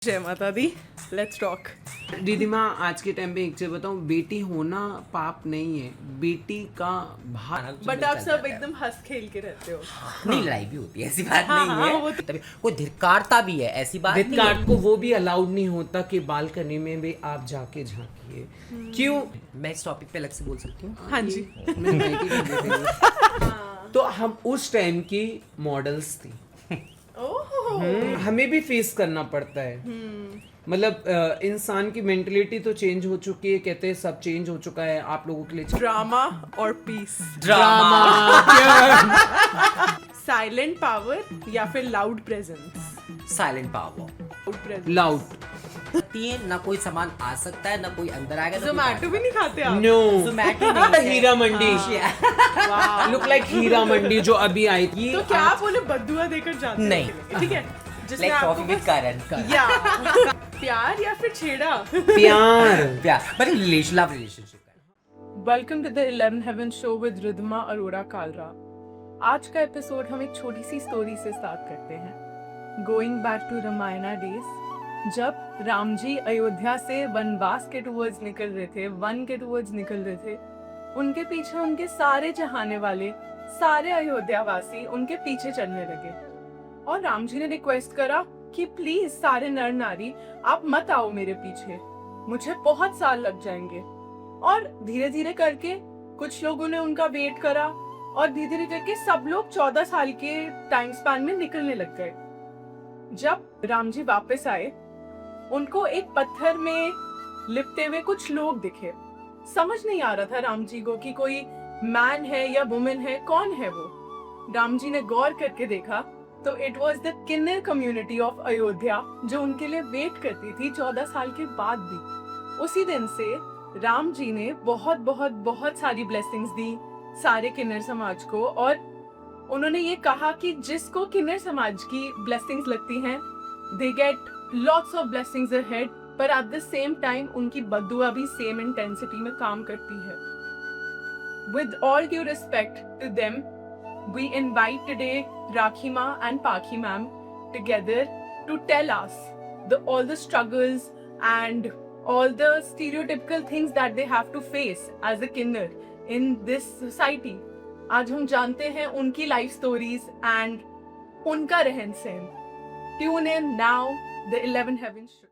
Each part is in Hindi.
जय माता दी, लेट्स टॉक। दीदी माँ, आज के टाइम पे एक चीज बताऊँ, बेटी होना पाप नहीं है, बेटी का भार। बट आप सब एकदम हंस खेल के रहते हो। नहीं, लड़ाई भी होती है, ऐसी बात हाँ, नहीं हाँ, है। वो तभी कोई धिक्कारता भी है, ऐसी बात नहीं कार्ड है। को वो भी अलाउड नहीं होता कि बालकनी में भी आप जाके झांकिए। क्यों? मैं इस टॉपिक पे अलग से बोल सकती हूँ। हाँ जी। मैं नाइटी कर देती हूँ। तो हम उस टाइम की मॉडल्स थी। ओह, हमें भी फेस करना पड़ता है। मतलब इंसान की मेंटलिटी तो चेंज हो चुकी है, कहते हैं सब चेंज हो चुका है आप लोगों के लिए। ड्रामा और पीस, ड्रामा। साइलेंट पावर या फिर loud presence? Silent power. Loud presence. Loud. ना कोई सामान आ सकता है, ना कोई अंदर आएगा, ना कोई जोमैटो भी नहीं खाते आप? नो, Zomato नहीं है। हीरा मंडी। वाह। लुक लाइक हीरा मंडी जो अभी आई थी। तो क्या आप उन्हें बदुआ देकर जाते हो? नहीं। ठीक है, जिसमें लाइक आपको कॉफी विद बस करण। या प्यार या फिर छेड़ा? प्यार। प्यार मतलब रिलेशनशिप का। Welcome to the 11 heaven show with Riddhima Arora Kalra. आज का एपिसोड हम एक छोटी सी स्टोरी से स्टार्ट करते हैं। Going back to Ramayana days, जब राम जी अयोध्या से वनवास के टूवर्ड्स निकल रहे थे, वन के टूवर्ड्स निकल रहे थे, उनके पीछे उनके सारे चाहने वाले, सारे अयोध्यावासी उनके पीछे चलने लगे। और राम जी ने रिक्वेस्ट करा कि प्लीज सारे नर नारी आप मत आओ मेरे पीछे, मुझे बहुत साल लग जाएंगे। और धीरे धीरे करके कुछ लोगों ने उनका वेट करा और धीरे धीरे करके सब लोग 14 साल के टाइम स्पैन में निकलने लग गए। जब राम जी वापस आए, उनको एक पत्थर में लिपटे हुए कुछ लोग दिखे। समझ नहीं आ रहा था राम जी को कि कोई मैन है या वुमेन है, कौन है वो। राम जी ने गौर करके देखा तो it was the kinnar community of Ayodhya, जो उनके लिए वेट करती थी 14 साल के बाद भी। उसी दिन से राम जी ने बहुत बहुत बहुत सारी ब्लेसिंग्स दी सारे किन्नर समाज को, और उन्होंने ये कहा कि जिसको किन्नर समाज की ब्लेसिंग्स लगती हैं, they get lots of blessings ahead, पर एट द सेम टाइम उनकी बद्दुआ भी सेम इंटेंसिटी में काम करती है। With all due respect to them, we invite today Rakhi Ma and Pakhi ma'am together to tell us all the struggles and all the stereotypical things that they have to face as a kinner in this society. आज हम जानते हैं उनकी लाइफ स्टोरीज एंड उनका रहन सहन। Tune in now the 11 heaven show.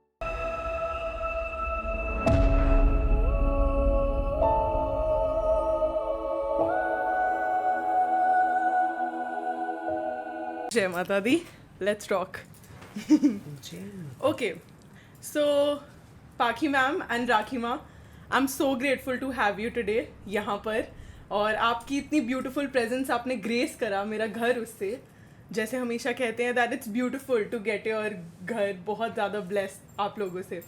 जय माता दी, let's talk. Okay, so Pakhi ma'am and Rakhi Ma, I am so grateful to have you today यहाँ पर, और आपकी इतनी ब्यूटीफुल प्रेजेंस आपने ग्रेस करा मेरा घर उससे। जैसे हमेशा कहते हैं that it's beautiful to get your घर बहुत ज़्यादा ब्लेस्ड आप लोगों से।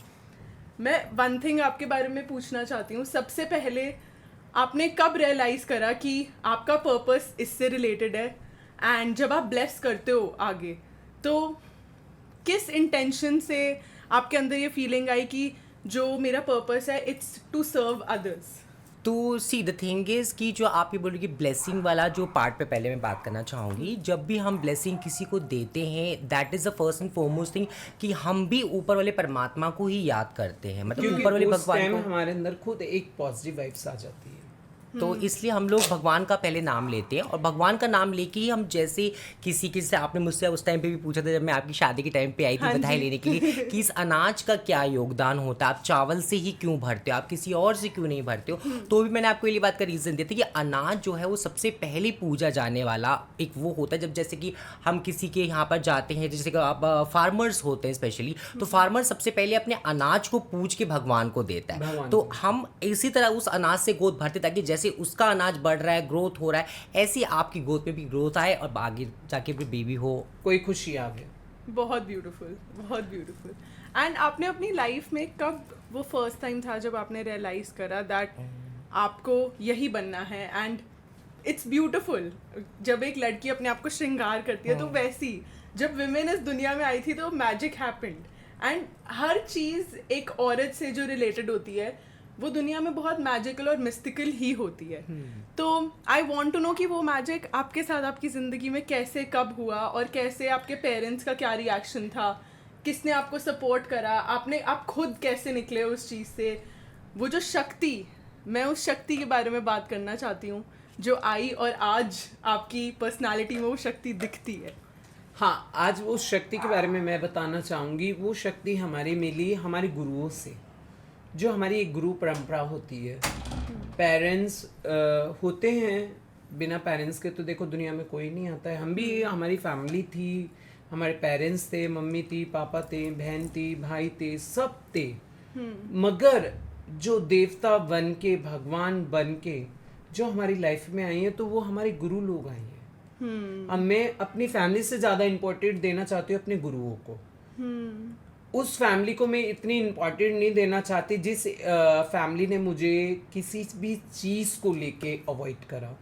मैं वन थिंग आपके बारे में पूछना चाहती हूँ। सबसे पहले आपने कब रियलाइज़ करा कि आपका पर्पस इससे रिलेटेड है, एंड जब आप ब्लेस करते हो आगे, तो किस इंटेंशन से आपके अंदर ये फीलिंग आई कि जो मेरा पर्पस है इट्स टू सर्व अदर्स? तो सी द थिंग इज़ कि जो आप ये बोल रहे कि ब्लेसिंग वाला जो पार्ट पे पहले मैं बात करना चाहूँगी। जब भी हम ब्लेसिंग किसी को देते हैं, that is the first and foremost thing कि हम भी ऊपर वाले परमात्मा को ही याद करते हैं, मतलब ऊपर वाले भगवान को। हमारे अंदर खुद एक पॉजिटिव वाइब्स आ जाती है। तो इसलिए हम लोग भगवान का पहले नाम लेते हैं, और भगवान का नाम लेके ही हम, जैसे किसी से आपने मुझसे उस टाइम पे भी पूछा था जब मैं आपकी शादी के टाइम पे आई थी, हाँ बधाई जी। लेने के लिए कि इस अनाज का क्या योगदान होता है, आप चावल से ही क्यों भरते हो, आप किसी और से क्यों नहीं भरते हो। तो भी मैंने आपको ये बात का रीज़न दिया था कि अनाज जो है वो सबसे पहले पूजा जाने वाला एक वो होता है। जब जैसे कि हम किसी के यहाँ पर जाते हैं, जैसे कि आप फार्मर्स होते हैं स्पेशली, तो फार्मर सबसे पहले अपने अनाज को पूज के भगवान को देता है। तो हम इसी तरह उस अनाज से गोद भरते, ताकि जैसे उसका अनाज बढ़ रहा है, ग्रोथ हो रहा है, ऐसी आपकी गोद में भी ग्रोथ आए और आगे जाके भी बेबी हो, कोई खुशी आ गई। बहुत ब्यूटीफुल, बहुत ब्यूटीफुल। एंड आपने अपनी लाइफ में कब वो फर्स्ट टाइम था जब आपने रियलाइज करा दैट आपको यही बनना है? एंड इट्स ब्यूटीफुल जब एक लड़की अपने आप को श्रृंगार करती है, तो वैसी जब विमेन इस दुनिया में आई थी तो मैजिक हैपेंड, एंड हर चीज़ एक औरत से जो रिलेटेड होती है वो दुनिया में बहुत मैजिकल और मिस्टिकल ही होती है। तो आई वांट टू नो कि वो मैजिक आपके साथ आपकी ज़िंदगी में कैसे, कब हुआ, और कैसे आपके पेरेंट्स का क्या रिएक्शन था, किसने आपको सपोर्ट करा, आप खुद कैसे निकले उस चीज़ से, वो जो शक्ति, मैं उस शक्ति के बारे में बात करना चाहती हूँ जो आई और आज आपकी पर्सनालिटी में वो शक्ति दिखती है। हाँ, आज वो शक्ति के बारे में मैं बताना चाहूँगी। वो शक्ति हमारी मिली हमारे गुरुओं से, जो हमारी एक गुरु परंपरा होती है। पेरेंट्स होते हैं, बिना पेरेंट्स के तो देखो दुनिया में कोई नहीं आता है। हम भी, हमारी फैमिली थी, हमारे पेरेंट्स थे, मम्मी थी, पापा थे, बहन थी, भाई थे, सब थे। मगर जो देवता बन के, भगवान बन के जो हमारी लाइफ में आई है, तो वो हमारे गुरु लोग आए हैं। अब मैं अपनी फैमिली से ज़्यादा इम्पोर्टेंट देना चाहती हूँ अपने गुरुओं को। उस फैमिली को मैं इतनी इम्पोर्टेंट नहीं देना चाहती जिस फैमिली ने मुझे किसी भी चीज़ को लेके अवॉइड करा।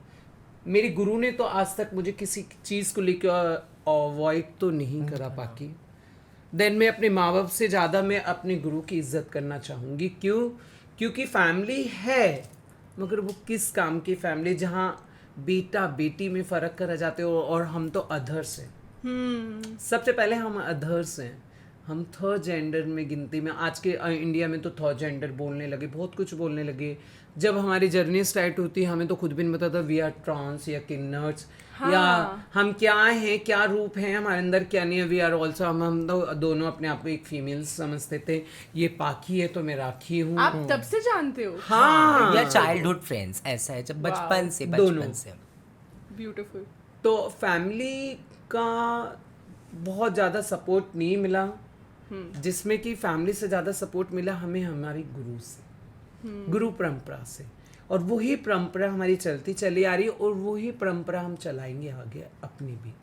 मेरे गुरु ने तो आज तक मुझे किसी चीज़ को लेके अवॉइड तो नहीं करा बाकी। देन मैं अपने माँ बाप से ज़्यादा मैं अपने गुरु की इज्जत करना चाहूँगी। क्यों? क्योंकि फैमिली है, मगर वो किस काम की फैमिली, जहाँ बेटा बेटी में फ़र्क करा जाते हो, और हम तो अधर्स हैं। सबसे पहले हम अधर्स हैं, हम थर्ड जेंडर में गिनती में। आज के इंडिया में तो थर्ड जेंडर बोलने लगे, बहुत कुछ बोलने लगे। जब हमारी जर्नी स्टार्ट होती है, हमें तो खुद भी नहीं पता था वी आर ट्रांस या किन्नर्स, या हम क्या हैं, क्या रूप हैं, हमारे अंदर क्या नहीं है। वी आर ऑल्सो, हम तो दोनों अपने आप को एक फीमेल समझते थे। ये पाखी है तो मैं राखी हूँ। आप तब से जानते हो? हाँ, या चाइल्डहुड फ्रेंड्स, ऐसा है जब बचपन से ब्यूटीफुल। तो फैमिली का बहुत ज़्यादा सपोर्ट नहीं मिला, जिसमें कि फैमिली से ज़्यादा सपोर्ट मिला हमें हमारी गुरु से, गुरु परंपरा से। और वही परंपरा हमारी चलती चली आ रही है, और वही परंपरा हम चलाएंगे आगे अपनी भी।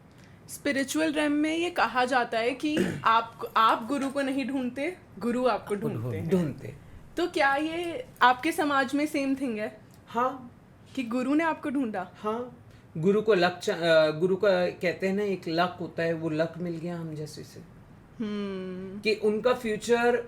स्पिरिचुअल रैम में ये कहा जाता है कि आप गुरु को नहीं ढूंढते, गुरु आपको ढूंढते। तो क्या ये आपके समाज में सेम थिंग है? हाँ, कि गुरु ने आपको ढूंढा? हाँ, गुरु को गुरु का कहते हैं ना, एक लक होता है, वो लक मिल गया हम जैसे से। कि उनका फ्यूचर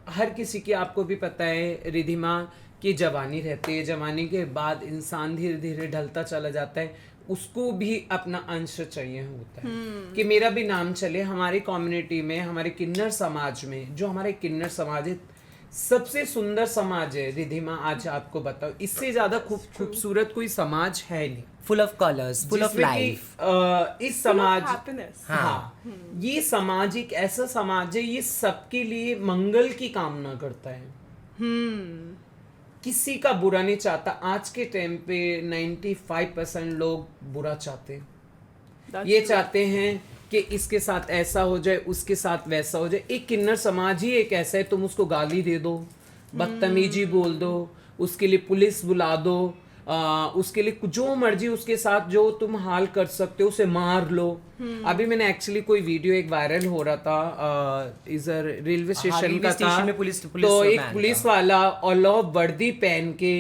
हर किसी की, आपको भी पता है रिधिमा, की जवानी रहती है, जवानी के बाद इंसान धीरे धीरे ढलता चला जाता है, उसको भी अपना अंश चाहिए होता है कि मेरा भी नाम चले। हमारी कम्युनिटी में, हमारे किन्नर समाज में, जो हमारे किन्नर समाज है, सबसे सुंदर समाज है रिधिमा। आज आपको बताओ, इससे ज्यादा खूबसूरत कोई समाज है नहीं। Full of colours, full of life. इस समाज, हाँ, ये समाज एक ऐसा समाज है, ये सबके लिए मंगल की कामना करता है। किसी का बुरा नहीं चाहता। आज के टाइम पे 95% लोग बुरा चाहते हैं। ये चाहते हैं कि इसके साथ ऐसा हो जाए, उसके साथ वैसा हो जाए। एक किन्नर समाज ही एक ऐसा है, तुम उसको गाली दे दो, बदतमीजी बोल दो, उसके लिए पुलिस बुला दो, उसके लिए जो मर्जी उसके साथ जो तुम हाल कर सकते हो, उसे मार लो। अभी मैंने एक्चुअली कोई वीडियो एक वायरल हो रहा था, इधर रेलवे स्टेशन का था, तो एक पुलिस वाला ऑल ऑफ वर्दी पहन के,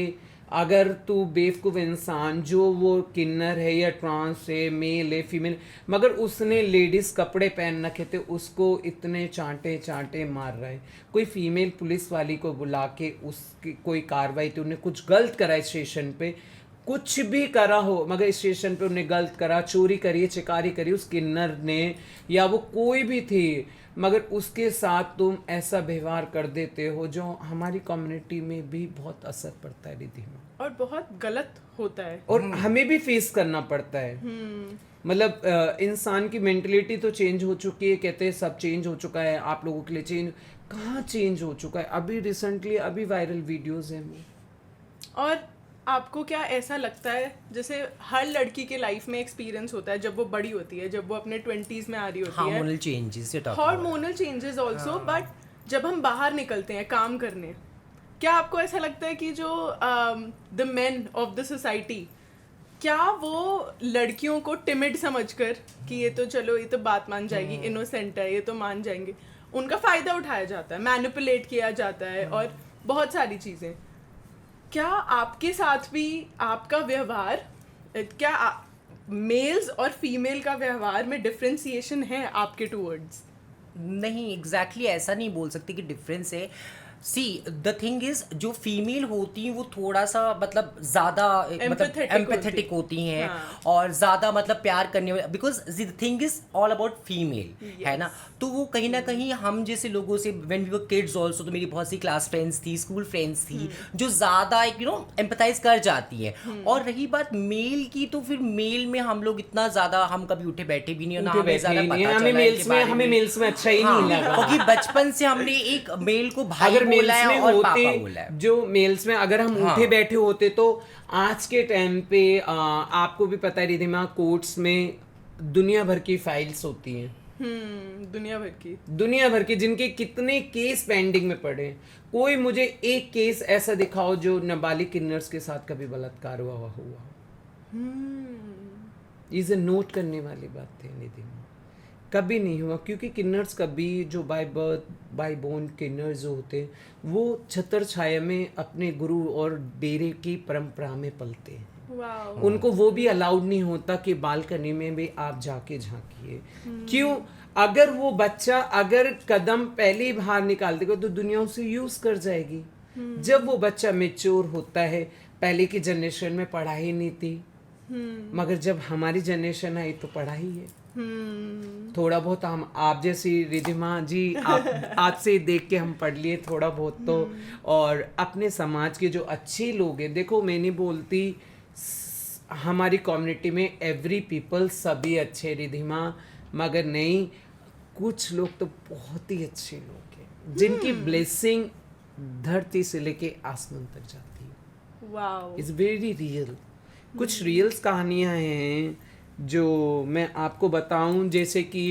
अगर तू बेवकूफ़ इंसान, जो वो किन्नर है या ट्रांस है, मेल है, फीमेल, मगर उसने लेडीज़ कपड़े पहन रखे थे, उसको इतने चांटे चांटे मार रहा है। कोई फीमेल पुलिस वाली को बुला के उसकी कोई कार्रवाई थी, उन्हें कुछ गलत करा स्टेशन पे, कुछ भी करा हो, मगर स्टेशन पे उन्हें गलत करा, चोरी करी, चिकारी करी उस किन्नर ने, या वो कोई भी थी, मगर उसके साथ तुम ऐसा व्यवहार कर देते हो जो हमारी कम्युनिटी में भी बहुत असर पड़ता है रिद्धि में, और बहुत गलत होता है, और हमें भी फेस करना पड़ता है। मतलब इंसान की मेंटलिटी तो चेंज हो चुकी है, कहते हैं सब चेंज हो चुका है, आप लोगों के लिए चेंज कहाँ चेंज हो चुका है। अभी रिसेंटली अभी वायरल वीडियोस हैं। और आपको क्या ऐसा लगता है, जैसे हर लड़की के लाइफ में एक्सपीरियंस होता है जब वो बड़ी होती है, जब वो अपने 20s में आ रही होती है, हार्मोनल चेंजेस ऑल्सो, बट जब हम बाहर निकलते हैं काम करने, क्या आपको ऐसा लगता है कि जो the main of the society, क्या वो लड़कियों को टिमिड समझकर कि ये तो चलो, ये तो बात मान जाएगी, इनोसेंट है, ये तो मान जाएंगे, उनका फ़ायदा उठाया जाता है, मैनिपुलेट किया जाता है, और बहुत सारी चीज़ें। क्या आपके साथ भी आपका व्यवहार, क्या मेल्स और फीमेल का व्यवहार में डिफरेंशिएशन है आपके टूवर्ड्स? नहीं, एग्जैक्टली ऐसा नहीं बोल सकते कि डिफरेंस है। सी द थिंग इज जो फीमेल होती हैं वो थोड़ा सा मतलब ज्यादा मतलब Empathetic एम्पैथेटिक होती हैं हाँ। और ज्यादा मतलब प्यार करने वाली, because the thing is all about female, है ना। तो वो कहीं ना कहीं हम जैसे लोगों से when we were kids also, तो मेरी बहुत सी क्लास फ्रेंड्स थी, स्कूल फ्रेंड्स थी जो ज्यादा एक एम्पैथाइज कर जाती हैं। और रही बात मेल की, तो फिर मेल में हम लोग इतना ज्यादा हम कभी उठे बैठे भी नहीं और ना उठे हमें बैठे ज्यादा ही नहीं, पता हमें चला है मेल्स इनके में बारे हमें मेल्स में अच्छा ही नहीं लगा। क्योंकि बचपन से हमने एक मेल को भाई अगर बोला मेल्स है में और पापा होते, बोला है। जो मेल्स में अगर हम हाँ। उठे बैठे होते तो आज के टाइम पे आपको भी पता है रिधिमा, कोर्ट्स में दुनिया भर की फाइल्स होती हैं, दुनिया भर की, जिनके कितने केस पेंडिंग में पड़े हैं। कोई मुझे एक केस ऐसा दिखाओ जो नाबालिग किन्नर्स के साथ कभी बलात्कार हुआ। इसे नोट करने वाली बात है निधि, कभी नहीं हुआ, क्योंकि किन्नर्स कभी जो बाय बर्थ बाय बोर्न किन्नर्स जो होते हैं वो छतर छाया में अपने गुरु और डेरे की परंपरा में पलते हैं। उनको वो भी अलाउड नहीं होता कि बालकनी में भी आप जाके झांकिए। क्यों? अगर वो बच्चा अगर कदम पहले ही बाहर निकाल देगा तो दुनिया उसे यूज कर जाएगी। जब वो बच्चा मेच्योर होता है, पहले की जनरेशन में पढ़ाई नहीं थी, मगर जब हमारी जनरेशन आई तो पढ़ाई है। थोड़ा बहुत हम, आप जैसी रिधिमा जी, आपसे देख के हम पढ़ लिए थोड़ा बहुत तो। और अपने समाज के जो अच्छे लोग हैं, देखो मैं नहीं बोलती हमारी कम्युनिटी में एवरी पीपल सभी अच्छे रिधिमा, मगर नहीं, कुछ लोग तो बहुत ही अच्छे लोग हैं जिनकी ब्लेसिंग धरती से लेके आसमान तक जाती है। It's very real. कुछ रियल्स कहानियां हैं जो मैं आपको बताऊं, जैसे कि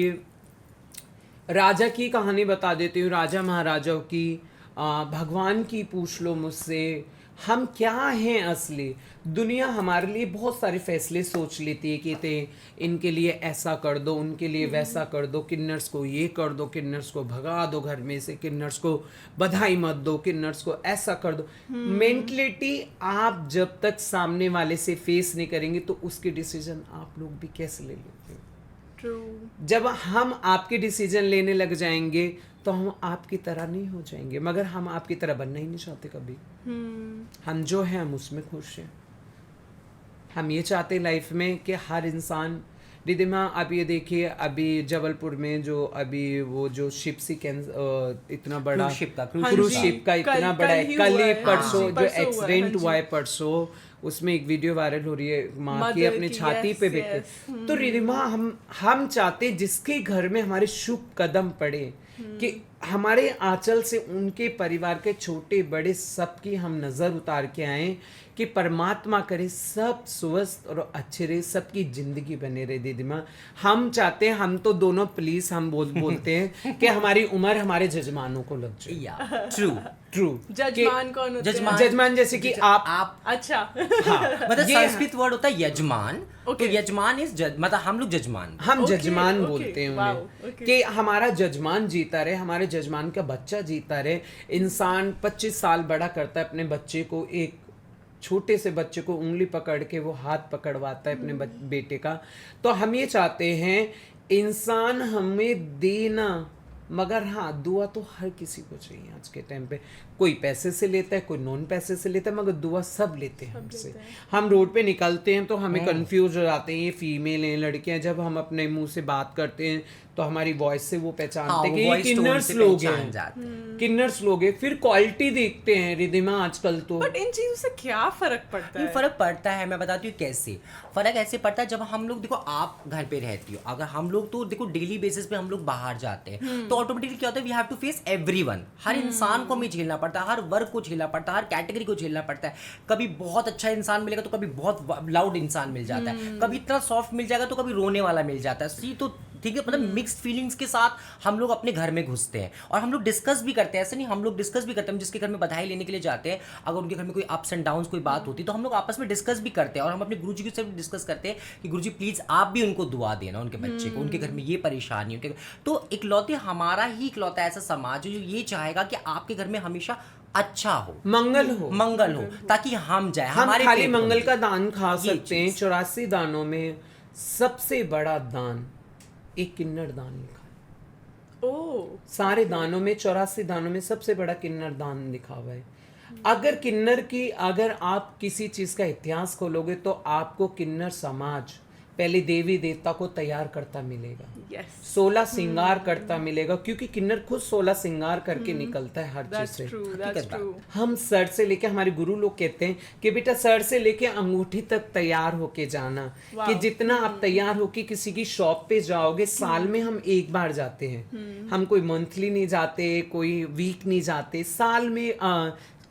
राजा की कहानी बता देती हूँ, राजा महाराजाओं की। भगवान की पूछ लो मुझसे, हम क्या हैं असली। दुनिया हमारे लिए बहुत सारे फैसले सोच लेती है कि ते इनके लिए ऐसा कर दो, उनके लिए वैसा कर दो, किन्नर्स को ये कर दो, किन्नर्स को भगा दो घर में से, किन्नर्स को बधाई मत दो, किन्नर्स को ऐसा कर दो। मेंटलिटी आप जब तक सामने वाले से फेस नहीं करेंगे तो उसके डिसीजन आप लोग भी कैसे ले लेते हो। जब हम आपके डिसीजन लेने लग जाएंगे तो हम आपकी तरह नहीं हो जाएंगे, मगर हम आपकी तरह बनना ही नहीं चाहते कभी। हम जो है हम उसमें खुश हैं। हम ये चाहते लाइफ में कि हर इंसान, रिधिमा आप ये देखिए, अभी जबलपुर में जो अभी वो जो शिप सी इतना बड़ा क्रूज शिप का इतना बड़ा है, कल ही परसों जो एक्सीडेंट हुआ है परसों, उसमें एक वीडियो वायरल हो रही है, माँ की अपनी छाती पे बैठे। तो रिधिमा हम चाहते जिसके घर में हमारे शुभ कदम पड़े कि हमारे आंचल से उनके परिवार के छोटे बड़े सबकी हम नजर उतार के आए कि परमात्मा करे सब स्वस्थ और अच्छे रहे, सबकी जिंदगी बने रहे। दीदिमा हम चाहते हैं, हम तो दोनों पुलिस हम बोलते हैं कि हमारी उम्र हमारे जजमानों को लग जाए। ट्रू जजमान कौन होते हैं? जजमान जैसे कि आप अच्छा मतलब ये संस्कृत वर्ड होता है यजमान। तो यजमान इज मतलब हम लोग जजमान, हम जजमान बोलते हैं उन्हें कि हमारा जजमान जीता रहे, हमारे जजमान का बच्चा जीता रहे। इंसान 25 साल बड़ा करता है अपने बच्चे को, एक छोटे से बच्चे को उंगली पकड़ के वो हाथ पकड़वाता है अपने बेटे का। तो हम ये चाहते हैं इंसान हमें देना, मगर हाँ दुआ तो हर किसी को चाहिए आज के टाइम पे। कोई पैसे से लेता है, कोई नॉन पैसे से लेता है, मगर दुआ सब लेते हैं हमसे। हम रोड पे निकलते हैं तो हमें कंफ्यूज हो जाते हैं, ये फीमेल हैं लड़कियां। जब हम अपने मुंह से बात करते हैं तो हमारी वॉइस से वो पहचानते हैं कि ये किन्नर्स लोग हैं, किन्नर्स लोग हैं। फिर क्वालिटी देखते हैं रिधिमा आजकल तो। बट इन चीजों से क्या फर्क पड़ता है? फर्क पड़ता है, मैं बताती हूँ कैसे। फर्क ऐसे पड़ता है जब हम लोग, देखो आप घर पे रहती हो, अगर हम लोग तो देखो डेली बेसिस पे हम लोग बाहर जाते हैं तो ऑटोमेटिकली क्या होता है, we have to face everyone. हर इंसान को हमें झेलना पड़ता है, हर वर्ग को झेलना पड़ता है, हर कैटेगरी को झेलना पड़ता है। कभी बहुत अच्छा इंसान मिलेगा तो कभी बहुत लाउड इंसान मिल जाता है, कभी इतना सॉफ्ट मिल जाएगा तो कभी रोने वाला मिल जाता है। सी तो ठीक है, मतलब मिक्स्ड फीलिंग्स के साथ हम लोग अपने घर में घुसते हैं और हम लोग डिस्कस भी करते हैं। ऐसे नहीं, हम लोग डिस्कस भी करते हैं। जिसके घर में बधाई लेने के लिए जाते हैं, अगर उनके घर में कोई अप्स एंड डाउन्स कोई बात होती है तो हम लोग आपस में डिस्कस भी करते हैं। और हम अपने गुरुजी से भी डिस्कस करते हैं कि गुरुजी प्लीज आप भी उनको दुआ देना, उनके बच्चे को, उनके घर में ये परेशानी उनके। तो इकलौते हमारा ही इकलौता ऐसा समाज है जो ये चाहेगा कि आपके घर में हमेशा अच्छा हो, मंगल हो, ताकि हम जाए, हमारे खाली मंगल का दान खा सकते हैं। 84 दानों में सबसे बड़ा दान एक किन्नर दान लिखा है। ओह, सारे दानों में 84 दानों में सबसे बड़ा किन्नर दान लिखा हुआ है। अगर आप किसी चीज का इतिहास खोलोगे तो आपको किन्नर समाज पहले देवी देवता को तैयार करता मिलेगा, यस, 16 श्रृंगार करता मिलेगा, क्योंकि किन्नर खुद 16 श्रृंगार करके निकलता है हर चीज दैट्स से। True, that's true. हम सर से लेके, हमारे गुरु लोग कहते हैं कि बेटा सर से लेके अंगूठी तक तैयार होके जाना, कि जितना आप तैयार होके किसी की शॉप पे जाओगे, साल में हम एक बार जाते हैं, हम कोई मंथली नहीं जाते, कोई वीक नहीं जाते, साल में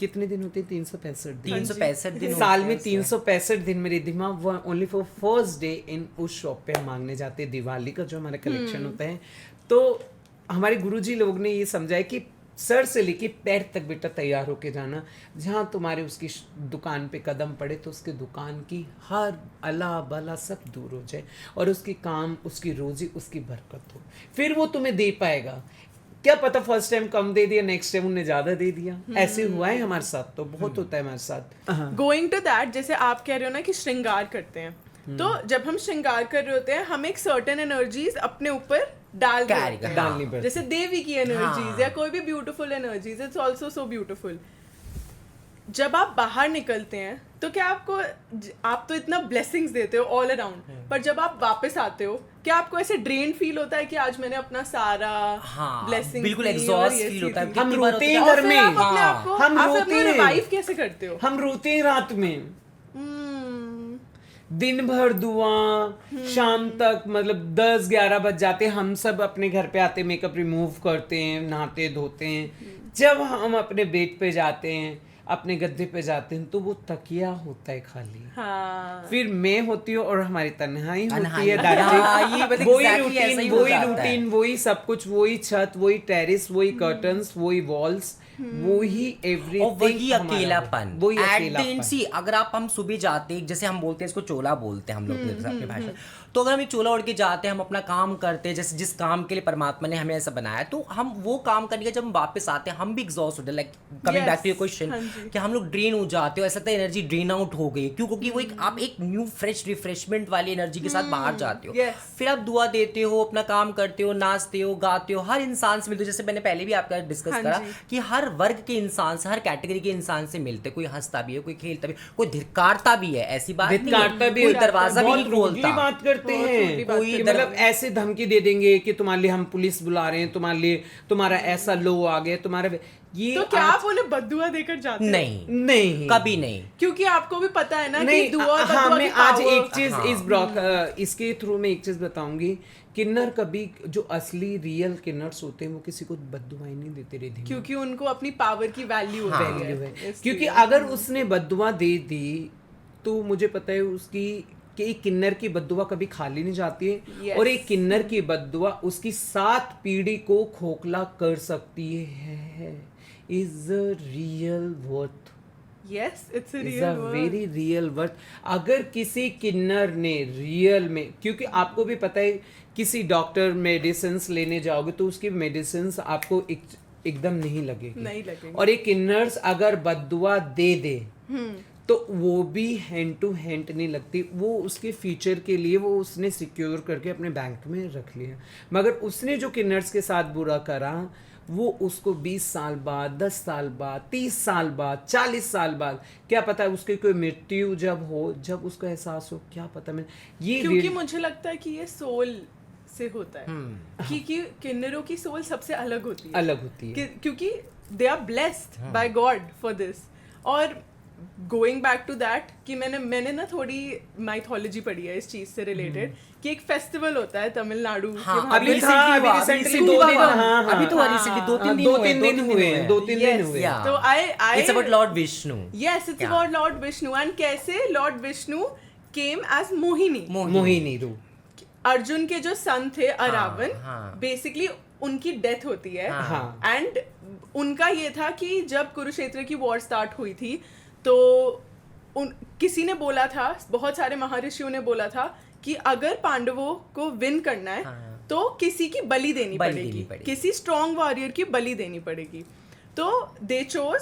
कितने दिन होते हैं? 365 दिन। 365 दिन साल होते में हैं 365 दिन मेरे दिमाग only for first day in उस शॉप पे हम मांगने जाते हैं दिवाली का जो हमारा कलेक्शन होता है। तो हमारे गुरुजी लोग ने ये समझाया कि सर से लेके पैर तक बेटा तैयार होके जाना, जहाँ तुम्हारे उसकी दुकान पे कदम पड़े तो उसके दुकान की हर अला बला सब दूर हो जाए और उसकी काम, उसकी रोजी, उसकी बरकत हो, फिर वो तुम्हें दे पाएगा। क्या पता फर्स्ट टाइम कम दे दिया, नेक्स्ट टाइम उन्हें ज्यादा दे दिया, ऐसे हुआ है हमारे साथ, तो बहुत होता है हमारे साथ। गोइंग टू दैट, जैसे आप कह रहे हो ना कि श्रृंगार करते हैं, तो जब हम श्रृंगार कर रहे होते हैं हम एक सर्टेन एनर्जीज अपने ऊपर डाल रहे Carry होते हैं, डालनी पड़ती जैसे देवी की एनर्जीज हाँ। या कोई भी beautiful energies, it's also so beautiful. जब आप बाहर निकलते हैं तो क्या आप तो इतना ब्लेसिंग्स देते हो ऑल अराउंड, पर जब आप वापस आते हो क्या आपको ऐसे ड्रेन फील होता है कि आज मैंने अपना सारा हाँ, ब्लेसिंग बिल्कुल exhaust feel होता है। हम कितनी बार रोते होता हैं है- घर में, हम आप रोते अपना हैं, रिवाइव कैसे करते हो? हम रोते हैं रात में, हम्म, दिन भर दुआ, शाम तक मतलब 10-11 बज जाते हैं, हम सब अपने घर पे आते, मेकअप रिमूव करते हैं, नहाते धोते हैं, जब हम अपने बेड पे जाते हैं, अपने गद्दे पे जाते हैं, तो वो तकिया होता है खाली, हाँ, फिर मैं होती हूँ और हमारी तन्हाई होती तन्हाई, है, हाँ, ये मतलब वही exactly ऐसा ही रूटीन, हो वही जाता है। रूटीन, वही सब कुछ, वही छत, वही टेरेस, वही कर्टन्स, वही वॉल्स, वही एवरीथिंग, और वही अकेलापन, वही At the अकेलापन। end, see, अगर हम सुबह जाते हैं, जैसे हम बोलते हैं इसको चोला बोलते हैं हम लोग अपनी भाषा, तो अगर हम एक चोला ओढ़ के जाते हैं, हम अपना काम करते हैं, जैसे जिस काम के लिए परमात्मा ने हमें ऐसा बनाया, तो हम वो काम करने के जब हम वापस आते हैं हम भी एग्जॉस्ट होते हैं, like coming back to your question, कि हम लोग ड्रेन हो जाते हो, ऐसा लगता है एनर्जी ड्रेन आउट हो गई, क्यों? क्योंकि वो एक आप एक न्यू फ्रेश रिफ्रेशमेंट वाली एनर्जी के साथ बाहर जाते हो, yes. फिर आप दुआ देते हो, अपना काम करते हो, नाचते हो, गाते हो, हर इंसान से मिलते हो, जैसे मैंने पहले भी आपका डिस्कस हाँ करा जी। कि हर वर्ग के इंसान से, हर कैटेगरी के इंसान से मिलते, कोई हंसता भी है, कोई खेलता भी, कोई धिक्कारता भी है, ऐसी बात नहीं धिक्कारता है, भी कोई है, दरवाजा भी बहुत नहीं रूडली खोलता, बात करते बहुत हैं, रूडली बात कोई करते मतलब ऐसे धमकी दे देंगे कि तुम्हारे लिए हम पुलिस बुला रहे हैं, तुम्हारे लिए तुम्हारा ऐसा लो आ गया, तुम्हारा ये तो क्या आप उन्हें बद्दुआ देकर जाते हो? नहीं कभी नहीं, क्योंकि आपको भी पता है ना कि नहीं, दुआ और हाँ, बद्दुआ मैं की आज power- एक चीज इस ब्लॉग इसके थ्रू में एक चीज बताऊंगी, किन्नर कभी जो असली रियल किन्नर्स होते हैं वो किसी को बद्दुआ ही नहीं देते रे धीमे, क्योंकि उनको अपनी पावर की वैल्यू हाँ, होती वैल्यू है है, इसलिए। क्योंकि अगर उसने बद्दुआ दे दी तो मुझे पता है उसकी कि एक किन्नर की बद्दुआ कभी खाली नहीं जाती है, Yes. और एक किन्नर की बद्दुआ उसकी 7 पीढ़ी को खोखला कर सकती है, is a real worth, yes, it's a is a real word. Very real worth. अगर किसी किन्नर ने रियल में, क्योंकि आपको भी पता है किसी डॉक्टर मेडिसिन लेने जाओगे तो उसकी मेडिसिन आपको एकदम नहीं लगेगी, नहीं लगेगी। और एक किन्नर्स अगर बद्दुआ दे दे तो वो भी हैंड टू हैंड नहीं लगती, वो उसके फ्यूचर के लिए वो उसने सिक्योर करके अपने बैंक में रख लिया, मगर उसने जो किन्नर्स के साथ बुरा करा वो उसको 20 साल बाद, 10 साल बाद, 30 साल बाद, 40 साल बाद, क्या पता उसकी कोई मृत्यु जब हो, जब उसको एहसास हो, क्या पता मैं ये क्योंकि मुझे लगता है कि ये सोल से होता है, कि किन्नरों की सोल सबसे अलग होती है, अलग होती है, क्योंकि they are blessed by God for this. और गोइंग बैक टू दैट कि मैंने ना थोड़ी माइथोलॉजी पढ़ी है इस चीज से रिलेटेड, कि एक फेस्टिवल होता है तमिलनाडु के हाँ, वहाँ अभी पे- था, अभी recently 2 दिन, हाँ, अभी तो हाँ, recently 2-3 हाँ, दिन 2-3 दिन हुए, 2-3 दिन Yes, हुए, yeah. तो I it's about Lord Vishnu, yes, it's Yeah. about Lord Vishnu, and कैसे Lord Vishnu came as Mohini, Mohini रूप, अर्जुन के जो सन थे अरावन, हाँ। बेसिकली उनकी डेथ होती है, हाँ। एंड उनका ये था कि जब कुरुक्षेत्र की वॉर स्टार्ट हुई थी तो किसी ने बोला था, बहुत सारे महर्षियों ने बोला था कि अगर पांडवों को विन करना है तो किसी की बलि देनी पड़ेगी, किसी स्ट्रॉन्ग वॉरियर की बलि देनी पड़ेगी। तो दे चोज,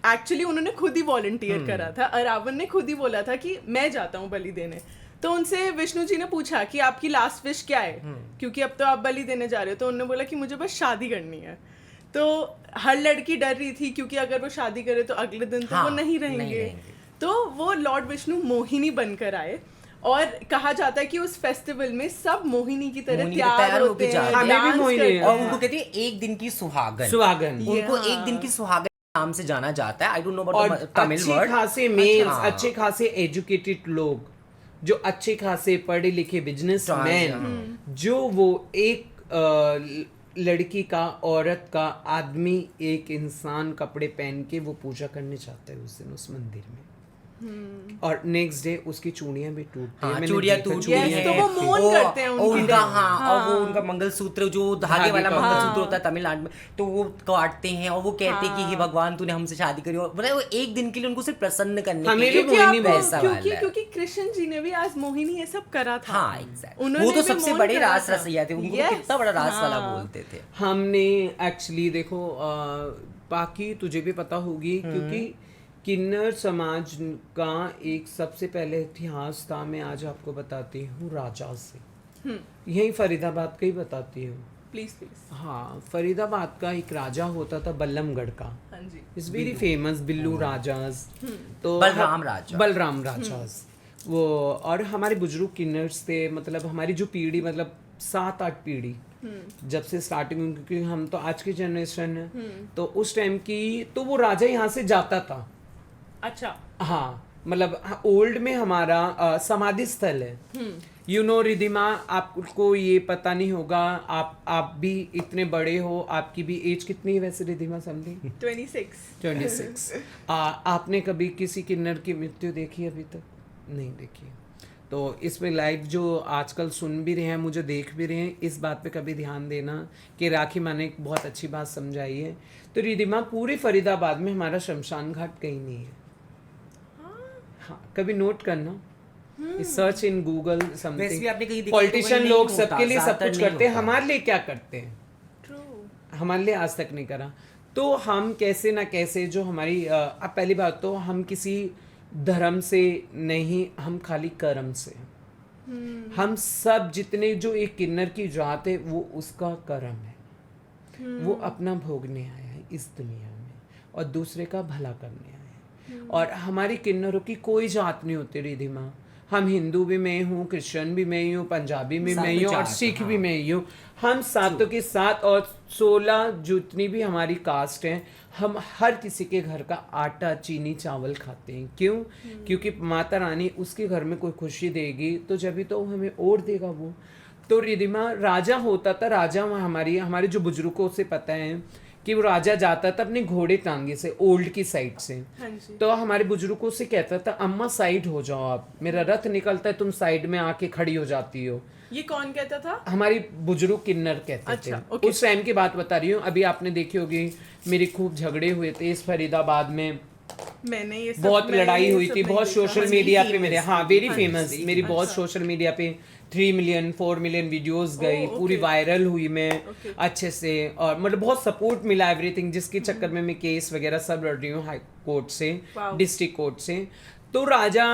एक्चुअली उन्होंने खुद ही वॉलंटियर करा था, अरावन ने खुद ही बोला था कि मैं जाता हूँ बलि देने। तो उनसे विष्णु जी ने पूछा कि आपकी लास्ट विश क्या है, क्योंकि अब तो आप बलि देने जा रहे हो। तो उन्होंने बोला कि मुझे बस शादी करनी है। तो हर लड़की डर रही थी, क्योंकि अगर वो शादी करे तो अगले दिन तो हाँ, वो नहीं नहीं रहेंगे। रहेंगे। तो वो लॉर्ड विष्णु मोहिनी बनकर आए, और कहा जाता है कि उस फेस्टिवल में सब मोहिनी की तरह मोहिनी की तरह तैयार तैयार होते होके हैं, जाते हैं। हमें भी डांस मोहिनी करते है। और हैं। उनको कहते हैं एक दिन की सुहागन। सुहागन। उनको हाँ। एक दिन की सुहागन नाम से जाना जाता है। आई डोंट नो और अबाउट तमिल अच्छे वर्ड। खासे मेल्स, हाँ। अच्छे खासे एजुकेटेड लोग, जो अच्छे खासे पढ़े लिखे बिजनेसमैन, जो वो एक लड़की का, औरत का, आदमी, एक इंसान कपड़े पहन के वो पूजा करने जाता है उस दिन उस मंदिर में। और नेक्स्ट डे उसकी चूड़ियां भी टूटती हाँ, है। मैंने चूड़ियाँ देखा, टूटती चूड़ियाँ हैं। तो वो मौन और- करते हैं और उनकी उनका death। हाँ, और वो उनका मंगलसूत्र जो धागे धागे वाला का। मंगलसूत्र हाँ। होता है तमिलनाडु में, तो वो काटते हैं और वो कहते हैं कि हे भगवान तूने हमसे शादी करी। और मतलब वो एक दिन के लिए उनको सिर्फ प्रसन्न करने के हमें लिए भी क्योंकि मोहिनी आपको वैसा क्योंकि वाला है। क्योंकि कृष्ण जी ने भी आज मोहिनी ये सब करा था। हाँ एग्जैक्ट। उन्होंने वो तो भी सबसे मौन बड़े करा रास था। रसैया थे। उनको Yes, कितना बड़ा रास वाला हाँ। बोलते थे। हमने एक्चुअली देखो बाकी तुझे भी पता होगी, क्योंकि किन्नर समाज का एक सबसे पहले इतिहास था। मैं आज आपको बताती हूँ राजा से, यही फरीदाबाद का ही बताती हूँ। Please please. हाँ, फरीदाबाद का एक राजा होता था बल्लमगढ़ का। हाँ जी। Is very famous, Billu Raja's. तो बलराम राजा। बलराम राजाज वो। और हमारे बुजुर्ग किन्नर्स थे, मतलब हमारी जो पीढ़ी, मतलब 7-8 पीढ़ी जब से स्टार्टिंग, क्योंकि हम तो आज की जनरेशन है, तो उस टाइम की, तो वो राजा यहाँ से जाता था। अच्छा। हाँ, मतलब ओल्ड में हमारा समाधि स्थल है। यू नो रिधिमा, आपको ये पता नहीं होगा, आप भी इतने बड़े हो, आपकी भी एज कितनी है वैसे रिधिमा? समथिंग 26। आपने कभी किसी किन्नर की मृत्यु देखी अभी तक? नहीं देखी। तो इसमें लाइव जो आजकल सुन भी रहे हैं, मुझे देख भी रहे हैं, इस बात पे कभी ध्यान देना कि राखी माँ ने एक बहुत अच्छी बात समझाई है। तो रिधिमा, पूरे फरीदाबाद में हमारा शमशान घाट कहीं नहीं है। हाँ, कभी नोट करना, सर्च इन गूगल वैसे भी समथिंग। आपने कहीं देखा पॉलिटिशियन तो लोग नहीं होता, सबके लिए सब ज्यादातर कुछ नहीं करते हैं, होता। हमारे लिए क्या करते हैं? ट्रू। हमारे लिए आज तक नहीं करा। तो हम कैसे ना कैसे, जो हमारी अब पहली बात तो हम किसी धर्म से नहीं, हम खाली कर्म से। हम सब जितने जो एक किन्नर की जात है, वो उसका कर्म है। वो अपना भोगने आया है इस दुनिया में, और दूसरे का भला करने आया है। और हमारी किन्नरों की कोई जात नहीं होती रिधिमा। हम हिंदू भी मैं हूँ, क्रिश्चियन भी मैं ही हूँ, पंजाबी भी मैं ही हूँ, और सिख भी मैं ही हूँ। हम सातों के साथ, और 16 जितनी भी हमारी कास्ट हैं, हम हर किसी के घर का आटा, चीनी, चावल खाते हैं। क्यों? क्योंकि माता रानी उसके घर में कोई खुशी देगी तो जब भी तो हमें और देगा वो। तो रिधिमा, राजा होता था, राजा हमारे जो बुजुर्गों से पता है कि वो राजा जाता था अपने घोड़े टांगे से, ओल्ड की साइड से। हाँ जी। तो हमारे बुजुर्गों से कहता था, अम्मा साइड हो जाओ आप, मेरा रथ निकलता है, तुम साइड में आके खड़ी हो जाती हो। ये कौन कहता था? हमारी बुजुर्ग किन्नर कहते अच्छा, थे। ओके। उस टाइम की बात बता रही हूँ। अभी आपने देखी होगी, मेरे खूब झगड़े हुए थे इस फरीदाबाद में, मैंने ये सब, बहुत मैंने लड़ाई ये हुई सब थी, नहीं बहुत देखा। सोशल हाँ जी। मीडिया पे मेरे, हाँ वेरी हाँ, फेमस, very मेरी बहुत अच्छा। सोशल मीडिया पे 3 मिलियन 4 मिलियन वीडियोस गई, ओह, पूरी okay। वायरल हुई मैं Okay। अच्छे से, और मतलब बहुत सपोर्ट मिला एवरीथिंग, जिसके चक्कर में मैं केस वगैरह सब लड़ रही हूँ हाई कोर्ट से, Wow। डिस्ट्रिक्ट कोर्ट से। तो राजा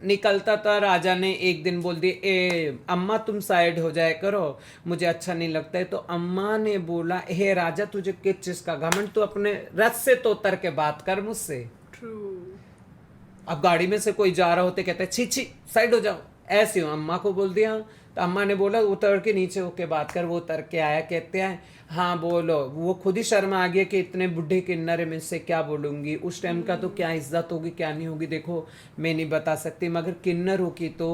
निकलता था, राजा ने एक दिन बोल दिया, ए अम्मा तुम साइड हो जाए करो, मुझे अच्छा नहीं लगता है। तो अम्मा ने बोला, हे राजा, तुझे किस चीज का घमंड, तू अपने रथ से तो उतर के बात कर मुझसे। ट्रू। अब गाड़ी में से कोई जा रहा होते, कहते छी छी साइड हो जाओ, ऐसे हो। अम्मा को बोल दिया, तो अम्मा ने बोला उतर के नीचे होके बात कर। वो उतर के आया, कहते हैं हाँ बोलो। वो खुद ही शर्म आ गया कि इतने बुढ़े किन्नर है, मैं इससे क्या बोलूँगी। उस टाइम का तो क्या इज्जत होगी क्या नहीं होगी, देखो मैं नहीं बता सकती, मगर किन्नरों की तो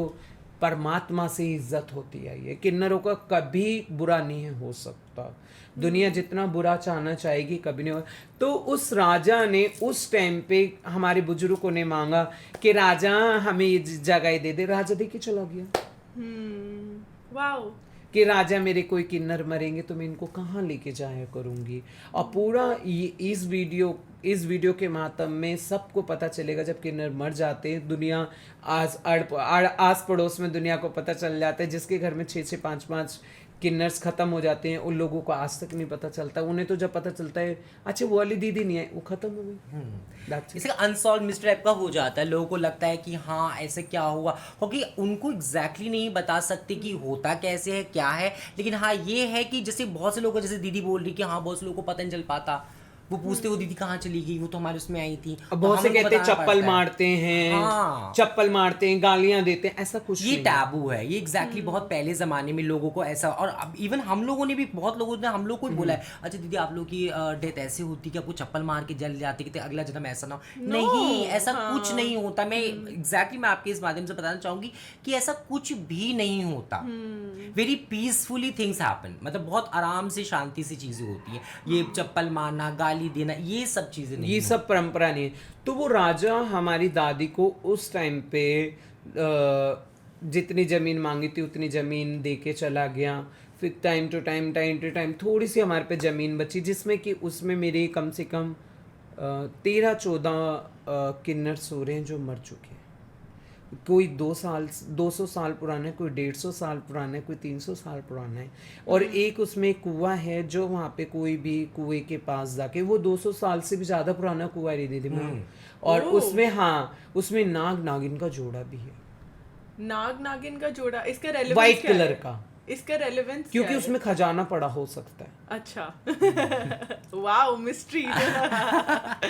परमात्मा से ही इज्जत होती है। ये किन्नरों का कभी बुरा नहीं हो सकता, दुनिया जितना बुरा चाहना चाहेगी कभी नहीं होगा। तो उस राजा ने उस टाइम पे हमारे बुजुर्गों ने मांगा कि राजा हमें ये जगह दे दे, राजा दे के चला गया। वाओ। कि राजा मेरे कोई किन्नर मरेंगे तो मैं इनको कहाँ लेके जाया करूँगी। और पूरा इस वीडियो के माध्यम में सबको पता चलेगा, जब किन्नर मर जाते हैं, दुनिया आस पड़ोस में दुनिया को पता चल जाता है, जिसके घर में 6-6 5-5 किन्नर्स खत्म हो जाते हैं, उन लोगों को आज तक नहीं पता चलता। उन्हें तो जब पता चलता है अच्छा वो वाली दीदी नहीं है, वो खत्म हो गई। That's it. इसका अनसॉल्व मिस्ट्री टाइप का हो जाता है। लोगों को लगता है कि हाँ ऐसे क्या हुआ, क्योंकि उनको एग्जैक्टली नहीं बता सकते कि होता कैसे है क्या है। लेकिन हाँ ये है कि जैसे बहुत से लोगों को, जैसे दीदी बोल रही कि हाँ बहुत से लोगों को पता नहीं चल पाता, वो पूछते वो दीदी कहाँ चली गई, वो तो हमारे उसमें आई थी। अब तो बहुत से हम लोग को कहते हैं बताना चप्पल पड़ता है। मारते हैं, हाँ। चप्पल मारते हैं, गालियां देते हैं, ऐसा कुछ ये नहीं है। टैबू है, ये एग्जैक्टली बहुत पहले ज़माने में लोगों को ऐसा, और अब इवन हम लोगों ने भी, बहुत लोगों ने हम लोग को भी बोला है अच्छा दीदी आप लोग की डेथ ऐसे होती कि आपको चप्पल मार के जल जाती कि अगला जन्म ऐसा ना हो। नहीं, ऐसा कुछ नहीं होता। मैं एग्जैक्टली मैं आपके इस माध्यम से बताना चाहूँगी कि ऐसा कुछ भी नहीं होता। वेरी पीसफुली थिंग्स हैपन, मतलब बहुत आराम से शांति से चीज़ें होती हैं। ये चप्पल मारना, गाली देना, ये सब चीज़ें नहीं ये सब परंपरा नहीं है। तो वो राजा हमारी दादी को उस टाइम पे जितनी ज़मीन मांगी थी उतनी ज़मीन दे के चला गया। फिर टाइम टू टाइम थोड़ी सी हमारे पे ज़मीन बची, जिसमें कि उसमें मेरे कम से कम 13-14 किन्नर सो रहे हैं जो मर चुके हैं। कोई 200 साल पुराना है, कोई 150 साल पुराना है, कोई 300 साल पुराना है। और एक उसमें कुआं है जो वहाँ पे कोई भी कुएं के पास जाके, वो 200 साल से भी ज़्यादा पुराना कुआं है दीदी माँ। और उसमें हाँ, उसमें नाग नागिन का जोड़ा भी है, नाग नागिन का जोड़ा। इसका रेलेवेंस वाइट कलर का, इसका रेलेवेंस क्योंकि उसमें खजाना पड़ा हो सकता है। अच्छा वाओ मिस्ट्री।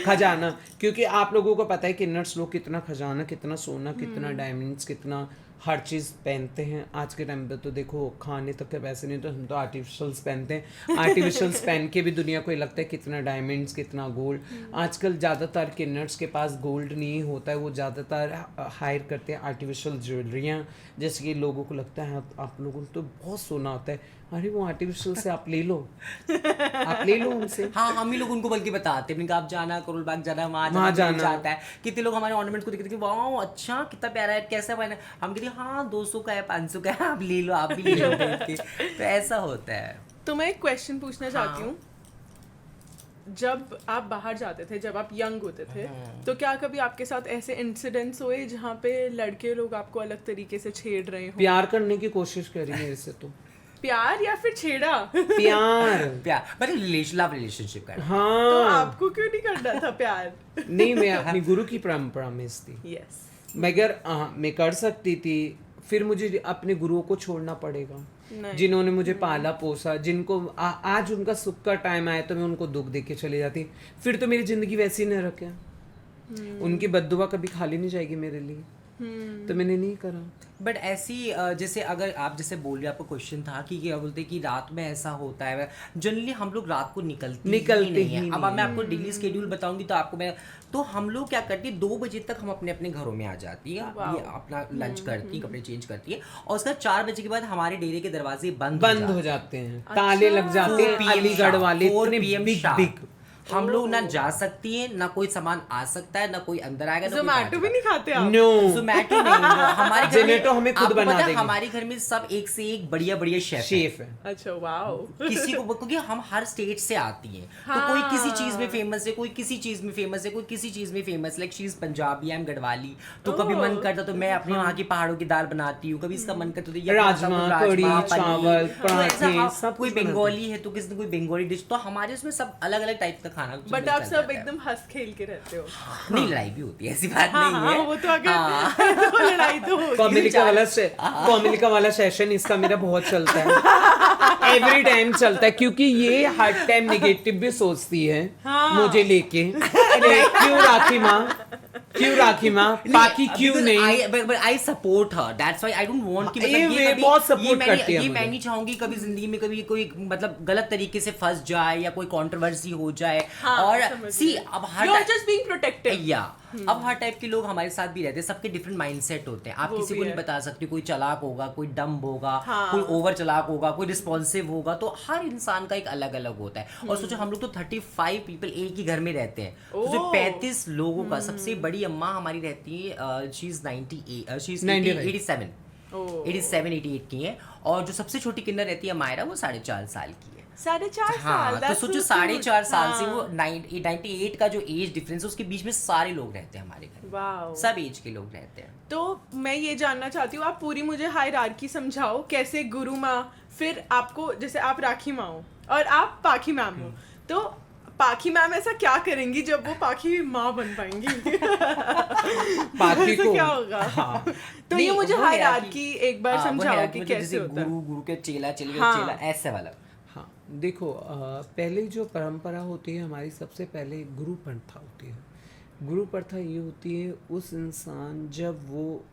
खजाना, क्योंकि आप लोगों को पता है किन्नर्स लोग कितना खजाना, कितना सोना, कितना डायमंड्स, कितना हर चीज़ पहनते हैं। आज के टाइम पे तो देखो खाने तक के पैसे नहीं, तो हम तो आर्टिफिशियल्स पहनते हैं। आर्टिफिशियल्स पहन के भी दुनिया को ये लगता है कितना डायमंड्स, कितना गोल्ड। आजकल ज़्यादातर किन्नर्स के पास गोल्ड नहीं होता है, वो ज़्यादातर हायर करते हैं आर्टिफिशियल ज्वेलरियाँ, जैसे कि लोगों को लगता है आप लोगों को तो बहुत सोना होता है। अरे वो आर्टिफिशियल से आप ले लो, आप ले लो उनसे। हाँ हम ही लोग उनको बल्कि बताते हैं, आप जाना करोल बाग जाना, वहाँ जाना जाता है। कितने लोग हमारे ऑर्नामेंट्स को देखते हैं, वाह अच्छा कितना प्यारा है, कैसा बना। हम कहते हैं हाँ 200 का है, 500 का है, आप ले लो, आप भी ले लो देख के। तो ऐसा होता है। तो मैं एक क्वेश्चन पूछना चाहती हूँ, जब आप बाहर जाते थे, जब आप यंग होते थे, तो क्या कभी आपके साथ ऐसे इंसिडेंट्स हुए जहाँ पे लड़के लोग आपको अलग तरीके से छेड़ रहे हो? प्यार करने की कोशिश करी मेरे से, तो प्यार या फिर छेड़ा? प्यार मतलब लव रिलेशनशिप का। हाँ। तो आपको क्यों नहीं करना था प्यार? नहीं, मैं अपनी गुरु की परंपरा में थी। यस, मगर मैं कर सकती थी, फिर मुझे अपने गुरुओं को छोड़ना पड़ेगा, जिन्होंने मुझे पाला पोसा, जिनको आज उनका सुख का टाइम आया तो मैं उनको दुख दे के चली जाती, फिर तो मेरी जिंदगी वैसी नहीं रखे। उनकी बद्दुआ कभी खाली नहीं जाएगी मेरे लिए, तो मैंने नहीं करा। बट ऐसी जैसे अगर आप जैसे बोल रहे, आपको क्वेश्चन था कि क्या बोलते कि रात में ऐसा होता है, जनरली हम लोग रात को निकलते ही नहीं है। अब मैं आपको डेली स्केड्यूल बताऊंगी तो आपको मैं, तो हम लोग क्या करते हैं 2 बजे तक हम अपने अपने घरों में आ जाती है, ये अपना लंच करती है, कपड़े चेंज करती है, और उसका 4 बजे के बाद हमारे डेरे के दरवाजे बंद हो जाते हैं, ताले लग जाते हैं। अलीगढ़ वाले इतने बिग, हम लोग ना जा सकती हैं, ना कोई सामान आ सकता है, ना कोई अंदर आएगा। ज़ोमैटो भी नहीं खाते आप? नो, ज़ोमैटो नहीं, हमारे घर में हमें खुद बना देंगे। हमारे घर में सब एक से एक बढ़िया बढ़िया शेफ है। अच्छा वाओ। किसी को, क्योंकि हम हर स्टेट से आती हैं, तो कोई किसी चीज में फेमस है, कोई किसी चीज में फेमस है, कोई किसी चीज में famous, like she is Punjabi, I am Garhwali. तो कभी मन करता तो मैं अपने वहाँ की पहाड़ों की दाल बनाती हूँ, कभी इसका मन करता तो राजमा, कढ़ी, चावल, पराठे, सब कोई बंगाली है तो किसी ने कोई बंगाली डिश, तो हमारे उसमें सब अलग अलग टाइप का खाना। बट आप सब एकदम हंस खेल के रहते हो? नहीं, लड़ाई भी होती है, ऐसी बात नहीं है। वो तो अगर तो लड़ाई तो होगी। कॉमिलिका वाला सेशन इसका मेरा बहुत चलता है, एवरी टाइम चलता है, क्योंकि ये हर टाइम नेगेटिव भी सोचती है मुझे लेके। क्यों राखी माँ बाकी क्यों नहीं? I support her, that's why I don't want कि ये बहुत सपोर्ट करती है। ये मैं नहीं चाहूंगी कभी जिंदगी में कभी कोई मतलब गलत तरीके से फंस जाए या कोई कंट्रोवर्सी हो जाए। और सी अब हर you are just being protected. या अब हर टाइप के लोग हमारे साथ भी रहते हैं, सबके डिफरेंट माइंडसेट होते हैं। आप किसी को नहीं बता सकते, कोई चालाक होगा, कोई डम्ब होगा, कोई ओवर चालाक होगा, कोई रिस्पॉन्सिव होगा, तो हर इंसान का एक अलग अलग होता है। और सोचो हम लोग तो 35 पीपल एक ही घर में रहते हैं, तो 35 लोगों का। सबसे बड़ी अम्मा हमारी रहती है, शी इज 87-88 की है, और जो सबसे छोटी किन्नर रहती है मायरा, वो 4.5 साल की है। 4.5 हाँ, साल। तो सोचो 4.5 साल से वो 98 का जो एज डिफरेंस है, उसके बीच में सारे लोग रहते हैं हमारे घर। वाओ, सब एज के लोग रहते हैं। तो मैं ये जानना चाहती हूँ, आप पूरी मुझे हायरार्की समझाओ, कैसे गुरु माँ फिर आपको, जैसे आप राखी माँ हो और आप पाखी मैम हो, तो पाखी मैम ऐसा क्या करेंगी जब वो पाखी माँ बन पाएंगी? पाखी ऐसा को क्या होगा? हाँ तो ये नहीं, मुझे वो हायरार्की एक बार हाँ, वो समझाओ hierarchy कि मतलब कैसे जैसे होता है। गुरु के चेला चली हाँ। चेला ऐसे वाला। हाँ देखो, पहले जो परंपरा होती है हमारी, सबसे पहले गुरु प्रथा होती है। गुरु प्रथा ये होती है उस इंसान जब वो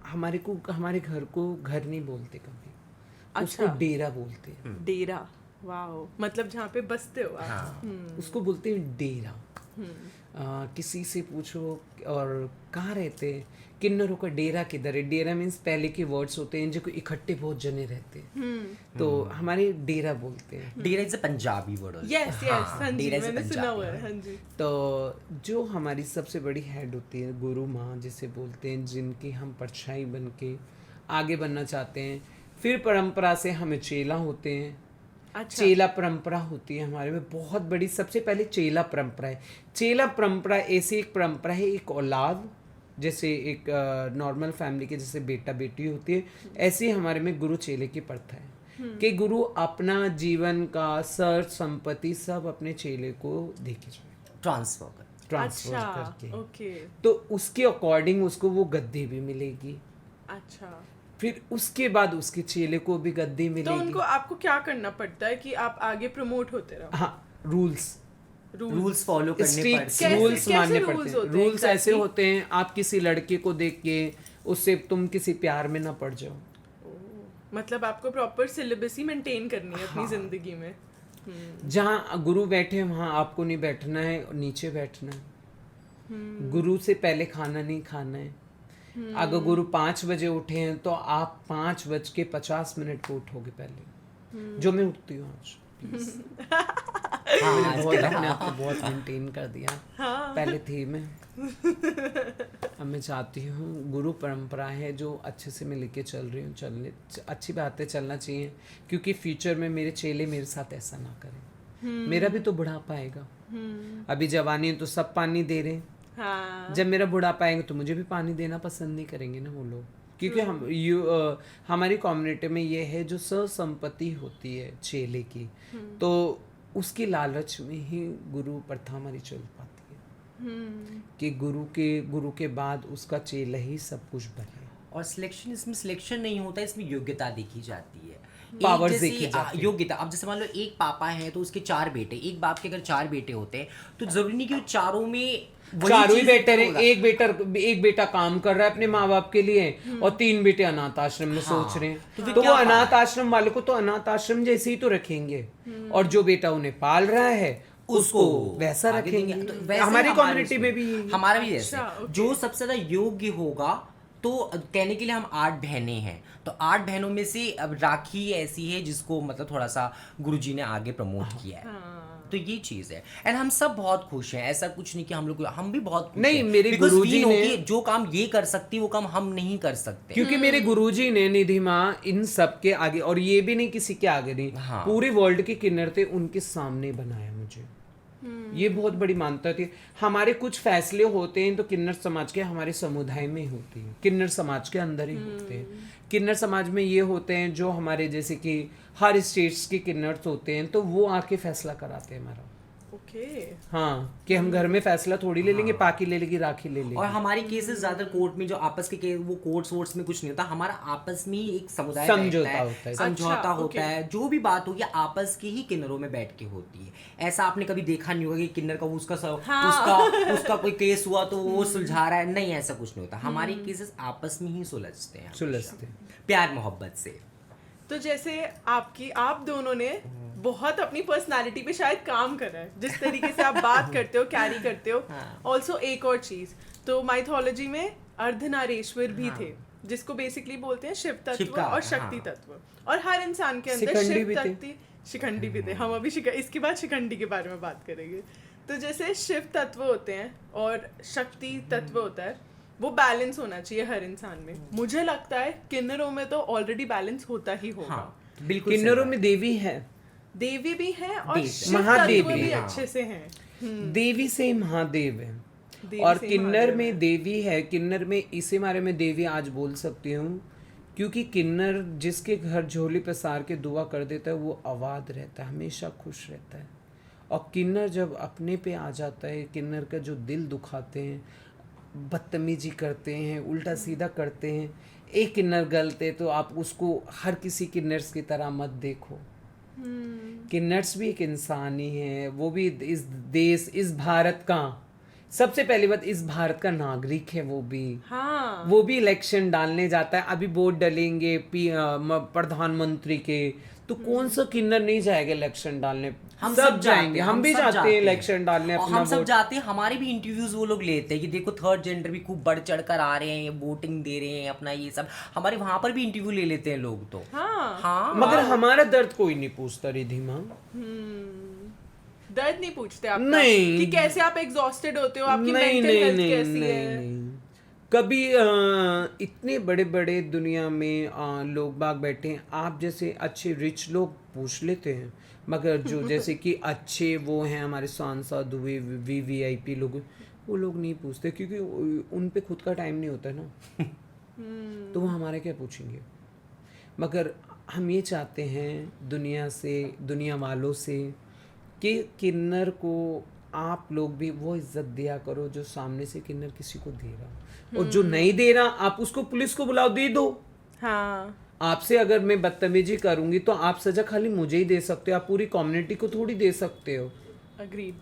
हमारे घर को घर नहीं बोलते कभी, उसको अच्छा। डेरा बोलते हैं। डेरा, वाओ, मतलब जहाँ पे बसते हो आप। हाँ। उसको बोलते हैं डेरा। किसी से पूछो और कहाँ रहते हैं, किन्नरों का डेरा किधर है। डेरा मीन्स पहले के वर्ड्स होते हैं जो इकट्ठे बहुत जने रहते हैं, तो हमारे डेरा बोलते हैं। Dera is a Punjabi word. Yes yes, हाँ जी, डेरा is a मैंने सुना पंजाबी हुआ है। word। हाँ जी। तो जो हमारी सबसे बड़ी हेड होती है गुरु माँ जिसे बोलते हैं, जिनकी हम परछाई बन के आगे बढ़ना चाहते हैं। फिर परंपरा से हमें चेला होते हैं। अच्छा। चेला परंपरा होती है हमारे में बहुत बड़ी। सबसे पहले चेला परंपरा है। चेला परंपरा ऐसी एक परंपरा है, एक औलाद जैसे एक नॉर्मल फैमिली के जैसे बेटा बेटी होती है, ऐसे ही हमारे में गुरु चेले की प्रथा है कि गुरु अपना जीवन का सर संपत्ति सब अपने चेले को दे के जाए, ट्रांसफर अच्छा, करके। ओके। तो उसके अकॉर्डिंग उसको वो गद्दी भी मिलेगी, अच्छा, फिर उसके बाद उसके चेले को भी गद्दी तो मिलेगी। उनको आपको क्या करना पड़ता है कि आप आगे प्रमोट होते रहो? हाँ, रूल्स रूल्स फॉलो करने स्ट्रिक्ट पड़ते हैं। रूल्स कैसे मानने rules पड़ते हैं। होते हैं रूल्स ऐसे exactly? होते हैं, आप किसी लड़के को देख के उससे तुम किसी प्यार में ना पड़ जाओ। मतलब आपको प्रॉपर सिलेबस ही मेंटेन करनी है अपनी हाँ। जिंदगी में। जहाँ गुरु बैठे वहाँ आपको नहीं बैठना है, और नीचे बैठना है। गुरु से पहले खाना नहीं खाना है। अगर गुरु 5 बजे उठे हैं तो आप 5:50 पे उठोगे पहले, जो मैं उठती हूँ आज। हाँ, मैंने बहुत आजकल अपने आप को बहुत मेंटेन कर दिया। पहले थी मैं, अब मैं चाहती हूँ गुरु परंपरा है जो अच्छे से मैं लेके चल रही हूँ, चलने अच्छी बात है, चलना चाहिए, क्योंकि फ्यूचर में मेरे चेले मेरे साथ ऐसा ना करें। मेरा भी तो बुढ़ापा आएगा। अभी जवानी है तो सब पानी दे रहे हैं, हाँ। जब मेरा बुढ़ापा आएगा तो मुझे भी पानी देना पसंद नहीं करेंगे ना वो लोग, क्योंकि हमारी कम्युनिटी में ये है जो संपत्ति होती है चेले की, तो उसकी लालच में ही गुरु प्रथा हमारी चल पाती है कि गुरु के बाद उसका चेला ही सब कुछ बने। और सिलेक्शन, इसमें सिलेक्शन नहीं होता, इसमें योग्यता देखी जाती है। Powers एक देखी जैसे जाती है। योग्यता, अब जैसे मान लो एक पापा है तो उसके 4 बेटे, एक बाप के अगर 4 बेटे होते हैं तो जरूरी नहीं कि वो चारों में चारों ही बेटर है। एक बेटा काम कर रहा है अपने माँ बाप के लिए और 3 बेटे अनाथ आश्रम में सोच रहे हैं, तो वो अनाथ आश्रम वाले को तो अनाथ आश्रम जैसे ही तो रखेंगे, और जो बेटा उन्हें पाल रहा है उसको वैसा आगे देंगे। रखेंगे। तो वैसे हमारी हमारे कम्युनिटी में भी उसमें- हमारा भी जैसे अच्छा, okay। जो सबसे ज्यादा योग्य होगा, तो कहने के लिए हम 8 बहनें हैं, तो 8 बहनों में से अब राखी ऐसी है जिसको मतलब थोड़ा सा गुरुजी ने आगे प्रमोट किया है। तो ये चीज है, एंड हम सब बहुत खुश हैं। ऐसा कुछ नहीं कि हम भी बहुत खुश नहीं, हैं। मेरे Because गुरुजी we know ने- कि जो काम ये कर सकती है वो काम हम नहीं कर सकते। क्योंकि मेरे गुरुजी ने, निधि माँ, इन सब के आगे, और ये भी नहीं किसी के आगे नहीं, हाँ। पूरे वर्ल्ड के किन्नर थे उनके सामने बनाया मुझे। ये बहुत बड़ी मान्यता थी। हमारे कुछ फैसले होते हैं तो किन्नर समाज के हमारे समुदाय में होती है, किन्नर समाज के अंदर ही होते हैं। किन्नर समाज में ये होते हैं जो हमारे जैसे कि हर स्टेट्स के किन्नर्स होते हैं, तो वो आके फैसला कराते हैं हमारा। ओके। हाँ, कि हम घर में फैसला थोड़ी ले लेंगे, पाकी ले लेगी, राखी ले और लेगी। हमारी केसेस ज्यादा कोर्ट में जो आपस के केस, वो कोर्ट्स वोर्ट्स में कुछ नहीं होता, हमारा आपस में ही एक समुदाय समझौता बैठता होता है। समझौता अच्छा, होता okay। है। जो भी बात होगी आपस के ही किन्नरों में बैठ के होती है। ऐसा आपने कभी देखा नहीं होगा कि किन्नर का उसका कोई केस हुआ तो वो सुलझा रहा है, नहीं, ऐसा कुछ नहीं होता। हमारे केसेस आपस में ही सुलझते हैं, सुलझते प्यार मोहब्बत से। तो जैसे आप दोनों ने बहुत अपनी पर्सनालिटी पे शायद काम करा है, जिस तरीके से आप बात करते हो, कैरी करते हो। ऑल्सो एक और चीज, तो माइथोलॉजी में अर्धनारीश्वर भी थे, जिसको बेसिकली बोलते हैं शिव तत्व और शक्ति तत्व, और हर इंसान के अंदर शिखंडी शिव भी थे। तत्व, शिखंडी भी थे। हम अभी इसके बाद शिखंडी के बारे में बात करेंगे। तो जैसे शिव तत्व होते हैं और शक्ति तत्व होता है, वो बैलेंस होना चाहिए हर इंसान में। मुझे लगता है किन्नरों में तो ऑलरेडी बैलेंस होता ही होगा। हाँ, बिल्कुल। किन्नरों में देवी है, देवी भी है और देवी। शिव महादेव तत्व भी भी है। अच्छे से हैं। देवी से महादेव है, देवी और से किन्नर महादेव है। में देवी है। किन्नर में इसे बारे में देवी आज बोल सकती हूँ क्योंकि किन्नर जिसके घर झोली पसार के दुआ कर देता है वो आबाद रहता है, हमेशा खुश रहता है। और किन्नर जब अपने पे आ जाता है, किन्नर का जो दिल दुखाते हैं, बदतमीजी करते हैं, उल्टा सीधा करते हैं, एक किन्नर गलत है तो आप उसको हर किसी किन्नर्स की तरह मत देखो। किन्नर्स भी एक इंसान ही है, वो भी इस देश, इस भारत का, सबसे पहली बात इस भारत का नागरिक है। वो भी हाँ वो भी इलेक्शन डालने जाता है। अभी वोट डलेंगे प्रधानमंत्री के, तो कौन सा किन्नर नहीं जाएगा इलेक्शन डालने? हम सब सब जाएंगे, हम भी जाते हैं इलेक्शन डालने और अपना हम सब वोट। जाते हैं, हमारे भी इंटरव्यूज वो लोग लेते हैं कि देखो थर्ड जेंडर भी खूब बढ़ चढ़ कर आ रहे हैं, ये वोटिंग दे रहे हैं अपना, ये सब हमारे वहां पर भी इंटरव्यू ले लेते हैं लोग। तो हाँ मगर हमारा दर्द कोई नहीं पूछता रिधिमा। दर्द नहीं पूछते आपका नहीं। कि कैसे आप एग्जॉस्टेड होते हो, आपकी नहीं मेंटल नहीं हेल्थ नहीं कैसी नहीं है। नहीं कभी इतने बड़े बड़े दुनिया में लोग बाग बैठे हैं, आप जैसे अच्छे रिच लोग पूछ लेते हैं, मगर जो जैसे कि अच्छे वो हैं हमारे सांसद हुए, वीवीआईपी लोग, वो लोग नहीं पूछते, क्योंकि उन पे खुद का टाइम नहीं होता ना। तो वो हमारे क्या पूछेंगे? मगर हम ये चाहते हैं दुनिया से, दुनिया वालों से, कि किन्नर को आप लोग भी वो इज्जत दिया करो जो सामने से किन्नर किसी को दे रहा, और जो नहीं दे रहा आप उसको पुलिस को बुलाओ, दे दो। हाँ आपसे अगर मैं बदतमीजी करूंगी तो आप सजा खाली मुझे ही दे सकते हो, आप पूरी कम्युनिटी को थोड़ी दे सकते हो। अग्रीड।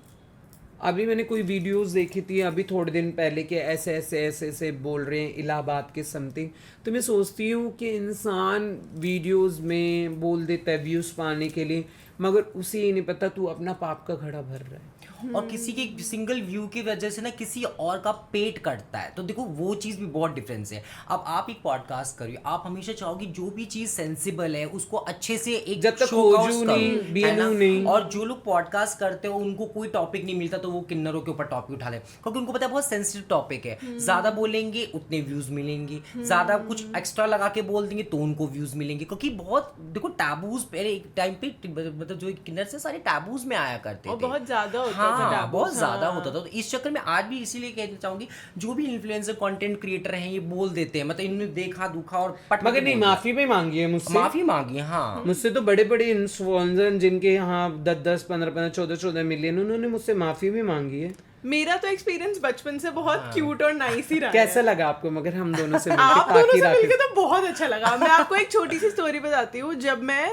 अभी मैंने कोई वीडियोस देखी थी अभी थोड़े दिन पहले के ऐसे ऐसे ऐसे ऐसे बोल रहे हैं इलाहाबाद के समथिंग, तो मैं सोचती हूँ कि इंसान वीडियोस में बोल देता है व्यूज पाने के लिए, मगर उसे ये नहीं पता तू अपना पाप का घड़ा भर रहा है। और किसी के सिंगल व्यू की वजह से ना किसी और का पेट कटता है, तो देखो वो चीज़ भी बहुत डिफरेंस है। अब आप एक पॉडकास्ट करिए, आप हमेशा चाहोगे जो भी चीज़ सेंसिबल है उसको अच्छे से एक जब तक showcase खोजू करो, नहीं, है बीनू ना? नहीं। और जो लोग पॉडकास्ट करते हो उनको कोई टॉपिक नहीं मिलता तो वो किन्नरों के ऊपर टॉपिक उठा ले, क्योंकि उनको पता है बहुत सेंसिटिव टॉपिक है, ज़्यादा बोलेंगे उतने व्यूज़ मिलेंगे, ज़्यादा कुछ एक्स्ट्रा लगा के बोल देंगे तो उनको व्यूज़ मिलेंगे, क्योंकि बहुत देखो टैबूज पहले एक टाइम पे, मतलब जो किन्नर से सारे टैबूज में आया करते और थे, बहुत ज्यादा होता था हाँ taboo, बहुत ज्यादा हाँ। होता था। तो इस चक्कर में आज भी इसीलिए कहना चाहूंगी जो भी इन्फ्लुएंसर कंटेंट क्रिएटर हैं ये बोल देते हैं, मतलब इन्होंने देखा दुखा और पट मगर नहीं, माफी भी मांगी है मुझसे, माफी मांगी। हाँ मुझसे तो बड़े बड़े इन्फ्लुएंसर जिनके यहाँ 10-10, 15-15, 14-14 मिलियन, उन्होंने मुझसे माफी भी मांगी है। मेरा तो एक्सपीरियंस बचपन से बहुत क्यूट और नाइस ही रहा कैसा है। लगा आपको? मगर हम दोनों से आप मिलके दोनों ताकि से राखी मिलके तो बहुत अच्छा लगा। मैं आपको एक छोटी सी स्टोरी बताती हूँ। जब मैं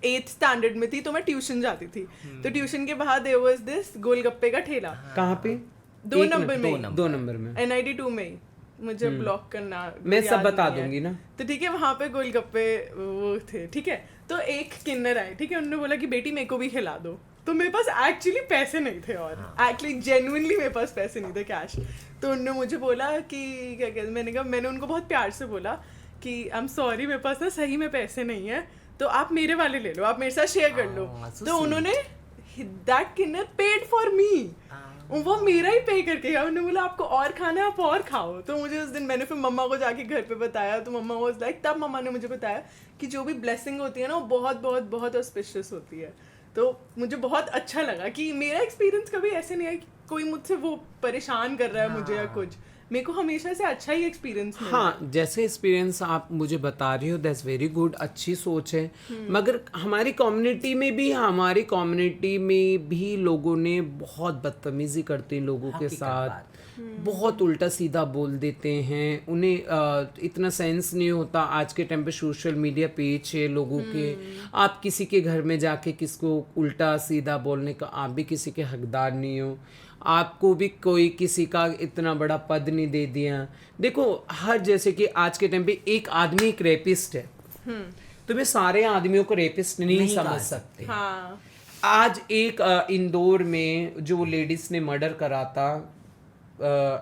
8th स्टैंडर्ड में थी तो मैं ट्यूशन जाती थी, तो ट्यूशन के बाहर देयर वाज दिस गोलगप्पे का ठेला। कहाँ पे? 2 नंबर में, 2 नंबर में NID 2 में ही। मुझे ब्लॉक करना मैं सब याद बता नहीं है। दूंगी ना। तो ठीक है, वहां पे गोलगप्पे वो थे, ठीक है। तो एक किन्नर आए, ठीक है, उन्होंने बोला कि बेटी मेरे को भी खिला दो। तो मेरे पास एक्चुअली पैसे नहीं थे, और एक्चुअली जेन्युइनली मेरे पास पैसे नहीं थे कैश। तो उन्होंने मुझे बोला कि क्या कहते, मैंने उनको बहुत प्यार से बोला कि आई एम सॉरी, मेरे पास ना सही में पैसे नहीं है, तो आप मेरे वाले ले लो, आप मेरे साथ शेयर कर लो। so तो उन्होंने that kinnar paid for me, वो मेरा ही पे करके गया। उन्होंने बोला आपको और खाना है आप और खाओ। तो मुझे उस दिन मैंने फिर मम्मा को जाके घर पे बताया, तो मम्मा वाज लाइक, तब मम्मा ने मुझे बताया कि जो भी ब्लेसिंग होती है ना वो बहुत बहुत बहुत ऑस्पिशियस होती है। तो मुझे बहुत अच्छा लगा कि मेरा एक्सपीरियंस कभी ऐसे नहीं है कि कोई मुझसे वो परेशान कर रहा है मुझे या कुछ। मेरे को हमेशा से अच्छा ही एक्सपीरियंस मिला। हाँ, जैसे एक्सपीरियंस आप मुझे बता रही हो दैट्स वेरी गुड, अच्छी सोच है। मगर हमारी कम्युनिटी में भी लोगों ने बहुत बदतमीजी करते हैं लोगों के साथ, बहुत उल्टा सीधा बोल देते हैं। उन्हें इतना सेंस नहीं होता। आज के टाइम पे सोशल मीडिया पेज है लोगों के, आप किसी के घर में जाके किसको उल्टा सीधा बोलने का आप भी किसी के हकदार नहीं हो। आपको भी कोई किसी का इतना बड़ा पद नहीं दे दिया। देखो, हर जैसे कि आज के टाइम पे एक आदमी एक रेपिस्ट है, तो मैं सारे आदमियों को रेपिस्ट नहीं समझ सकते। हाँ, आज एक इंदौर में जो लेडीज ने मर्डर करा था,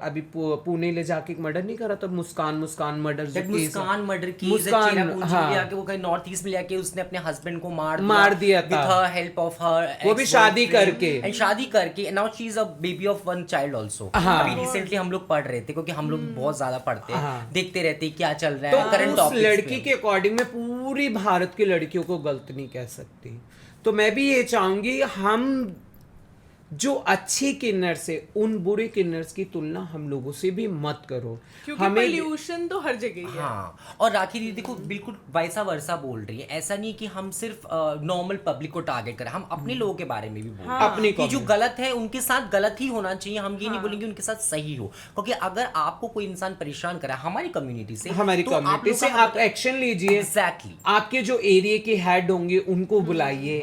अभी पुणे ले जाके एक मर्डर नहीं करा था, मुस्कान मर्डर जो केस, मुस्कान मर्डर की मुस्कान, हाँ, जाके वो कहीं नॉर्थ ईस्ट में जाके उसने अपने हस्बैंड को मार दिया था with her help of her, वो भी शादी करके, एंड शादी करके now she is a baby of one child also. हाँ। अभी रिसेंटली हम लोग पढ़ रहे थे, क्योंकि हम लोग बहुत ज्यादा पढ़ते हैं, हाँ। देखते रहते हैं क्या चल रहा तो है करंट उस टॉपिक्स लड़की के अकॉर्डिंग में पूरी भारत की लड़कियों को गलत नहीं कह सकती। तो मैं भी ये चाहूंगी हम जो अच्छे किन्नर से उन बुरे किन्नर्स की तुलना हम लोगों से भी मत करो। क्योंकि पोल्यूशन तो हर जगह ही है। हाँ, और राखी दीदी देखो बिल्कुल वैसा वर्सा बोल रही है। ऐसा नहीं कि हम सिर्फ नॉर्मल पब्लिक को टारगेट करें, हम अपने लोगों के बारे में भी बोल रहे हैं अपनी कि जो community। गलत है उनके साथ गलत ही होना चाहिए। हम ये नहीं बोलेंगे उनके साथ सही हो, क्योंकि अगर आपको कोई इंसान परेशान करा हमारी कम्युनिटी से, हमारी तो आप कम्युनिटी लोग से का आप एक्शन लीजिए। एग्जैक्टली आपके जो एरिया के हेड होंगे उनको बुलाइए।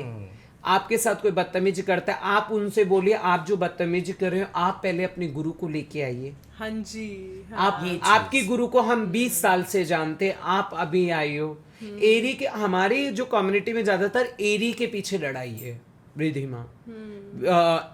आपके साथ कोई बदतमीजी करता है आप उनसे बोलिए, आप जो बदतमीजी कर रहे हो आप पहले अपने गुरु को लेके आइए। हाँ जी, आप आपकी गुरु को हम 20 साल से जानते, आप अभी आई हो। एरी के हमारी जो कम्युनिटी में ज्यादातर एरी के पीछे लड़ाई है रिधिमा।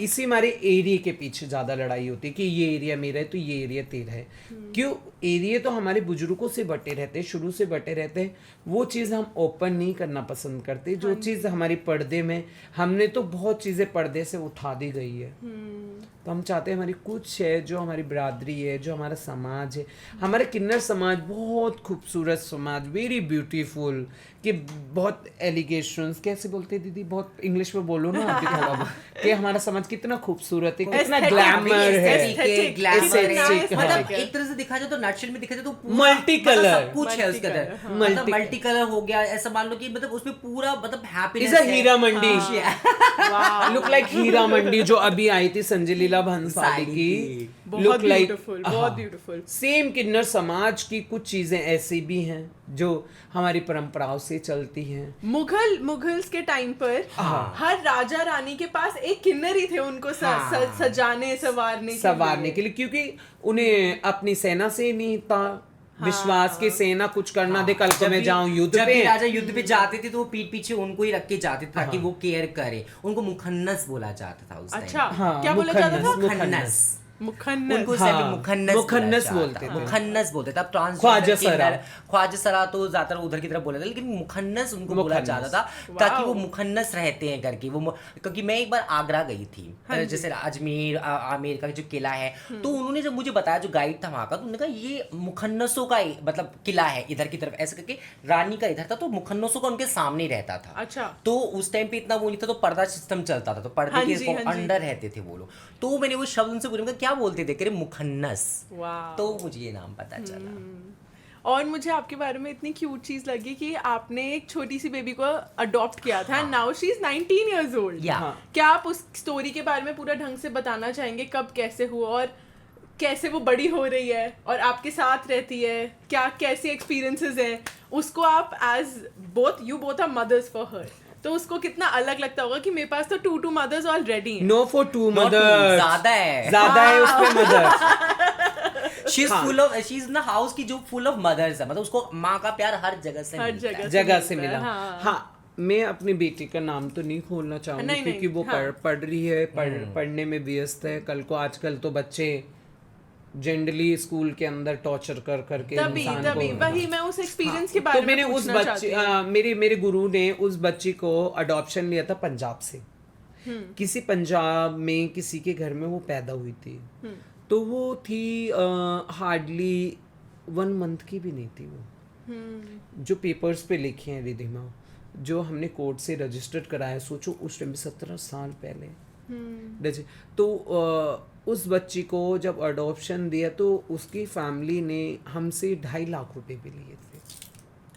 इसी हमारे एरिया के पीछे ज्यादा लड़ाई होती है कि ये एरिया मेरा है तो ये एरिया तेरा है। क्यों? एरिया तो हमारे बुजुर्गों से बटे रहते हैं, शुरू से बटे रहते हैं। वो चीज़ हम ओपन नहीं करना पसंद करते। जो चीज़ हमारी पर्दे में, हमने तो बहुत चीज़ें पर्दे से उठा दी गई है। तो हम चाहते हैं हमारी कुछ है जो हमारी बिरादरी है, जो हमारा समाज है। हमारे किन्नर समाज बहुत खूबसूरत समाज, वेरी ब्यूटीफुल, कि बहुत एलिगेशंस, कैसे बोलते हैं दीदी, बहुत इंग्लिश में बोलो ना आप भी थोड़ा बहुत, कि हमारा समाज कितना खूबसूरत है, कितना ग्लैमर है, Aesthetic, मतलब हाँ। एक तरह से देखा जाए तो नटशेल में देखा जाए तो Multi मतलब color। सब कुछ है उसके अंदर। हाँ। मतलब मल्टी कलर हो गया, ऐसा मान लो कि मतलब उसमें पूरा मतलब happiness is a Heera Mandi, Wow, look like Heera Mandi जो अभी आई थी संजय लीला भंसाली की। बहुत ब्यूटीफुल, बहुत ब्यूटीफुल। सेम किन्नर समाज की कुछ चीजें ऐसी भी हैं जो हमारी परंपराओं से चलती हैं। मुगल्स के टाइम पर हर राजा रानी के पास एक किन्नर ही थे उनको सजाने सवारने के लिए, क्योंकि उन्हें अपनी सेना से नहीं था विश्वास कि सेना कुछ करना दे, कल को मैं जाऊं युद्ध जब पे। भी राजा युद्ध पे जाते थे तो वो पीठ पीछे उनको ही रख के जाते थे ताकि वो केयर करे। उनको मुखन्नस बोला जाता था उस टाइम। अच्छा, हाँ, क्या बोला जाता था? मुखन्नस। मुखन्नस। उनको हाँ, सिर्फ मुखन्नस मुखन्नस बोला बोलते जाता थे। था। मुखन्नस बोलते थे। अब ख्वाजा सरा। ख्वाजा सरा तो ज्यादातर उधर की तरफ बोला था, लेकिन मुखन्नस उनको बोला मुखन्नस। जाता था ताकि वो मुखन्नस रहते हैं करके। वो क्योंकि मैं एक बार आगरा गई थी, जैसे अजमेर आमेर का जो किला है, तो उन्होंने जब मुझे बताया, जो गाइड था वहाँ का, तो उन्होंने कहा ये मुखन्नसों का मतलब किला है इधर की तरफ, ऐसे करके रानी का इधर था, तो मुखन्नसों का उनके सामने रहता था। अच्छा। तो उस टाइम पे इतना वो नहीं था, तो पर्दा सिस्टम चलता था, तो पर्दे के अंडर रहते थे वो लोग। तो मैंने वो शब्द उनसे बोला, क्या बोलते थे? कह रहे मुखन्नस। तो मुझे ये नाम पता चला। और मुझे आपके बारे में इतनी क्यूट चीज लगी कि आपने एक छोटी सी बेबी को अडॉप्ट किया था। Now she is 19 years old। क्या आप उस स्टोरी के बारे में पूरा ढंग से बताना चाहेंगे? कब कैसे हुआ और कैसे वो बड़ी हो रही है और आपके साथ रहती है? क्या कैसे एक्सपीरियंसेस हैं? उसको आप as both are mothers for her, तो उसको कितना अलग लगता होगा कि मेरे पास तो टू मदर्स ऑलरेडी हैं। नो फॉर टू मदर्स, ज्यादा है उस पे mother. She is full of, she is in the house की जो फुल ऑफ मदर्स है, मतलब उसको माँ का प्यार हर जगह से जगह से मिला। हाँ, मैं अपनी बेटी का नाम तो नहीं खोलना चाहूंगी क्योंकि वो पढ़ रही है, पढ़ने में व्यस्त है। कल को आजकल तो बच्चे जनरली स्कूल के अंदर टॉर्चर कर करके इंसान को, वही मैं उस एक्सपीरियंस के बारे तो में मैंने उस बच्चे मेरे गुरु ने उस बच्ची को अडॉप्शन लिया था पंजाब से। किसी पंजाब में किसी के घर में वो पैदा हुई थी। तो वो थी हार्डली 1 month की भी नहीं थी वो। जो पेपर्स पे लिखे हैं रिधिमा, जो हमने कोर्ट से रजिस्टर्ड कराया, सोचो उस टाइम 17 साल पहले। तो उस बच्ची को जब अडॉप्शन दिया तो उसकी फैमिली ने हमसे 2.5 लाख रुपए भी लिए थे।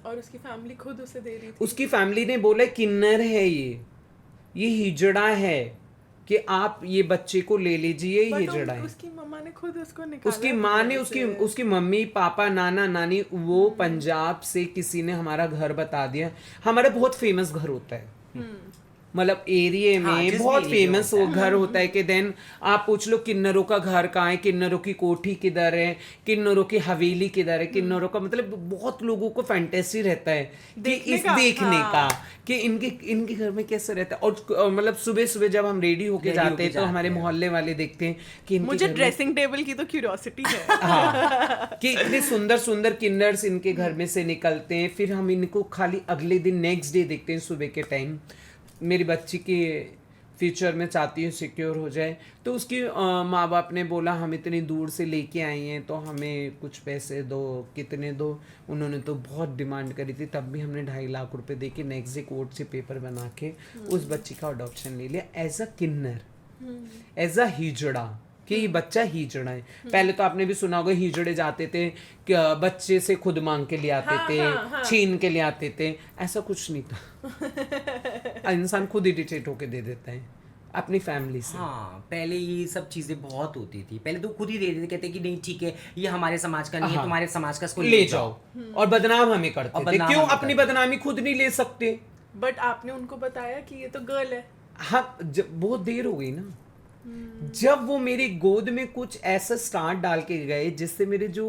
और उसकी फैमिली खुद उसे दे रही थी। उसकी फैमिली ने बोला किन्नर है ये हिजड़ा है, कि आप ये बच्चे को ले लीजिए, ये हिजड़ा है। उसकी मम्मा ने खुद उसको निकाला। उसकी माँ ने, उसकी मम्मी पापा नाना नानी, वो पंजाब से किसी ने हमारा घर बता दिया। हमारा बहुत फेमस घर होता है, मतलब एरिया में बहुत फेमस वो घर होता है कि देन आप पूछ लो किन्नरों का घर कहाँ है, किन्नरों की कोठी किधर है, किन्नरों की हवेली किधर है, किन्नरों का मतलब बहुत लोगों को फैंटेसी रहता है कि इस देखने का कि इनके घर में कैसे रहता है। और मतलब सुबह सुबह जब हम रेडी होके जाते हैं तो हमारे मोहल्ले वाले देखते हैं कि मुझे ड्रेसिंग टेबल की तो क्यूरियोसिटी है। हाँ, कि इतने सुंदर सुंदर किन्नर्स इनके घर में से निकलते हैं। फिर हम इनको खाली अगले दिन नेक्स्ट डे देखते हैं सुबह के टाइम। मेरी बच्ची के फ्यूचर में चाहती हूँ सिक्योर हो जाए, तो उसकी माँ बाप ने बोला हम इतनी दूर से लेके आई हैं तो हमें कुछ पैसे दो। कितने दो? उन्होंने तो बहुत डिमांड करी थी, तब भी हमने 2.5 लाख रुपए दे के नेक्स्ट डे कोर्ट से पेपर बना के उस बच्ची का अडॉप्शन ले लिया as a Kinnar. As a हिजड़ा, कि ये बच्चा हिजड़ा है। पहले तो आपने भी सुना होगा हिजड़े जाते थे कि बच्चे से खुद मांग के ले आते थे, छीन के ले आते थे। ऐसा कुछ नहीं था। इंसान खुद इरिटेट होके दे देता है अपनी फैमिली से। हाँ, पहले ये सब चीजें बहुत होती थी। पहले तो खुद ही दे देते, कहते कि नहीं ठीक है, ये हमारे समाज का नहीं है, तुम्हारे समाज का, इसको ले जाओ। और बदनाम हमें करते थे। बदनाम क्यों हमें अपनी करते। बदनामी खुद नहीं ले सकते? बट आपने उनको बताया कि ये तो गर्ल है। हाँ, बहुत देर हो गई ना। जब वो मेरी गोद में कुछ ऐसा स्टार डाल के गए जिससे मेरे जो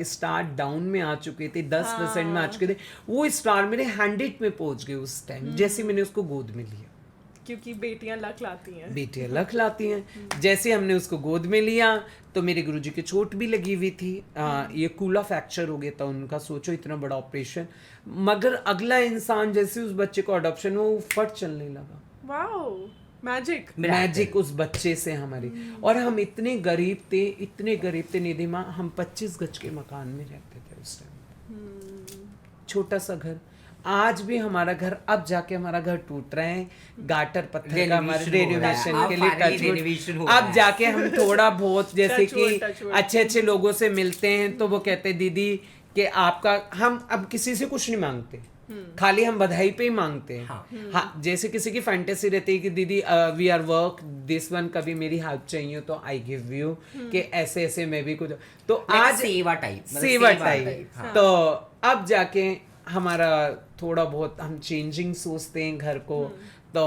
स्टार डाउन में आ चुके थे, 10% में आ चुके थे, वो स्टार मेरे 100 में पहुंच गए उस टाइम, जैसे मैंने उसको गोद में लिया। क्योंकि बेटियां लक लाती हैं। बेटियां लक लाती हैं। जैसे हमने उसको गोद में लिया तो मेरे गुरुजी की चोट भी लगी हुई थी। ये कूला फ्रैक्चर हो गया था उनका। सोचो इतना बड़ा ऑपरेशन। मगर अगला इंसान जैसे उस बच्चे को अडॉप्शन हुआ, वो फट चलने लगा। वाओ, मैजिक उस बच्चे से हमारी। और हम इतने गरीब थे निधिमा, हम 25 गज के मकान में रहते थे उस टाइम। छोटा सा घर। आज भी हमारा घर, अब जाके हमारा घर टूट रहे हैं, गाटर पत्थर का हमारे रेनोवेशन के लिए टचवुड। अब जाके हम थोड़ा बहुत जैसे कि अच्छे लोगों से मिलते हैं तो वो कहते हैं दीदी कि आपका, हम अब किसी से कुछ नहीं मांगते, खाली हम बधाई पे ही मांगते हैं। हाँ, जैसे किसी की फैंटेसी रहती है कि दीदी we are work this one, कभी मेरी हेल्प चाहिए तो आई गिव यू, कि ऐसे ऐसे मैं भी कुछ, तो आज सेवा टाइप। तो अब जाके हमारा थोड़ा बहुत हम चेंजिंग सोचते हैं घर को। तो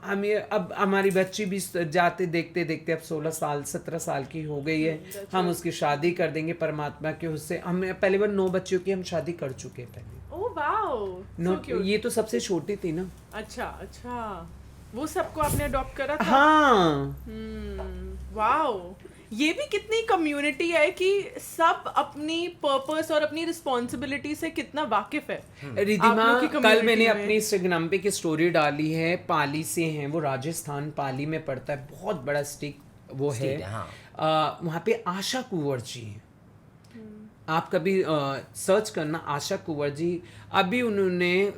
हम ये, अब हमारी बच्ची भी जाते देखते देखते अब 16 साल 17 साल की हो गई है। हम उसकी शादी कर देंगे परमात्मा के उससे। हम पहले बार 9 बच्चियों की हम शादी कर चुके हैं पहले। ओह वाओ, ये तो सबसे छोटी थी ना। अच्छा, वो सबको आपने अडॉप्ट करा था? हाँ। वाओ, ये भी कितनी कम्युनिटी है कि सब अपनी पर्पस और अपनी रिस्पॉन्सिबिलिटी से कितना वाकिफ है। रिधिमा, आप लोग की कल community मैंने में। अपनी इंस्टाग्राम पे की स्टोरी डाली है, पाली से हैं वो, राजस्थान पाली में पड़ता है, बहुत बड़ा स्टेट वो है। वहाँ पे आशा कुंवर जी हैं। आप कभी सर्च करना आशा कुंवर जी। अभी उन्होंने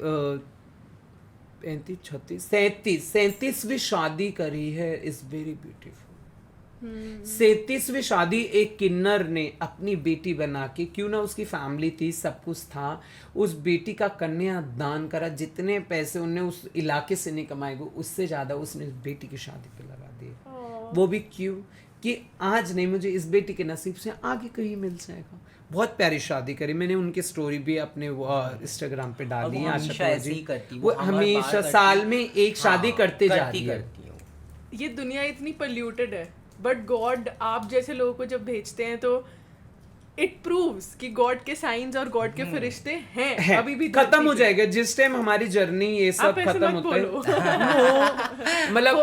37वीं शादी करी है। Is very beautiful. 37वीं शादी एक किन्नर ने अपनी बेटी बना के, क्यों ना उसकी फैमिली थी, सब कुछ था, उस बेटी का कन्या दान करा। जितने पैसे उन्हें उस इलाके से नहीं कमाए गए, उससे ज्यादा उसने उस बेटी की शादी पे लगा दिए। वो भी क्यों कि आज नहीं, मुझे इस बेटी के नसीब से आगे कहीं मिल जाएगा। बहुत प्यारी शादी करी। मैंने उनकी स्टोरी भी अपने इंस्टाग्राम पे डाली है। आशा जी वो हमेशा साल में एक शादी करते जा रही है। ये दुनिया इतनी पोल्यूटेड है, बट गॉड आप जैसे लोगों को जब भेजते हैं तो इट प्रूव्स कि गॉड के साइंस और गॉड के फरिश्ते हैं। अभी भी खत्म हो जाएगा जिस टाइम हमारी जर्नी ये सब खत्म होता है। मतलब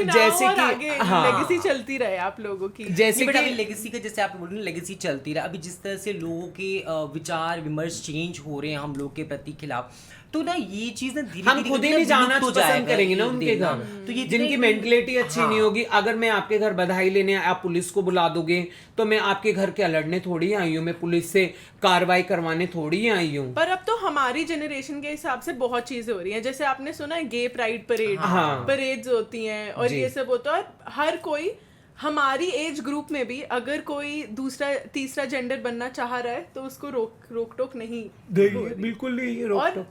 जैसे कि लेगेसी चलती रहे आप लोगों की। जैसे कि लेगेसी का, जैसे आप बोल रहे हैं लेगेसी चलती रहे। अभी जिस तरह से लोगों के विचार विमर्श चेंज हो रहे हैं हम लोग के प्रति खिलाफ, तो ना ये चीज ना धीरे हम खुद ही नहीं जाना पसंद करेंगे ना उनके घर। तो ये जिनकी मेंटलिटी अच्छी नहीं होगी। अगर मैं आपके घर बधाई लेने, आप पुलिस को बुला दोगे, तो मैं आपके घर के लड़ने थोड़ी आई हूँ, मैं पुलिस से कार्रवाई करवाने थोड़ी आई हूँ। पर अब तो हमारी जनरेशन के हिसाब से बहुत चीजें हो रही हैं। जैसे आपने सुना है गे प्राइड परेड, परेड्स होती हैं और ये सब होता है। हर कोई हमारी एज ग्रुप में भी अगर कोई दूसरा तीसरा जेंडर बनना चाह रहा है तो उसको रोक टोक नहीं, बिल्कुल नहीं रोक टोक।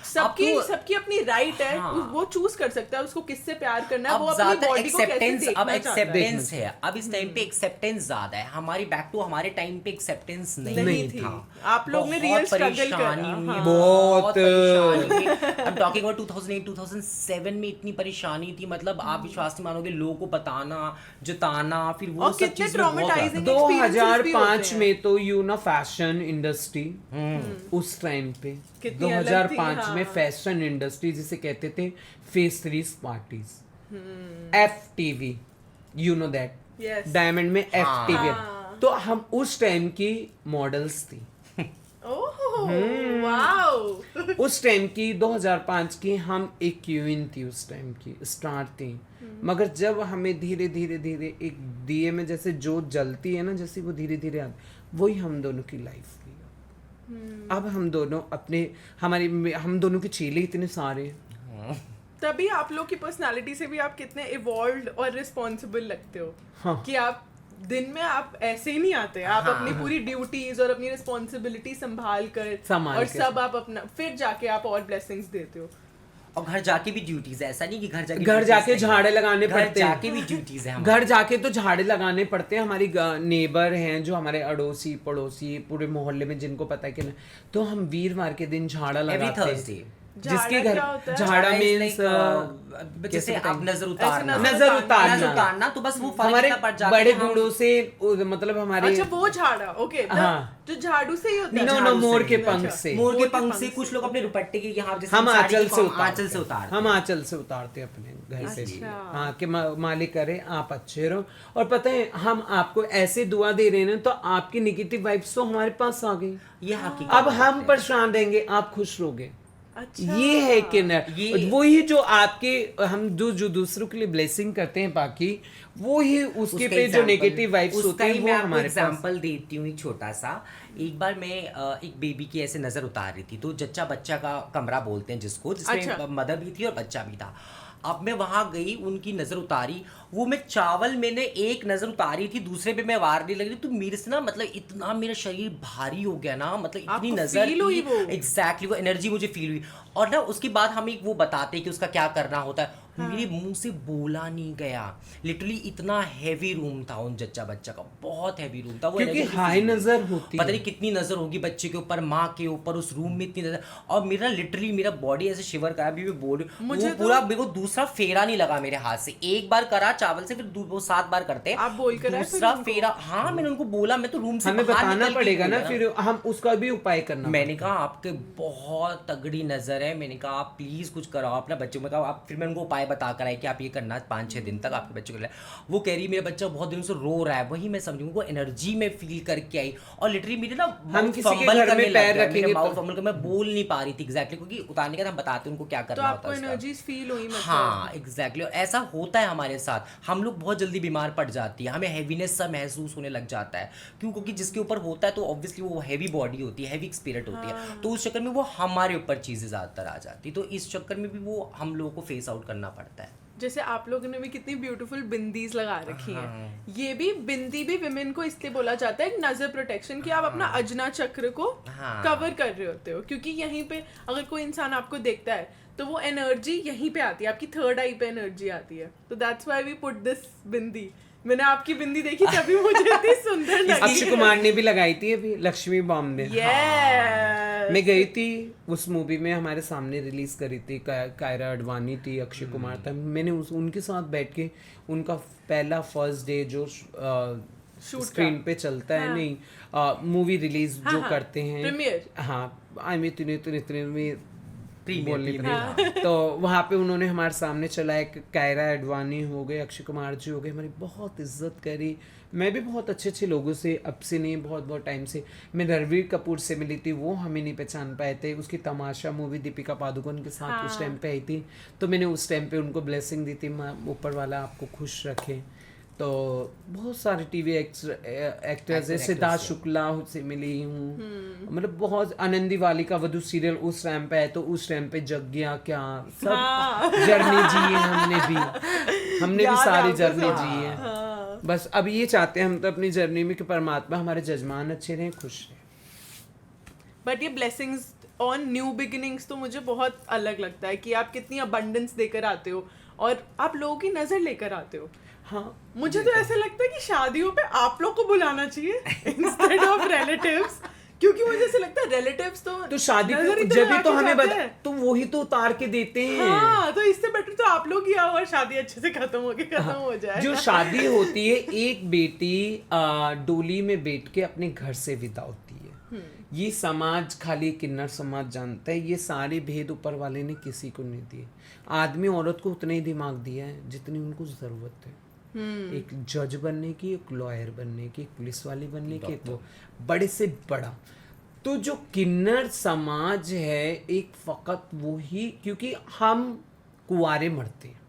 सबकी अपनी राइट है। वो चूज कर सकता है उसको किससे प्यार करना है, वो अपनी बॉडी को कैसे देखना अब एक्सेप्टेंस है। अब इस टाइम पे एक्सेप्टेंस ज्यादा है। हमारी बैक टू हमारे टाइम पे एक्सेप्टेंस नहीं थी। आप लोग ने रियल स्ट्रगल करा। बहुत आई एम टॉकिंग अबाउट 2008 2007 में इतनी परेशानी थी। मतलब आप विश्वास नहीं मानोगे, लोगों को बताना, जताना, फिर वो सब चीजें 2005 में तो यू ना फैशन इंडस्ट्री उस टाइम पे 2005 में फैशन इंडस्ट्री जिसे कहते थे face 3 parties, FTV, you know that, diamond में FTV। तो हम उस टाइम की मॉडल्स थी। उस टाइम की 2005 की हम एक क्वीन थी, उस टाइम की स्टार थी। मगर जब हमें धीरे धीरे धीरे एक दिए में जैसे जोत जलती है ना, जैसे वो धीरे धीरे आती, वही हम दोनों की लाइफ थी। अब हम दोनों हम दोनों के चेले इतने सारे हैं। तभी आप लोग की पर्सनालिटी से भी आप कितने इवॉल्व्ड और रिस्पॉन्सिबल लगते हो हाँ। कि आप दिन में आप ऐसे ही नहीं आते, आप हाँ। अपनी पूरी ड्यूटीज और अपनी रिस्पॉन्सिबिलिटी संभाल कर संभाल और के। सब आप अपना फिर जाके आप और ब्लेसिंग्स देते हो। और घर जाके भी ड्यूटीज है, ऐसा नहीं कि घर जाके घर duties जाके नहीं है। झाड़े लगाने घर पड़ते हैं। जाके भी ड्यूटीज है हमारी। घर जाके तो झाड़े लगाने पड़ते हैं। हमारी नेबर हैं जो हमारे अड़ोसी पड़ोसी पूरे मोहल्ले में जिनको पता है कि नहीं, तो हम वीरवार के दिन झाड़ा एवरी लगाते हैं। थर्सडे। जिसके झाड़ा घर क्या होता है? झाड़ा Is मीन्स like, जैसे आप नजर उतारना, नजर नजर नजर उतारना उतारना, तो बस वो फर्क हमारे इतना पड़ जाता है बड़े कि हम- बूढ़ों से मतलब हमारे अच्छा वो झाड़ा, ओके, हाँ। जो झाड़ू से ही होता है। नो नो झाड़ू मोर से। के अच्छा। पंख से मोर के मोर के पंख पंख से से। कुछ लोग अपने दुपट्टे के यहाँ जैसे हम साड़ी आंचल को से हम उतारते आंचल से हैं। उतारते हम हैं। आंचल से उतारते हैं अपने घर से। अच्छा। हाँ कि मालिक करे आप अच्छे रहो। और पता है हम आपको ऐसे दुआ दे रहे हैं तो आपकी नेगेटिव वाइब्स तो हमारे पास आ गई। ये हकीकत अब बात हम है। परेशान रहेंगे, आप खुश रहोगे। अच्छा। ये है कि न ये- वही जो आपके हम जो दूसरों के लिए ब्लेसिंग करते हैं बाकी वो ही उसके उसका पे जो example- नेगेटिव वाइब्स उसका होते हैं ही वो मैं आपको हमारे पास। एग्जांपल देती हूँ एक छोटा सा। एक बार मैं एक बेबी की ऐसे नजर उतार रही थी, तो जच्चा बच्चा का कमरा बोलते हैं जिसको, जिसमें अच्छा। मदर भी थी और बच्चा भी था। अब मैं वहां गई, उनकी नजर उतारी, वो मैं चावल मैंने एक नजर उतारी थी, दूसरे पे मैं वार नहीं लग रही, तो मेरे से ना मतलब इतना मेरा शरीर भारी हो गया ना, मतलब इतनी आपको नजर feel हुई वो? एग्जैक्टली वो एनर्जी मुझे फील हुई। और ना उसके बाद हम एक वो बताते हैं कि उसका क्या करना होता है। मेरे मुंह से बोला नहीं गया, लिटरली इतना हैवी रूम था उन जच्चा बच्चा का, बहुत हैवी रूम था वो। क्योंकि energy हाई feel हुई। नजर होती पता है। नहीं कितनी नजर होगी बच्चे के ऊपर, माँ के ऊपर, उस रूम में इतनी नजर। और मेरा लिटरली मेरा बॉडी ऐसे शिवर करा, अभी मैं बोल रही हूँ, मुझे वो तो- पूरा मेरे को दूसरा फेरा नहीं लगा मेरे हाथ से। एक बार करा चावल से, फिर वो 7 बार करते हैं। आप बोल कर आए फिर दूसरा उनको? फेरा, हाँ मैंने उनको बोला, मैं तो रूम से हमें बाहर बताना निकल के पड़ेगा ना, बोला फिर हम उसका भी उपाय करना मैंने कहा आपके बहुत तगड़ी नजर है, मैंने कहा आप प्लीज कुछ कराओ अपना बच्चों में। कहा आप, फिर मैं उनको उपाय बता कर आई कि आप ये करना 5-6 दिन तक आपके बच्चे को ले। वो कह रही मेरा बच्चा बहुत दिनों से रो रहा है, वही मैं समझूँ वो एनर्जी में फील करके आई। और लिटरली मेरे ना हम किसी के घर में पैर रखेंगे माउथ तो- फंबल कर, मैं बोल नहीं पा रही थी एग्जैक्टली, क्योंकि उतारने के बाद हम बताते हैं उनको क्या तो करना होता आपको है उसका। एनर्जीज फील हुई मतलब? हाँ एग्जैक्टली, और ऐसा होता है हमारे साथ। हम लोग बहुत जल्दी बीमार पड़ जाती है, हमें हैवीनेस सा महसूस होने लग जाता है। क्यों? क्योंकि जिसके ऊपर होता है तो ऑब्वियसली वो हैवी बॉडी होती है, हैवी स्पिरिट होती है, तो उस चक्कर में वो हमारे ऊपर चीज़ें ज़्यादातर आ जाती है। तो इस चक्कर में भी वो हम लोगों को फेस आउट करना पड़ता है। जैसे आप लोगों ने भी कितनी ब्यूटीफुल बिंदीज लगा रखी हैं। ये भी बिंदी भी विमेन को इसलिए बोला जाता है एक नजर प्रोटेक्शन, कि आप अपना अजना चक्र को हाँ। कवर कर रहे होते हो, क्योंकि यहीं पे अगर कोई इंसान आपको देखता है तो वो एनर्जी यहीं पे आती है, आपकी थर्ड आई पे एनर्जी आती है। तो that's why we put this bindi. मैंने आपकी बिंदी देखी तभी मुझे इतनी सुंदर लगी। अक्षय कुमार ने भी लगाई थी अभी, लक्ष्मी बॉम्ब ने। Yes. मैं गई थी उस मूवी में, हमारे सामने रिलीज करी थी, कायरा अडवाणी थी, अक्षय कुमार था। मैंने उनके साथ बैठ के उनका पहला फर्स्ट डे जो Shoot स्क्रीन का। पे चलता है, हाँ। नहीं मूवी रिलीज हाँ, जो हाँ, करते हैं, premiere। हाँ आई में तूने में बोलने Premiere, पड़े। तो वहाँ पे उन्होंने हमारे सामने चलाया, कायरा अडवाणी हो गए, अक्षय कुमार जी हो गए, हमारी बहुत इज्जत करी। मैं भी बहुत अच्छे अच्छे लोगों से, अब से नहीं बहुत बहुत टाइम से, मैं रणवीर कपूर से मिली थी, वो हमें नहीं पहचान पाए थे। उसकी तमाशा मूवी दीपिका पादुकोण के साथ उस टाइम पे आई थी, तो मैंने उस टाइम पे उनको ब्लेसिंग दी थी, ऊपर वाला आपको खुश रखे। तो बहुत सारे टीवी एक्टर्स है, सिद्धार्थ शुक्ला से मिली हूँ, मतलब बहुत आनंदी वाली का वधु सीरियल उस टाइम पे है, तो उस टाइम पे जग गया क्या सब जर्नी जी है हमने भी याद सारी आपको जर्नी सब। जी है। बस अब ये चाहते हैं हम तो अपनी जर्नी में कि परमात्मा हमारे जजमान अच्छे रहें, खुश रहें। बट ये ब्लेसिंग्स ऑन न्यू बिगिनिंग्स तो मुझे बहुत अलग लगता है कि आप कितनी अबंडेंस देकर आते हो और आप लोगों की नजर लेकर आते हो। हाँ, मुझे तो ऐसा लगता है कि शादियों पे आप लोग को बुलाना चाहिए इंस्टेड ऑफ रिलेटिव्स, क्योंकि मुझे ऐसा लगता है रिलेटिव्स तो शादी नजर पे ही तो जब भी लगा तो के हमें जाते हैं। तो वही तो उतार के देते हैं। हाँ, तो इससे बेटर तो आप लोग ही आओ और शादी अच्छे से खत्म हो जाए। जो शादी होती है, एक बेटी डोली में बैठ के अपने घर से विदा होती है। ये समाज खाली किन्नर समाज जानता है, ये सारे भेद ऊपर वाले ने किसी को नहीं दिए। आदमी औरत को उतना ही दिमाग दिया है जितनी उनको जरूरत है। एक जज बनने की, एक लॉयर बनने की, एक पुलिस वाली बनने की, एक वो बड़े से बड़ा। तो जो किन्नर समाज है एक फकत वो ही, क्योंकि हम कुंवारे मरते हैं,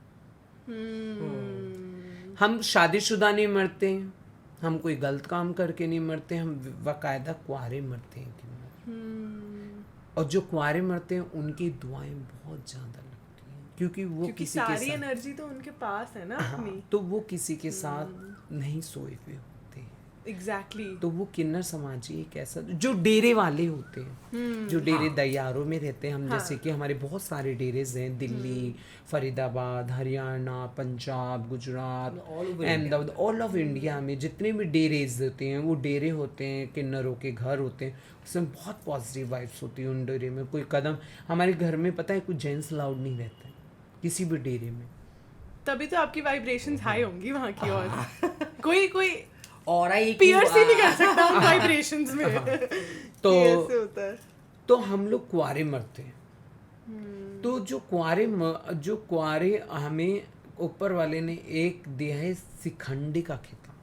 हम शादीशुदा नहीं मरते हैं, हम कोई गलत काम करके नहीं मरते, हम बाकायदा कुंवारे मरते हैं किन्नर। और जो कुंवारे मरते हैं उनकी दुआएं बहुत ज़्यादा लगती हैं, क्योंकि वो क्योंकि किसी के सारी साथ एनर्जी तो उनके पास है ना अपनी। तो वो किसी के साथ नहीं सोए हुए होते, एग्जैक्टली। तो वो किन्नर समाज ही एक ऐसा जो डेरे वाले होते हैं, जो डेरे दयारों में रहते हैं। हम जैसे कि हमारे बहुत सारे डेरेज हैं, Delhi, Faridabad, Haryana, Punjab, Gujarat, Ahmedabad, all of India में जितने भी डेरेज होते हैं वो डेरे होते हैं, किन्नरों के घर होते हैं। उसमें बहुत पॉजिटिव वाइब्स होती है उन डेरे में। कोई कदम हमारे घर में पता है कोई जेंट्स लाउड नहीं रहता है किसी भी डेरे में। तभी तो आपकी वाइब्रेशंस हाई होंगी वहाँ की। और कोई और पियर्स ही नहीं कर सकता उन वाइब्रेशंस में। तो ऐसे होता है। तो हम लोग कुआरे मरते हैं। तो जो कुआरे हमें ऊपर वाले ने एक दिया है शिखंडी का खिताब।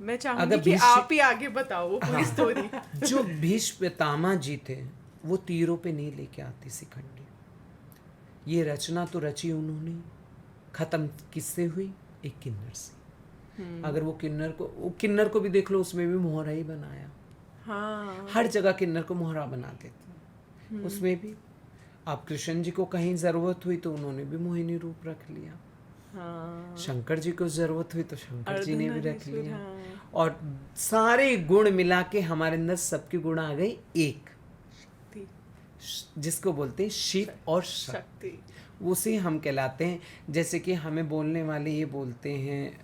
मैं चाहूंगी अगर कि भीष्म- आप ही आगे बताओ वो पूरी स्टोरी। जो भीष्म पितामह जी थे वो तीरों पे नहीं लेके आते शिखंडी। ये रचना तो रची उन्होंने, खत्म किससे हुई? एक किन्नर से। अगर वो किन्नर को भी देख लो, उसमें भी मोहरा ही बनाया। हाँ। हर जगह किन्नर को मोहरा बना देते हैं। उसमें भी आप कृष्ण जी को कहीं जरूरत हुई तो उन्होंने भी मोहिनी रूप रख लिया। हाँ। शंकर जी को जरूरत हुई तो शंकर जी ने भी रख अर्धनारीश्वर, लिया। हाँ। और सारे गुण मिला के हमारे अंदर सबके गुण आ गए एक, शक्ति। जिसको बोलते हैं शिव और शक्ति। शक्ति। उसे हम कहलाते हैं। जैसे कि हमें बोलने वाले ये बोलते हैं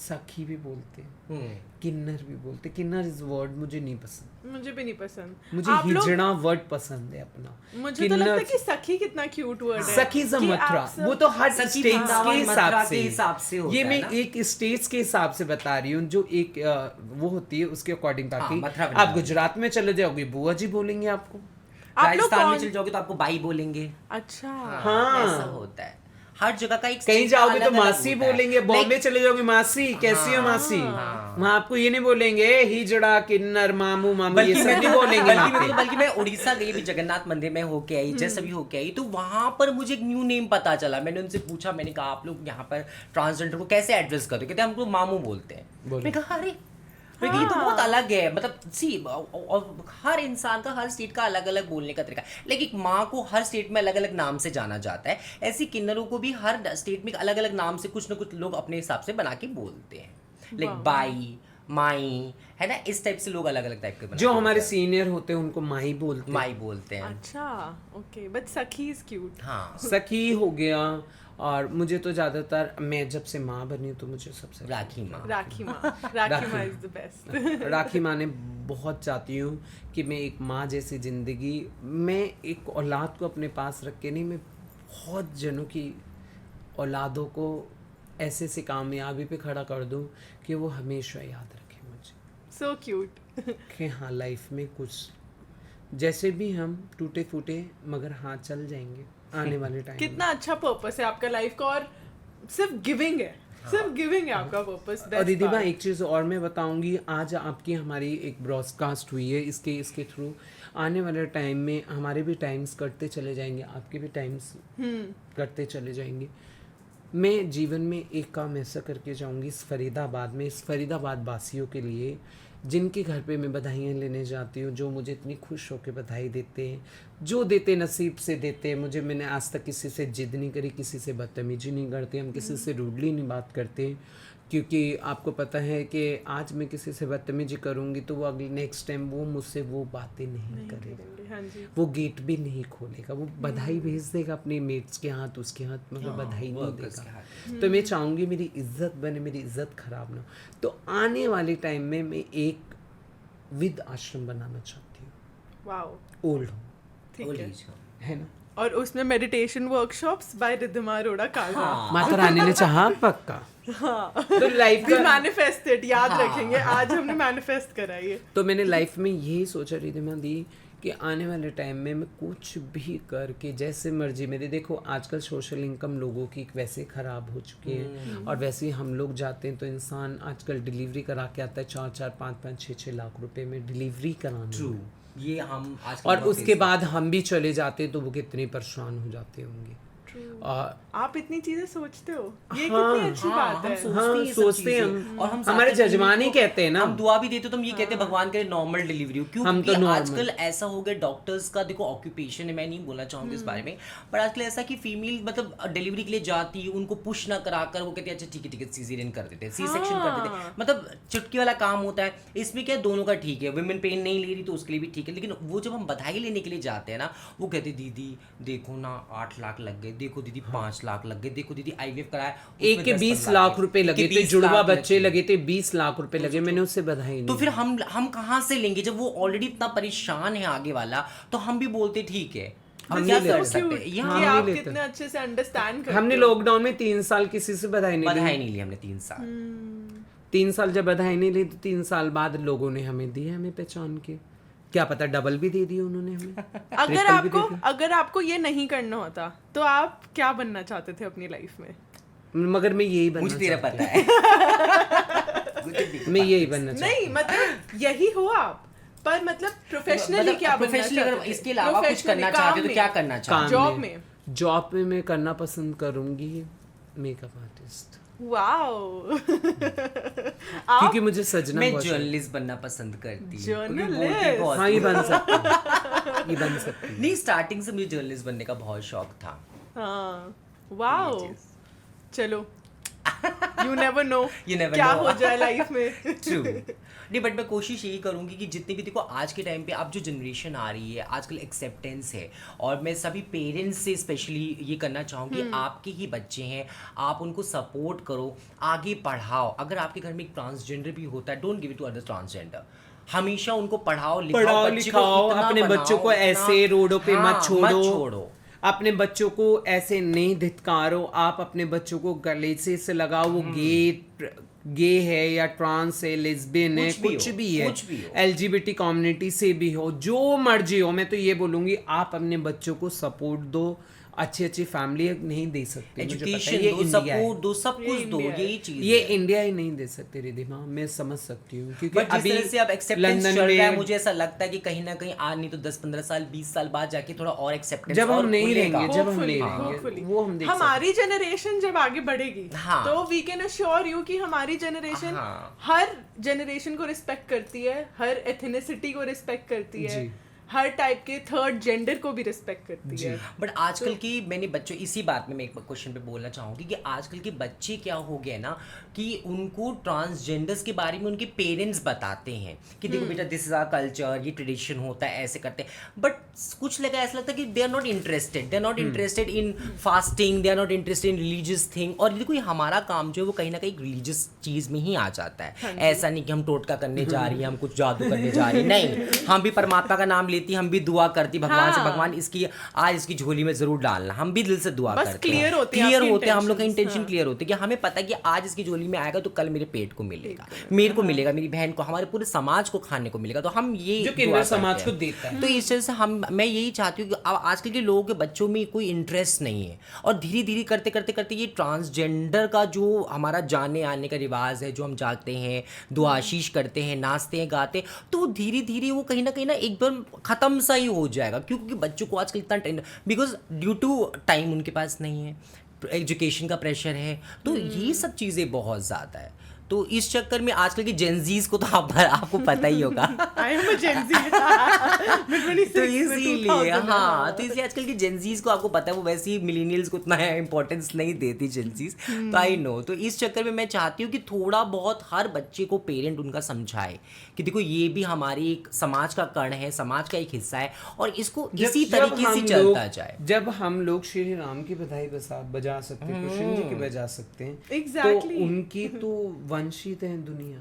सखी भी बोलते हैं, किन्नर भी बोलते हैं। किन्नर इस वर्ड मुझे नहीं पसंद, मुझे भी नहीं पसंद। मुझे आप लोग- हिजड़ा वर्ड पसंद है अपना। मुझे तो लगता है कि सखी कितना क्यूट वर्ड है। सखी ज कि मथुरा, आप सब- वो तो हर सखी स्टेट्स वृंदावन, के मथुरा हिसाब के हिसाब से से होता ये है मैं ना? एक स्टेट्स के हिसाब से बता रही हूँ, जो एक वो होती है उसके अकॉर्डिंग। हाँ, बाकी मथुरा आप वृंदावन। गुजरात में चले जाओगे बुआ जी बोलेंगे आपको। आप लोग राजस्थान में कौन- चल जाओगे तो आपको बाई बोलेंगे। अच्छा। हाँ। ऐसा होता है, हर जगह का एक कहीं state का जाओगे तो अलग-अलग मासी होता है। बोलेंगे, बॉम्बे Like, चले जाओगे मासी कैसी हो मासी। वहाँ आपको ये नहीं बोलेंगे हिजड़ा किन्नर मामू मामी, ये सब नहीं बोलेंगे वहाँ पे। बल्कि मैं उड़ीसा गई भी, जगन्नाथ मंदिर में होके आई, जैसे भी होके आई, तो वहां पर मुझे एक न्यू नेम पता चला। मैंने उनसे पूछा, मैंने कहा आप लोग यहाँ पर ट्रांसजेंडर को कैसे एड्रेस करते हो? कहते हैं हम लोग मामू बोलते हैं। मैंने कहा अरे ये तो बहुत अलग है। मतलब और हर इंसान का, हर स्टेट का अलग अलग बोलने का तरीका है। लेकिन एक माँ को हर स्टेट में अलग अलग नाम से जाना जाता है, ऐसी किन्नरों को भी हर स्टेट में अलग अलग नाम से कुछ ना कुछ लोग अपने हिसाब से बना के बोलते हैं। लाइक बाई, माई, है ना, इस टाइप से लोग अलग अलग टाइप के बना जो के हमारे बोलते सीनियर होते हैं उनको माई बोलते हैं। हैं। माई बोलते हैं। अच्छा, ओके, बट सखी इज क्यूट। हाँ, सखी हो गया। और मुझे तो ज्यादातर, मैं जब से माँ बनी तो मुझे सबसे राखी माँ। राखी माँ इज द बेस्ट। राखी माँ ने बहुत चाहती हूँ कि मैं एक माँ जैसी ज़िंदगी, मैं एक औलाद को अपने पास रख के नहीं, मैं बहुत जनों की औलादों को ऐसे से कामयाबी पे खड़ा कर दूँ कि वो हमेशा याद रखें मुझे। So cute. कि हाँ लाइफ में कुछ जैसे भी हम टूटे फूटे मगर हाँ चल जाएंगे आने वाले टाइम। कितना अच्छा पर्पस है आपका लाइफ का, और सिर्फ गिविंग है, सिर्फ गिविंग है आपका पर्पस। और दीदीबा एक चीज़ और मैं बताऊंगी, आज आपकी हमारी एक ब्रॉडकास्ट हुई है, इसके थ्रू आने वाले टाइम में हमारे भी टाइम्स कटते चले जाएंगे, आपके भी टाइम्स कटते चले जाएंगे। मैं जीवन में एक काम ऐसा करके जाऊंगी इस फरीदाबाद में, इस फरीदाबाद वासियों के लिए जिनके घर पे मैं बधाइयाँ लेने जाती हूँ, जो मुझे इतनी खुश होकर बधाई देते हैं, जो देते नसीब से देते हैं मुझे। मैंने आज तक किसी से जिद नहीं करी, किसी से बदतमीजी नहीं करते, हम किसी से रूडली नहीं बात करते, क्योंकि आपको पता है कि आज मैं किसी से बदतमीजी करूँगी तो वो अगले नेक्स्ट टाइम वो मुझसे वो बातें नहीं करेगा, हाँ जी। वो गेट भी नहीं खोलेगा, वो बधाई भेज देगा अपने मेट्स के हाथ, उसके हाथ, मगर बधाई नहीं देगा। तो मैं चाहूँगी मेरी इज्जत बने, मेरी इज्जत खराब ना हो। तो आने वाले टाइम में मैं एक विद आश्रम बनाना चाहती हूँ, वाओ, ओल्ड होम, ठीक है ना। और उसमें meditation workshops by Riddhima Arora Kalra. Mata Rani ने चाहा पक्का। तो लाइफ वी का मैनिफेस्टेड, याद रखेंगे, आज हमने मैनिफेस्ट करा ये। तो मैंने लाइफ में यही सोचा रिद्धिमा दी कि आने वाले टाइम में मैं कुछ भी करके जैसे मर्जी मेरे, देखो आजकल सोशल इनकम लोगों की वैसे ख़राब हो चुकी है, और वैसे ही हम लोग जाते हैं तो इंसान आजकल डिलीवरी करा के आता है 4-4, 5-5, 6-6 लाख रुपए में डिलीवरी कराने में। ये हम आज और उसके बाद हम भी चले जाते तो वो कितने परेशान हो जाते होंगे। आप इतनी चीजें सोचते हो, ये हाँ, कितनी अच्छी बात है। सोचते हैं हम। और हम हमारे साथ में जजमान ही कहते हैं ना, हम दुआ भी देते तो हम ये कहते हैं भगवान करे नॉर्मल डिलीवरी हो। क्यों? हम तो क्योंकि normal। आजकल ऐसा हो गया, डॉक्टर्स का देखो ऑक्यूपेशन है, मैं नहीं बोलना चाहूंगी इस बारे में, पर आजकल ऐसा कि फीमेल मतलब डिलीवरी के लिए जाती है, उनको पुश ना कराकर वो कहते हैं अच्छा ठीक है सीजरियन कर देते हैं, सी सेक्शन कर देते हैं, मतलब चुटकी वाला काम होता है। इसमें क्या दोनों का ठीक है, वुमेन पेन नहीं ले रही तो उसके लिए भी ठीक है, लेकिन वो जब हम बधाई लेने के लिए जाते हैं ना, वो कहते दीदी देखो ना 8 लाख लग गए, देखो दीदी 5 लाख लग गए, देखो दीदी आईवीएफ कराया एक के 20 लाख रुपए लगे थे, जुड़वा बच्चे लगे थे 20 लाख रुपए लगे, मैंने उससे बधाई नहीं। तो फिर हम कहाँ से लेंगे जब वो ऑलरेडी इतना परेशान है आगे वाला, तो हम भी बोलते ठीक है, हम क्या कर सकते हैं। कि आप कितने अच्छे से अंडरस्टैंड करते हमने लॉकडाउन में 3 साल किसी से बधाई नहीं ली हमने 3 साल। 3 साल जब बधाई नहीं ली तो 3 साल बाद लोगों ने हमें दी, हमें पहचान के, क्या पता डबल भी दे दी उन्होंने हमें। अगर आपको ये नहीं करना होता तो आप क्या बनना चाहते थे अपनी लाइफ में? मगर मैं यही बनना मुझे तेरा पता है मैं यही बनना चाहता नहीं मतलब यही हो आप, पर मतलब प्रोफेशनली क्या बनना प्रोफेशनली चाहते अगर थे? इसके अलावा कुछ करना चाहते हो तो क्या करना चाहते जॉब में? जॉब में मैं करना पसंद करूंगी मेकअप आर्टिस्ट, वाओ। क्योंकि मुझे सजना मैं बहुत जर्नलिस्ट बनना पसंद करती हूँ। जर्नलिस्ट? हाँ ये बन सकती है, ये बन सकती है। नहीं, स्टार्टिंग से मुझे जर्नलिस्ट बनने का बहुत शौक था। हाँ, वाओ। चलो, you never know You never क्या know। हो जाए लाइफ में। ट्रू। नहीं बट मैं कोशिश यही करूंगी कि जितने भी देखो आज के टाइम पे अब जो जनरेशन आ रही है, आजकल एक्सेप्टेंस है, और मैं सभी पेरेंट्स से स्पेशली ये करना चाहूँगी, आपके ही बच्चे हैं, आप उनको सपोर्ट करो, आगे पढ़ाओ। अगर आपके घर में एक ट्रांसजेंडर भी होता है, don't give it to other transgender, हमेशा उनको पढ़ाओ लिखाओ, अपने बच्चों को ऐसे रोडों पे मत छोड़ो, अपने बच्चों को ऐसे नहीं धिक्कारो, आप अपने बच्चों को गले से लगाओ, वो गे है या ट्रांस है, लेस्बियन है, कुछ भी है, LGBT कम्युनिटी से भी हो, जो मर्जी हो, मैं तो ये बोलूंगी आप अपने बच्चों को सपोर्ट दो, अच्छी अच्छी फैमिली नहीं दे सकते, एजुकेशन दो, सपोर्ट दो, सब कुछ दो, यही चीज ये इंडिया ही नहीं दे सकते रिधिमा, मैं समझ सकती हूँ, क्योंकि अभी से अब एक्सेप्टेंस चल रहा है, मुझे ऐसा लगता है कि कहीं ना कहीं आज नहीं तो 10-15 साल 20 साल बाद जाके थोड़ा और एक्सेप्टेंस जब हम नहीं रहेंगे वो हम देख हमारी जनरेशन जब आगे बढ़ेगी तो वी कैन अश्योर यू कि हमारी जनरेशन हर जनरेशन को रिस्पेक्ट करती है, हर एथनिसिटी को रिस्पेक्ट करती है, हर टाइप के थर्ड जेंडर को भी रिस्पेक्ट करती है। बट आजकल की मैंने बच्चों, इसी बात में मैं एक क्वेश्चन पे बोलना चाहूँगी कि आजकल के बच्चे क्या हो गए ना कि उनको ट्रांसजेंडर्स के बारे में उनके पेरेंट्स बताते हैं कि देखो बेटा दिस इज आवर कल्चर, ये ट्रेडिशन होता है, ऐसे करते हैं, बट कुछ लगा ऐसा लगता है कि they are not interested in fasting, they are not interested in religious thing. और देखो हमारा काम जो है वो कहीं ना कहीं रिलीजियस चीज़ में ही आ जाता है। ऐसा नहीं कि हम टोटका करने जा रही हैं, हम कुछ जादू करने जा रही हैं, नहीं, हम भी परमात्मा का नाम हम भी दुआ करती भगवान से, भगवान इसकी आज इसकी झोली में जरूर डालना, हम भी दिल से दुआ करते हैं, क्लियर होते हैं हम लोग का इंटेंशन क्लियर होते हैं कि हमें पता है कि आज इसकी झोली में आएगा तो कल मेरे पेट को मिलेगा, मेरे को मिलेगा, मेरी बहन को, हमारे पूरे समाज को खाने को मिलेगा, तो हम ये जो केंद्र समाज को देता है। तो इस तरह से मैं यही चाहती हूँ कि अब आजकल के लोगों के बच्चों में कोई इंटरेस्ट नहीं है, और धीरे धीरे करते करते करते ये ट्रांसजेंडर का जो हमारा जाने आने का रिवाज है, जो हम जाते हैं, दुआ आशीष करते हैं, नाचते हैं, गाते, तो धीरे धीरे वो कहीं ना एकदम खत्म सा ही हो जाएगा, क्योंकि बच्चों को आजकल इतना tension, because due to time उनके पास नहीं है, एजुकेशन का प्रेशर है, तो ये सब चीज़ें बहुत ज़्यादा है। तो इस चक्कर में आजकल की जेनजीज को तो आपको पता ही होगा। I am a Gen Z। तो इसीलिए तो इसलिए आजकल की जेनजीज को आपको पता है वो वैसे ही मिलेनियल्स को उतना इंपॉर्टेंस नहीं देती जेनजीज, तो आई नो। तो इस चक्कर में मैं चाहती हूँ कि थोड़ा बहुत हर बच्चे को पेरेंट उनका समझाए कि देखो ये भी हमारी एक समाज का कण है, समाज का एक हिस्सा है, और इसको इसी तरीके से चलता जाए। जब हम लोग श्री राम की बधाई बजा सकते हैं, कृष्ण जी की बजा सकते हैं, Exactly। तो उनकी तो वंशित है दुनिया।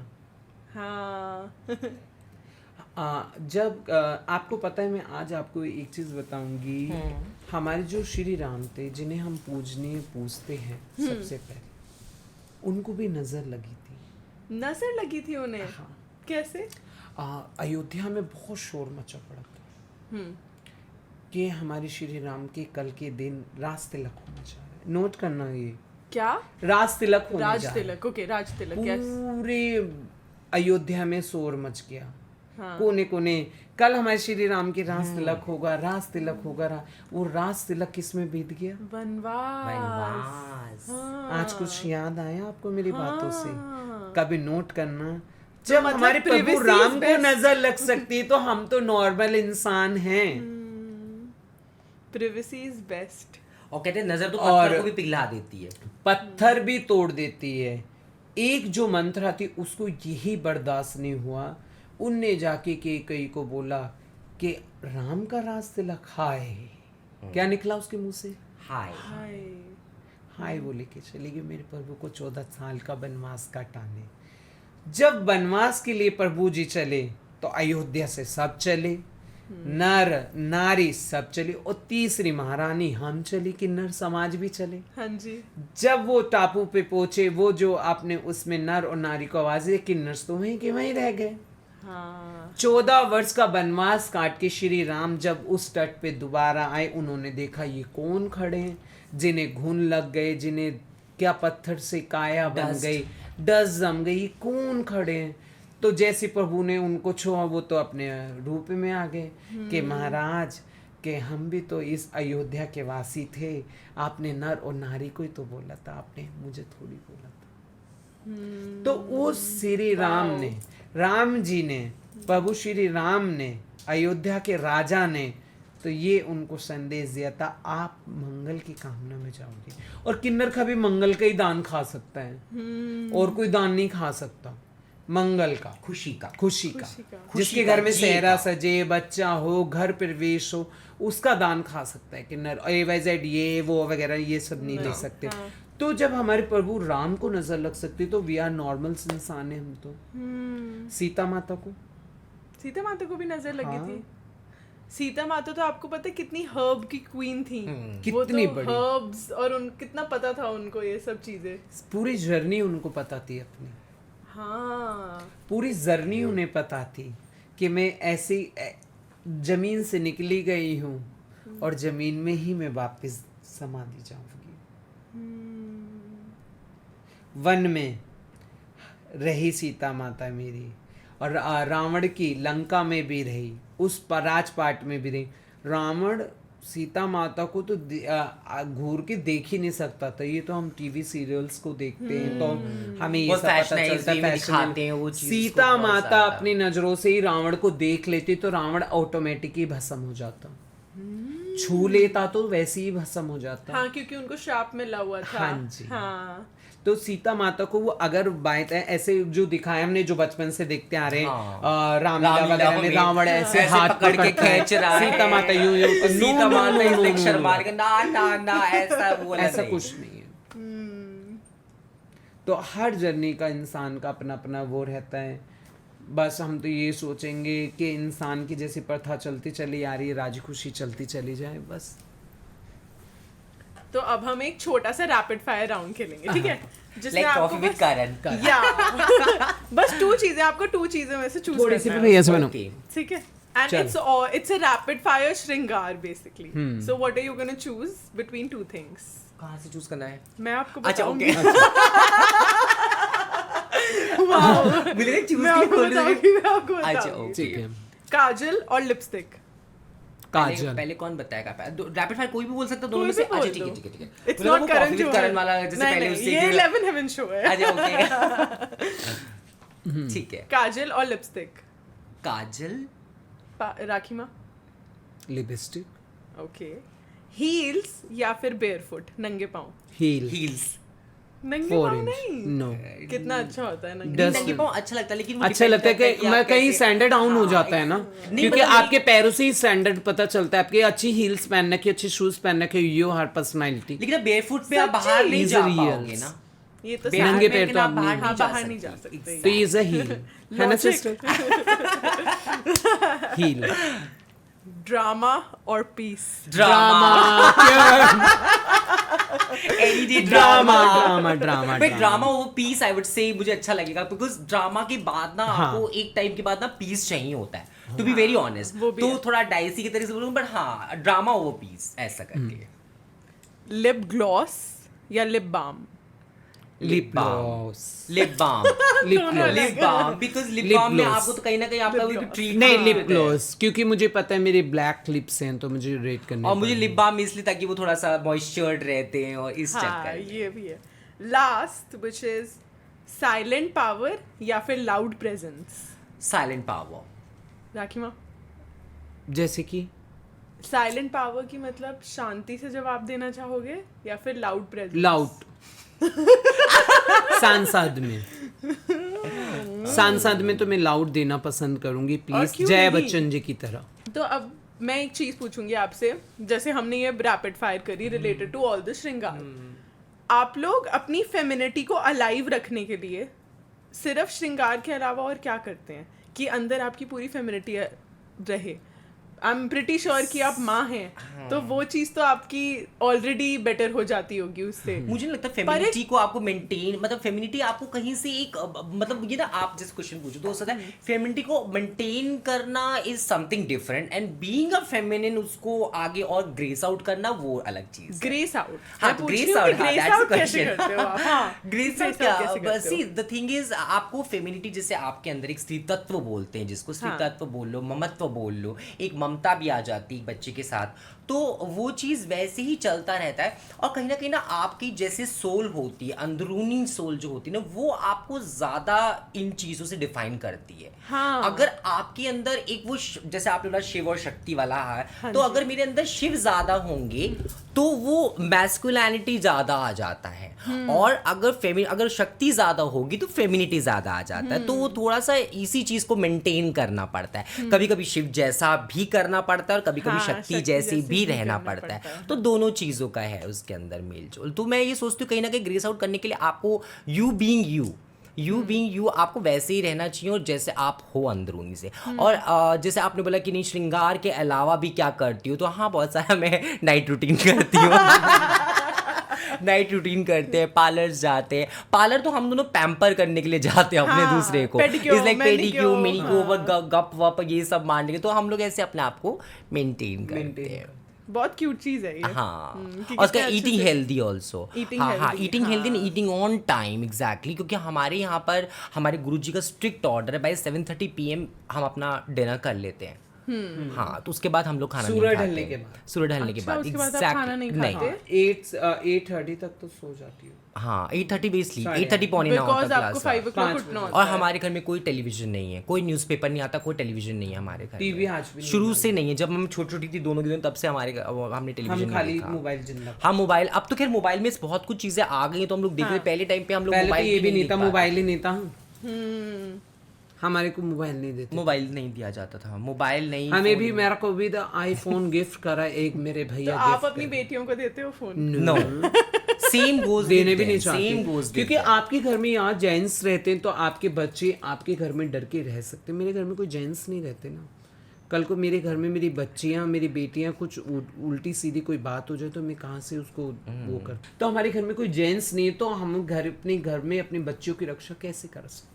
हाँ। जब आपको पता है, मैं आज आपको एक चीज बताऊंगी, हमारे जो श्री राम थे जिन्हें हम पूजते हैं, सबसे पहले उनको भी नजर लगी थी उन्हें। हाँ। कैसे? अयोध्या में बहुत शोर मचा पड़ा था कि हमारे श्री राम के कल के दिन राज तिलक होने जा रहा है। नोट करना, ये क्या? राज तिलक होने जा रहा है। ओके, राज तिलक। पूरे अयोध्या में शोर मच गया कोने कोने। कल हमारे श्री राम की रास तिलक होगा, रास तिलक होगा। वो रास तिलक किस में बीत गया? वनवास। आज कुछ याद आया आपको मेरी बातों से? कभी नोट करना। जब मतलब हमारे प्रभु privacy राम is को best. नजर लग सकती है तो हम तो नॉर्मल इंसान हैं। Privacy is best. और कहते हैं नजर तो और- पत्थर को भी पिघला देती है। पत्थर भी तोड़ देती है। एक जो मंत्रा थी उसको यही बर्दाश्त नहीं हुआ, उनने जाके कई को बोला कि राम का रास तिलक। हाय, क्या निकला उसके मुंह से? हाय। हाय वो लेके चली गई मेरे प्रभु को 14 साल का वनवास काटाने। जब वनवास के लिए प्रभु जी चले तो अयोध्या से सब चले, नर नारी सब चले, और तीसरी महारानी हम चली, किन्नर समाज भी चले। हाँ जी। जब वो टापू पे पहुंचे, वो जो आपने उसमें नर और नारी को आवाज दी, किन्नर तो वहीं के वहीं रह गए। हाँ 14 वर्ष का वनवास काट के श्री राम जब उस तट पे दोबारा आए, उन्होंने देखा ये कौन खड़े हैं, जिन्हें घुन लग गए, जिन्हें क्या पत्थर से काया बन Dust. गई, डस्ट जम गई, ये कौन खड़े हैं। तो जैसे प्रभु ने उनको छुआ, वो तो अपने रूप में आ गए कि महाराज कि हम भी तो इस अयोध्या के वासी थे, आपने नर और नारी को ही तो बोला था, आपने मुझे थोड़ी बोला था। तो उस श्री राम ने, राम जी ने, प्रभु श्री राम ने, अयोध्या के राजा ने तो ये उनको संदेश दिया था, आप मंगल की कामना में जाओगे। और किन्नर कभी मंगल का ही दान खा सकता है, और कोई दान नहीं खा सकता मंगल का, खुशी का। खुशी का। खुशी का। जिसके खुशी का, घर में जी सेहरा का। सजे, बच्चा हो, घर प्रवेश हो, उसका दान खा सकता है किन्नर। AYZ ये वो वगैरह ये सब नहीं ले सकते। तो जब हमारे प्रभु राम को नजर लग सकती तो वी आर नॉर्मल इंसान है हम तो। सीता माता को, सीता माता को भी नजर लगी हाँ। थी। सीता माता तो आपको पता है कितनी हर्ब की क्वीन थी। वो कितनी तो बड़ी। हर्ब्स, और कितना पता था उनको ये सब चीजें। पूरी जर्नी उनको पता थी अपनी, हाँ पूरी जर्नी उन्हें पता थी कि मैं ऐसी जमीन से निकली गई हूँ और जमीन में ही मैं वापस समाधि जाऊंगी। वन में रही सीता माता मेरी, और रावण की लंका में भी रही, उस राजपाट में भी रही। रावण सीता माता को तो घूर के देख ही नहीं सकता था। ये तो हम टीवी सीरियल्स को देखते हैं तो हमें ये वो सब पता fashionized चलता way में है, दिखाते हैं वो चीज़ सीता उसको बहुत माता ज़्यादा। अपनी नजरों से ही रावण को देख लेती तो रावण ऑटोमेटिक ही भस्म हो जाता, छू लेता तो वैसे ही भस्म हो जाता। हाँ, क्योंकि उनको श्राप मिला हुआ था। हाँ जी। हाँ तो सीता माता को वो अगर बात है ऐसे जो दिखाया हमने, जो बचपन से देखते आ रहे हैं, हाँ। रामलीला रामलीला वगैरह में में रावण ऐसे ऐसे हाथ पकड़ के पकड़ता है, खींच रहा है। सीता माता यूं यूं, तो सीता नो, माता नो, इस नो, देख नो, शर्मा नो, के ना ऐसा वो लग ऐसा रही। कुछ नहीं है। तो हर जर्नी का इंसान का अपना अपना वो रहता है। बस हम तो ये सोचेंगे कि इंसान की जैसी प्रथा चलती चली आ रही है, राजी खुशी चलती चली जाए बस। तो अब हम एक छोटा सा रैपिड फायर राउंड खेलेंगे, ठीक है? जिसमें Like आपको coffee with Karan. या बस 2 चीजें, आपको 2 चीजें में से चूज थोड़ी सी करना है, भैया से बनो। Okay. ठीक है? एंड चल। It's a rapid fire shringar basically. So what are you gonna choose between 2 things? कहाँ से चूज करना है? मैं आपको अच्छा बताऊंगी। ओके। मुझे चूज मैं की आपको खोल बताऊंगी, मैं आपको अच्छा बताऊंगी। ओके। ठीक है। काजल और लिपस्टिक। काजल। पहले कौन बताएगा? रैपिड फायर कोई भी बोल सकता है दोनों कोई में से। भी बोल अच्छा ठीक है दो। ठीक है ठीक है। इट्स मुझे लगा नॉट वो करण Coffee with जो Karan वाला जैसे नहीं, पहले नहीं, उससे ये कि- 11 हेवन शो है। अच्छा ओके। ठीक है। काजल और लिपस्टिक। काजल। राखी माँ। लिपस्टिक। ओके। हील्स या फिर बेयरफुट, नंगे पाँव? हील। हील्स। नंगे 4 पाँव इंच। नहीं। नो। कितना अच्छा होता है नंगे Dust- नंगे पाँव अच्छा लगता है लेकिन वो अच्छा depend लगता है करता कि आप मैं कहीं कैसे- स्टैंडर्ड डाउन हो हाँ, जाता है ना, नहीं, क्योंकि मतलब आपके पैरों से ही स्टैंडर्ड पता चलता है। आपके अच्छी हील्स पहन रखी, अच्छी शूज पहन रखे, यू हर पर्सनालिटी। लेकिन अब बेयरफुट पे आप सच्ची? बाहर नहीं जा These are पाओगे reals. ना। ये तो बेयरफुट नंगे में पैर लेकिन तो आप आप बाहर नहीं नहीं जा जा सकते। सकते। नहीं जा सकते। तो ये इज अ हील है ना Logic. सिस्टर? हील। ड्रामा और peace. Drama. Any day drama drama. Drama but drama वो पीस आई वुड से मुझे अच्छा लगेगा बिकॉज ड्रामा के बाद ना हाँ। आपको एक टाइम के बाद ना पीस चाहिए होता है टू बी वेरी ऑनेस्ट। वो भी तो है। थोड़ा डाइसी की तरह से बोलूँ बट हाँ ड्रामा वो पीस ऐसा करके। लिप ग्लॉस या lip balm? Lip gloss, lip balm, lip gloss, lip balm, because lip Lip balm में gloss. आपको तो कहीं ना कहीं आपका वो ट्रीट नहीं लिप ग्लॉस, क्योंकि मुझे पता है मेरे ब्लैक लिप्स हैं तो मुझे रेट करने और मुझे पड़ेंगे। लिप बाम इसलिए ताकि वो थोड़ा सा मॉइस्चर्ड रहते हैं और इस हाँ चक्कर में। ये भी है। Last which is silent power या फिर loud presence. Silent power. Rakhi माँ, जैसे कि साइलेंट पावर की मतलब शांति से जवाब देना चाहोगे या फिर लाउड प्रेजेंस? लाउड सांसद में, सांसद में तो मैं लाउड देना पसंद करूंगी और प्लीज, क्यों जय नहीं? बच्चन जी की तरह। तो अब मैं एक चीज पूछूंगी आपसे, जैसे हमने ये रैपिड फायर करी रिलेटेड टू ऑल द श्रृंगार, आप लोग अपनी फेमिनिटी को अलाइव रखने के लिए सिर्फ श्रृंगार के अलावा और क्या करते हैं कि अंदर आपकी पूरी फेमिनिटी रहे? आई एम प्रिटी श्योर कि आप माँ हैं तो वो चीज तो आपकी ऑलरेडी बेटर हो जाती होगी उससे। मुझे नहीं लगता फेमिनिटी को आपको मेंटेन, मतलब फेमिनिटी आपको कहीं से एक मतलब ये ना, आप जैसे क्वेश्चन पूछो तो हो सकता है फेमिनिटी को मेंटेन करना is something different and being a feminine उसको आगे और ग्रेस आउट करना वो अलग चीज। ग्रेस आउट, हाँ, ग्रेस आउट, हाँ, ग्रेस that's the आउट कैसे question. करते हो आप? हाँ, ग्रेस grace आउट out क्या, कैसे करते हो? सी द थिंग इज आपको फेमिनिटी जैसे आपके अंदर एक स्त्री तत्व बोलते हैं जिसको स्त्री हाँ. तत्व बोल लो, ममत्व बोल लो, एक ममता भी आ जाती है बच्चे के साथ, तो वो चीज़ वैसे ही चलता रहता है। और कहीं ना आपकी जैसे सोल होती है, अंदरूनी सोल जो होती है ना, वो आपको ज़्यादा इन चीज़ों से डिफाइन करती है। हाँ. अगर आपके अंदर एक वो जैसे आपने बोला शिव और शक्ति वाला है, तो अगर मेरे अंदर शिव ज़्यादा होंगे तो वो मैस्कुलिनिटी ज़्यादा आ जाता है, और अगर शक्ति ज़्यादा होगी तो फेमिनिटी ज़्यादा आ जाता है। तो वो थोड़ा सा इसी चीज़ को मेंटेन करना पड़ता है, कभी कभी शिव जैसा भी करना पड़ता है और कभी कभी हाँ, शक्ति जैसी भी रहना करना पड़ता है। है। तो दोनों चीज़ों का है उसके अंदर मेल जोल। तो मैं ये सोचती हूँ कहीं ना कहीं ग्रेस आउट करने के लिए आपको यू बीइंग यू आपको वैसे ही रहना चाहिए और जैसे आप हो अंदरूनी से। और जैसे आपने बोला कि नहीं श्रृंगार के अलावा भी क्या करती हो, तो हाँ बहुत सारा मैं नाइट रूटीन करती हूँ। नाइट रूटीन करते हैं, पार्लर जाते हैं। पार्लर तो हम दोनों पैम्पर करने के लिए जाते हैं अपने हाँ, दूसरे को, pedicure, is like pedicure, manicure, manicure, गप वप ये सब मारने के, तो हम लोग ऐसे अपने आप को मेंटेन करते हैं। बहुत क्यूट चीज है ये। हाँ, कि और उसका कितने अच्छे ईटिंग से- हेल्दी ऑल्सो। Eating हाँ, healthy, ईटिंग हेल्दी हाँ। And eating on time exactly, क्योंकि हमारे यहाँ पर हमारे गुरुजी का स्ट्रिक्ट ऑर्डर है, बाय 7:30 PM हम अपना डिनर कर लेते हैं। हाँ, तो उसके बाद हम लोग खाना नहीं सूरज खाते ढलने हैं। के बाद। सूरज ढलने के अच्छा, बाद उसके बाद आप exactly, खाना नहीं खाते? 8:30 तक तो सो जाती हूँ। हाँ, 8:30 बेसिकली, साढ़े 8:30 पौने 9 बिकॉज तक आपको क्लास 5 o'clock 5 उठना होता और है। हमारे घर में कोई टेलीविजन नहीं है, कोई न्यूज़पेपर नहीं आता, कोई टेलीविजन नहीं है हमारे घर टीवी में। आज भी नहीं शुरू से नहीं है, जब हम छोटी थी दोनों की तब से हमने टेलीविजन हम नहीं खाली देखा। मोबाइल जिंदा। हाँ, मोबाइल, अब तो खैर मोबाइल में बहुत कुछ चीजें आ गई हैं, तो हम लोग देख रहे हैं। पहले टाइम पे हम लोग पहले तो मोबाइल ये भी नहीं था, देख पाते। मोबाइल ही नहीं था। हम्म, हमारे को मोबाइल नहीं देते। मोबाइल नहीं दिया जाता था, मोबाइल नहीं। हमें भी, मेरा को भी आईफोन गिफ्ट करा एक मेरे तो भैया आप gift अपनी करे। बेटियों को देते हो फोन? नो, सेम गोज देने भी नहीं चाहते, सेम गोज, क्योंकि आपके घर में यहाँ जेंट्स रहते हैं तो आपके बच्चे आपके घर में डर के रह सकते हैं। मेरे घर में कोई जेंट्स नहीं रहते ना, कल को मेरे घर में मेरी बच्चियाँ, मेरी बेटियाँ कुछ उल्टी सीधी कोई बात हो जाए तो मैं कहाँ से उसको वो कर। तो हमारे घर में कोई जेंट्स नहीं है, तो हम अपने घर में अपने बच्चों की रक्षा कैसे कर सकते?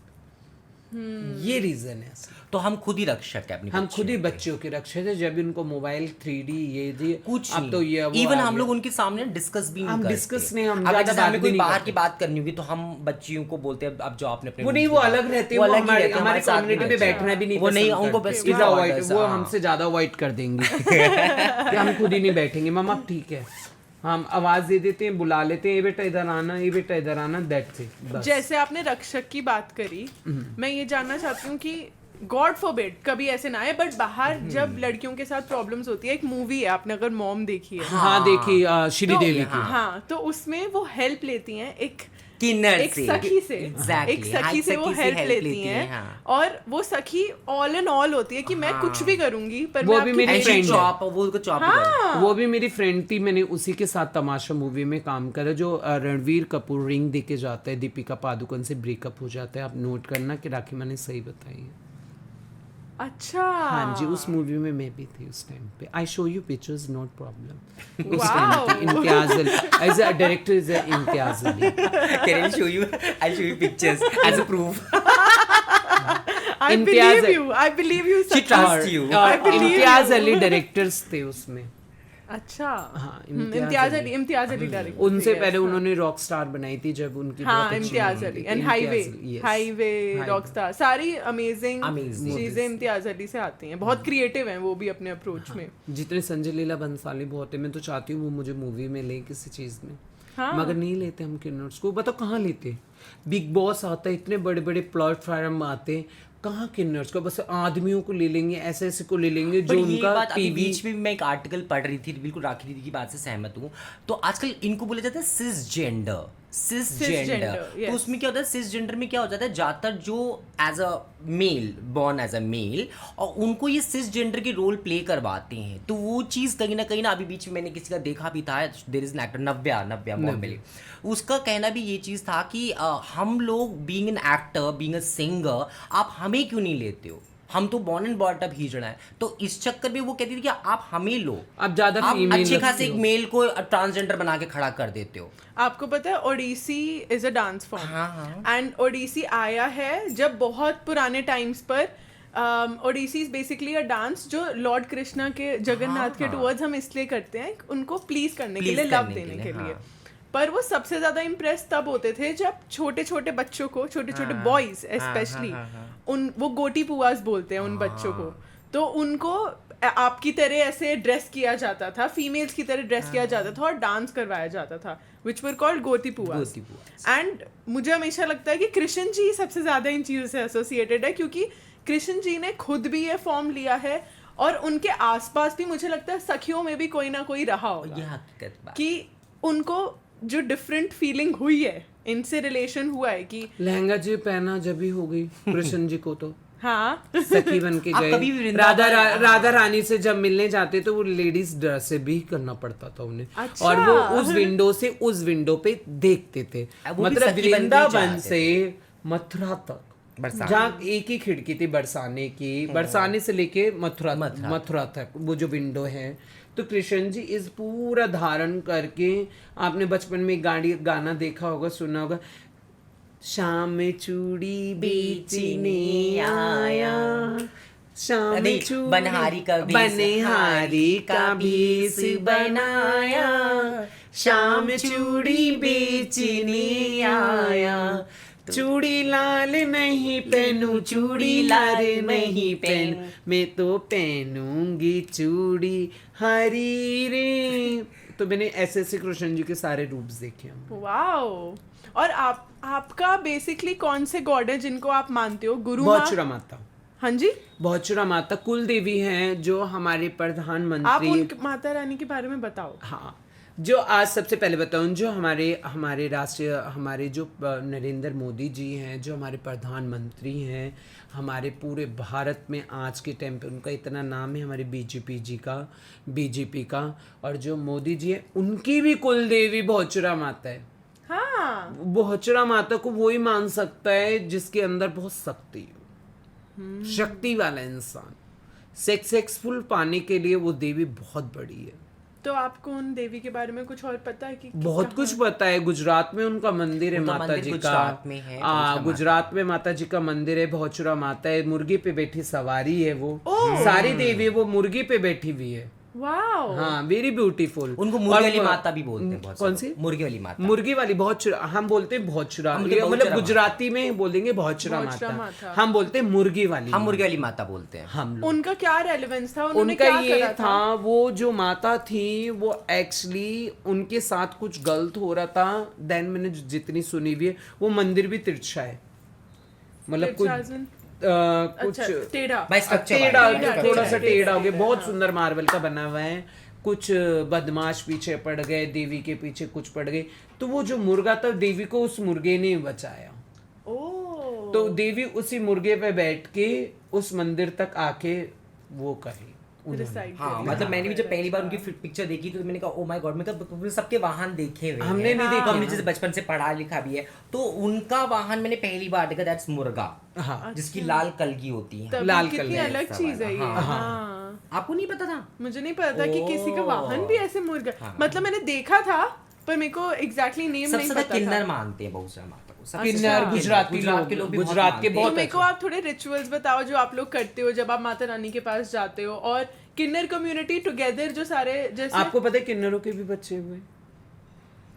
ये रीजन है ऐसा। तो हम खुद ही रक्षक है अपनी हम बच्चियों खुद ही के। बच्चों के रक्षक है। जब इनको मोबाइल 3D ये कुछ अब तो ये इवन हम लोग उनके सामने डिस्कस भी नहीं हम करते। discuss नहीं, हम अगर ज़्यादा जैसे बात हमें भी कोई नहीं बाहर करते। की बात करनी होगी तो हम बच्चियों को बोलते हैं अब जो आपने अपने वो नहीं, रूम वो से अलग बात- रहते हैं, वो वो अलग ही हमारे रहते हैं, हमारे साथ कम्युनिटी में रहते हैं। बैठना भी नहीं वो नहीं, पसंद उनको करते। बस Is avoid avoid, ऐसा, वो हाँ। हमसे ज्यादा अवॉइड कर देंगे कि हम खुद ही नहीं बैठेंगे। मम्मा ठीक है, हम आवाज दे देते हैं, बुला लेते हैं, ये बेटा इधर आना, ये बेटा इधर आना, दैट्स इट बस। जैसे आपने रक्षक की बात करी, मैं ये जानना चाहती हूँ कि गॉड फॉरबिड कभी ऐसे ना आए, बट बाहर जब लड़कियों के साथ प्रॉब्लम्स होती है, एक मूवी है, आपने अगर मॉम देखी है हाँ देखी श्रीदेवी तो, की। हाँ, तो उसमें वो हेल्प लेती हैं एक किन्नर एक सखी से, Exactly, एक हाँ, सखी से वो हेल्प लेती हैं, हैं, हाँ। और वो सखी ऑल इन ऑल होती है कि मैं कुछ भी करूंगी पर वो मैं भी आपकी मेरी And she friend है। chop, वो उसको चॉप कर। वो भी मेरी फ्रेंड थी, मैंने उसी के साथ तमाशा मूवी में काम करा, जो रणवीर कपूर रिंग दे के जाता है, दीपिका पादुकोण से ब्रेकअप हो जाता है। आप नोट करना कि राखी मैंने सही बताई है। अच्छा, हाँ जी, उस मूवी में मैं भी थी उस टाइम पे। I show you pictures, not problem. उस टाइम Wow. पे Imtiaz Ali as a director is Imtiaz Ali. Can I show you? I'll show you pictures as a proof. I Imtiaz believe you, I believe you, She Sakhi. trusts you. I believe Imtiaz you. Ali directors थे उसमें। अच्छा हाँ, इम्तियाज अली डायरेक्टर उनसे पहले उन्होंने रॉक स्टार बनाई थी जब उनकी हाँ बहुत अच्छी इम्तियाज movie अली थी। And Imtiaz Ali, yes. Highway Rockstar सारी अमेजिंग Amazing. चीजें इम्तियाज अली से आती हैं, बहुत क्रिएटिव हैं वो भी अपने अप्रोच में। जितने संजय लीला बंसाली बहुत है, मैं तो चाहती हूँ वो मुझे मूवी में ले किसी चीज में, हाँ। मगर नहीं लेते हम किन्नर्स को। बताओ कहाँ लेते? बिग बॉस आता है, इतने बड़े बड़े प्लेटफॉर्म आते, कहाँ किन्नर्स को? बस आदमियों को ले लेंगे, ऐसे ऐसे को ले लेंगे जो पर ये उनका बात अभी टीवी। बीच में मैं एक आर्टिकल पढ़ रही थी, बिल्कुल राखी दीदी की बात से सहमत हूँ। तो आजकल इनको बोला जाता है सिसजेंडर, yes. तो उसमें क्या होता है, सिसजेंडर में क्या हो जाता है, ज्यादातर जो as a male, born as a male, और उनको ये सिसजेंडर के रोल प्ले करवाते हैं। तो वो चीज़ कहीं ना अभी बीच में मैंने किसी का देखा भी था, देयर इज एन एक्टर नव्या बॉम्बे, उसका कहना भी ये चीज़ था कि हम लोग being an actor, being a singer, आप हमें क्यों नहीं लेते हो, हम तो बॉर्न एंड बॉट अप हिजड़ा है। तो इस चक्कर में वो कहती थी कि आप हमें लो, आप ज्यादा आप फीमेल अच्छे खासे एक मेल को ट्रांसजेंडर बना के खड़ा कर देते हो। आपको पता है Odissi is a dance form, हाँ। एंड ओडिसी आया है जब बहुत पुराने टाइम्स पर। Odissi is basically a dance जो लॉर्ड कृष्णा के, जगन्नाथ के टुवर्ड्स हम इसलिए करते हैं उनको प्लीज करने के लिए, लव देने के लिए। पर वो सबसे ज्यादा इम्प्रेस तब होते थे जब छोटे छोटे बच्चों को, छोटे छोटे बॉयज स्पेशली, उन वो गोटी पुआस बोलते हैं उन बच्चों को, तो उनको आपकी तरह ऐसे ड्रेस किया जाता था, फीमेल्स की तरह ड्रेस किया जाता था और डांस करवाया जाता था, विच वर कॉल्ड गोटी पुआस। एंड मुझे हमेशा लगता है कि कृष्ण जी सबसे ज्यादा इन चीजों से एसोसिएटेड है, क्योंकि कृष्ण जी ने खुद भी ये फॉर्म लिया है और उनके आसपास भी मुझे लगता है सखियों में भी कोई ना कोई रहा होगा, ये हकीकत बात कि उनको जो डिफरेंट फीलिंग हुई है, इनसे रिलेशन हुआ है कि लहंगा जी पहना जब भी हो गई कृष्ण जी को, तो हाँ सखी बन के आप कभी भी गए। वृंदावन- राधा रानी से जब मिलने जाते तो वो लेडीज ड्रेस से भी करना पड़ता था उन्हें। अच्छा। और वो उस विंडो से उस विंडो पे देखते थे, वो भी मतलब सखी बन के वृंदावन जाते से मथुरा तक, जहाँ एक ही खिड़की थी बरसाने की, बरसाने से लेके मथुरा तक वो जो विंडो है। तो कृष्ण जी इस पूरा धारण करके, आपने बचपन में गाना देखा होगा, सुना होगा, शाम में चूड़ी बेचने आया, शाम में चूड़ी बनहारी का भेष बनाया, शाम चूड़ी बेचने आया, चूड़ी लाल नहीं पहनू, चूड़ी लाल नहीं पहनू, मैं तो पहनूंगी चूड़ी हरी रे। तो मैंने ऐसे ऐसे कृष्ण जी के सारे रूप देखे हैं। वाओ। और आपका बेसिकली कौन से गॉड है जिनको आप मानते हो? गुरु माँ? बहुचरा माता। हाँ जी, बहुचरा माता कुल देवी हैं, जो हमारे प्रधानमंत्री। आप उन माता रानी के बारे में बताओ। हाँ, जो आज सबसे पहले बताऊं, जो हमारे राष्ट्रीय, हमारे जो नरेंद्र मोदी जी हैं, जो हमारे प्रधानमंत्री हैं, हमारे पूरे भारत में आज के टाइम पे उनका इतना नाम है, हमारे बीजेपी का, और जो मोदी जी हैं उनकी भी कुल देवी बहुचरा माता है। हाँ, बहुचरा माता को वही मान सकता है जिसके अंदर बहुत शक्ति हो, शक्ति वाला इंसान। सक्सेसफुल पाने के लिए वो देवी बहुत बड़ी है। तो आपको उन देवी के बारे में कुछ और पता है कि बहुत कुछ पता है। गुजरात में उनका मंदिर है, माता जी का। गुजरात में माता जी का मंदिर है, बहुचरा माता है, मुर्गी पे बैठी सवारी है वो। सारी देवी वो मुर्गी पे बैठी हुई है। वाओ। हाँ, वेरी ब्यूटीफुल। उनको मुर्गी वाली माता भी बोलते हैं बहुत। कौन सी? मुर्गी वाली माता। मुर्गी वाली बहुचरा, हम बोलते हैं बहुचरा, मतलब गुजराती में बोलेंगे बहुचरा माता, हम बोलते हैं मुर्गी वाली। हम मुर्गी वाली माता बोलते हैं हम लोग। उनका क्या रेलेवेंस था? उन्होंने उनका क्या ये करा था, वो जो माता थी वो एक्चुअली उनके साथ कुछ गलत हो रहा था। देन मैंने जितनी सुनी हुई है, वो मंदिर भी तिरछा है, मतलब कुछ टेढ़ा, थोड़ा सा टेढ़ा हो गया। बहुत सुंदर मार्बल का बना हुआ है। कुछ बदमाश पीछे पड़ गए, देवी के पीछे कुछ पड़ गए, तो वो जो मुर्गा था, देवी को उस मुर्गे ने बचाया। तो देवी उसी मुर्गे पे बैठ के उस मंदिर तक आके वो कही। हाँ, मतलब मैंने भी जब पहली बार उनकी पिक्चर देखी तो मैंने कहा ओ माय गॉड, मतलब सबके वाहन देखे हुए हमने नहीं देखा, हमने जैसे बचपन से पढ़ा लिखा भी है। तो उनका वाहन मैंने पहली बार देखा, दैट्स मुर्गा। हाँ, जिसकी लाल कलगी होती है। लाल कितनी अलग चीज है ये। हाँ, आपको नहीं पता था? मुझे नहीं पता था कि किसी का वाहन भी ऐसे मुर्गा, मतलब मैंने देखा था पर मेरे को एग्जैक्टली नेम नहीं पता था। किन्नर मानते हैं बहुचरा माता को किन्नर गुजराती गुजरात के लोग लोग, भी बहुत गुजरात के मानते हैं। बहुत तो मेरे को अच्छे। आप थोड़े रिचुअल्स बताओ जो आप लोग करते हो जब आप माता रानी के पास जाते हो, और किन्नर कम्युनिटी टुगेदर जो सारे जैसे आपको पता है किन्नरों के भी बच्चे हुए?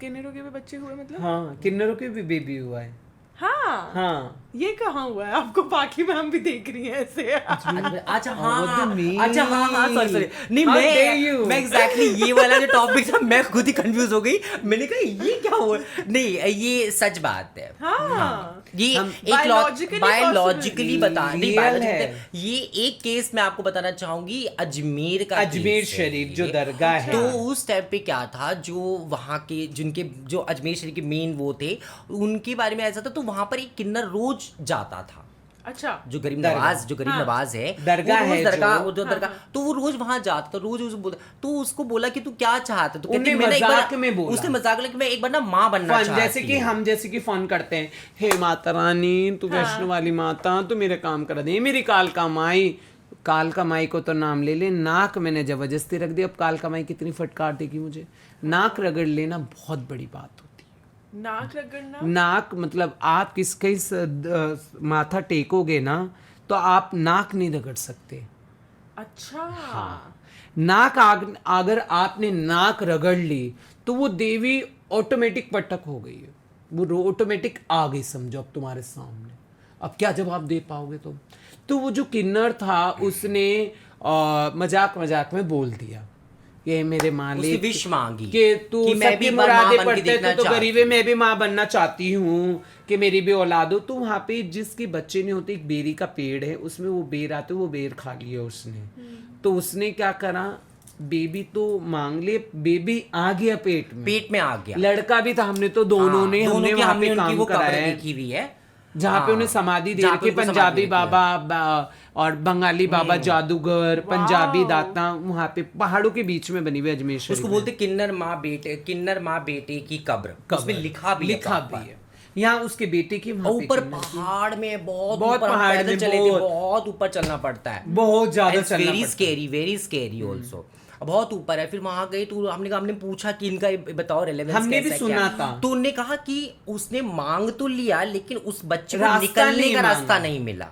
किन्नरों के भी बच्चे हुए मतलब? हाँ, किन्नरों के भी बेबी हुआ है। हाँ हाँ, ये कहाँ हुआ है? आपको बाकी मैम भी देख रही है ऐसे। अच्छा What do you mean? अच्छा हाँ सॉरी नहीं How dare you? मैं एग्जैक्टली ये वाला जो टॉपिक था मैं खुद ही कंफ्यूज हो गई। मैंने कहा ये क्या हुआ, नहीं ये सच बात है। हाँ ये हम biologically बायोलॉजिकली possible. बता नहीं Real biologically है। ये एक केस मैं आपको बताना चाहूंगी अजमेर का अजमेर केस है शरीफ जो ये। दरगाह है। तो उस टाइम पे क्या था, जो वहाँ के जिनके जो अजमेर शरीफ के मेन वो थे उनके बारे में ऐसा था, तो वहाँ पर एक किन्नर रोज जाता था, अच्छा जो गरीब दरगाह। नवाज जो गरीब हाँ। नवाज है दरगाह वो रोज है दरगाह जो। वो जो दरगाह तो वो रोज वहां जाता था, रोज उसे बोला, तो उसको बोला कि तू क्या चाहता है, तो कहती उन्हें मैंने एक बार मजाक में बोला। उसने मजाक में कि मैं एक बार ना माँ बनना फन, चाहती जैसे कि हूँ। हम जैसे कि फोन करते हैं, हे माता रानी तू वैष्णो वाली माता तू मेरा काम करा दे, मेरी कालका माई। कालका माई को तो नाम ले ले, नाक मैंने जबरदस्ती रख दी, अब कालका माई कितनी फटकार देगी मुझे। नाक रगड़ लेना बहुत बड़ी बात होती है। नाक रगड़ना? नाक मतलब आप किसके माथा टेकोगे ना तो आप नाक नहीं रगड़ सकते। अच्छा नाक अगर आपने नाक रगड़ ली तो वो देवी ऑटोमेटिक पटक हो गई है, वो ऑटोमेटिक आ गई, समझो अब तुम्हारे सामने। अब क्या जवाब दे पाओगे तुम? तो वो जो किन्नर था उसने मजाक मजाक में बोल दिया ये मेरे उसकी मालिक विश मांगी कि तू कि मैं भी सबकी एक बार माँ मुरादें बन के पढ़ते देखना तो चाहती गरीब है, मैं भी माँ बनना चाहती हूँ कि मेरी भी औलाद हो। तो वहाँ पे जिसके बच्चे नहीं होते, एक बेरी का पेड़ है उसमें वो बेर आते, वो बेर खा लिया उसने। तो उसने क्या करा, बेबी तो मांग ले, बेबी आ गया पेट में आ गया। लड़का भी था। हमने तो दोनों ने दोनों हमने की वहाँ हमने पे उनकी काम वो कराया कब्र है देखी हुई है जहाँ पे उन्हें समाधि दे जहाँ रखी पे है। उनको पंजाबी समाधि रखी है। बाबा और बंगाली बाबा जादूगर, पंजाबी दाता, वहाँ पे पहाड़ों के बीच में बनी हुई अजमेर शरीफ उसको में। बोलते किन्नर माँ बेटे की कब्र, उसमें लिखा भी है यहाँ उसके बेटे की वहाँ पे ऊपर किन्नर की। पहाड़ में बहुत बहुत ऊपर हम पहाड़ पैदल में चले थे, बहुत। बहुत ऊपर चलना पड़ता है, बहुत ज्यादा चलना वेरी स्केरी ऑल्सो, बहुत ऊपर है। फिर वहां गए तो हमने पूछा कि इनका ये बताओ रेलेवेंस हमने भी सुना था। तो उन्होंने कहा कि उसने मांग तो लिया लेकिन उस बच्चे को रास्ता निकलने नहीं का रास्ता मांगा। नहीं मिला।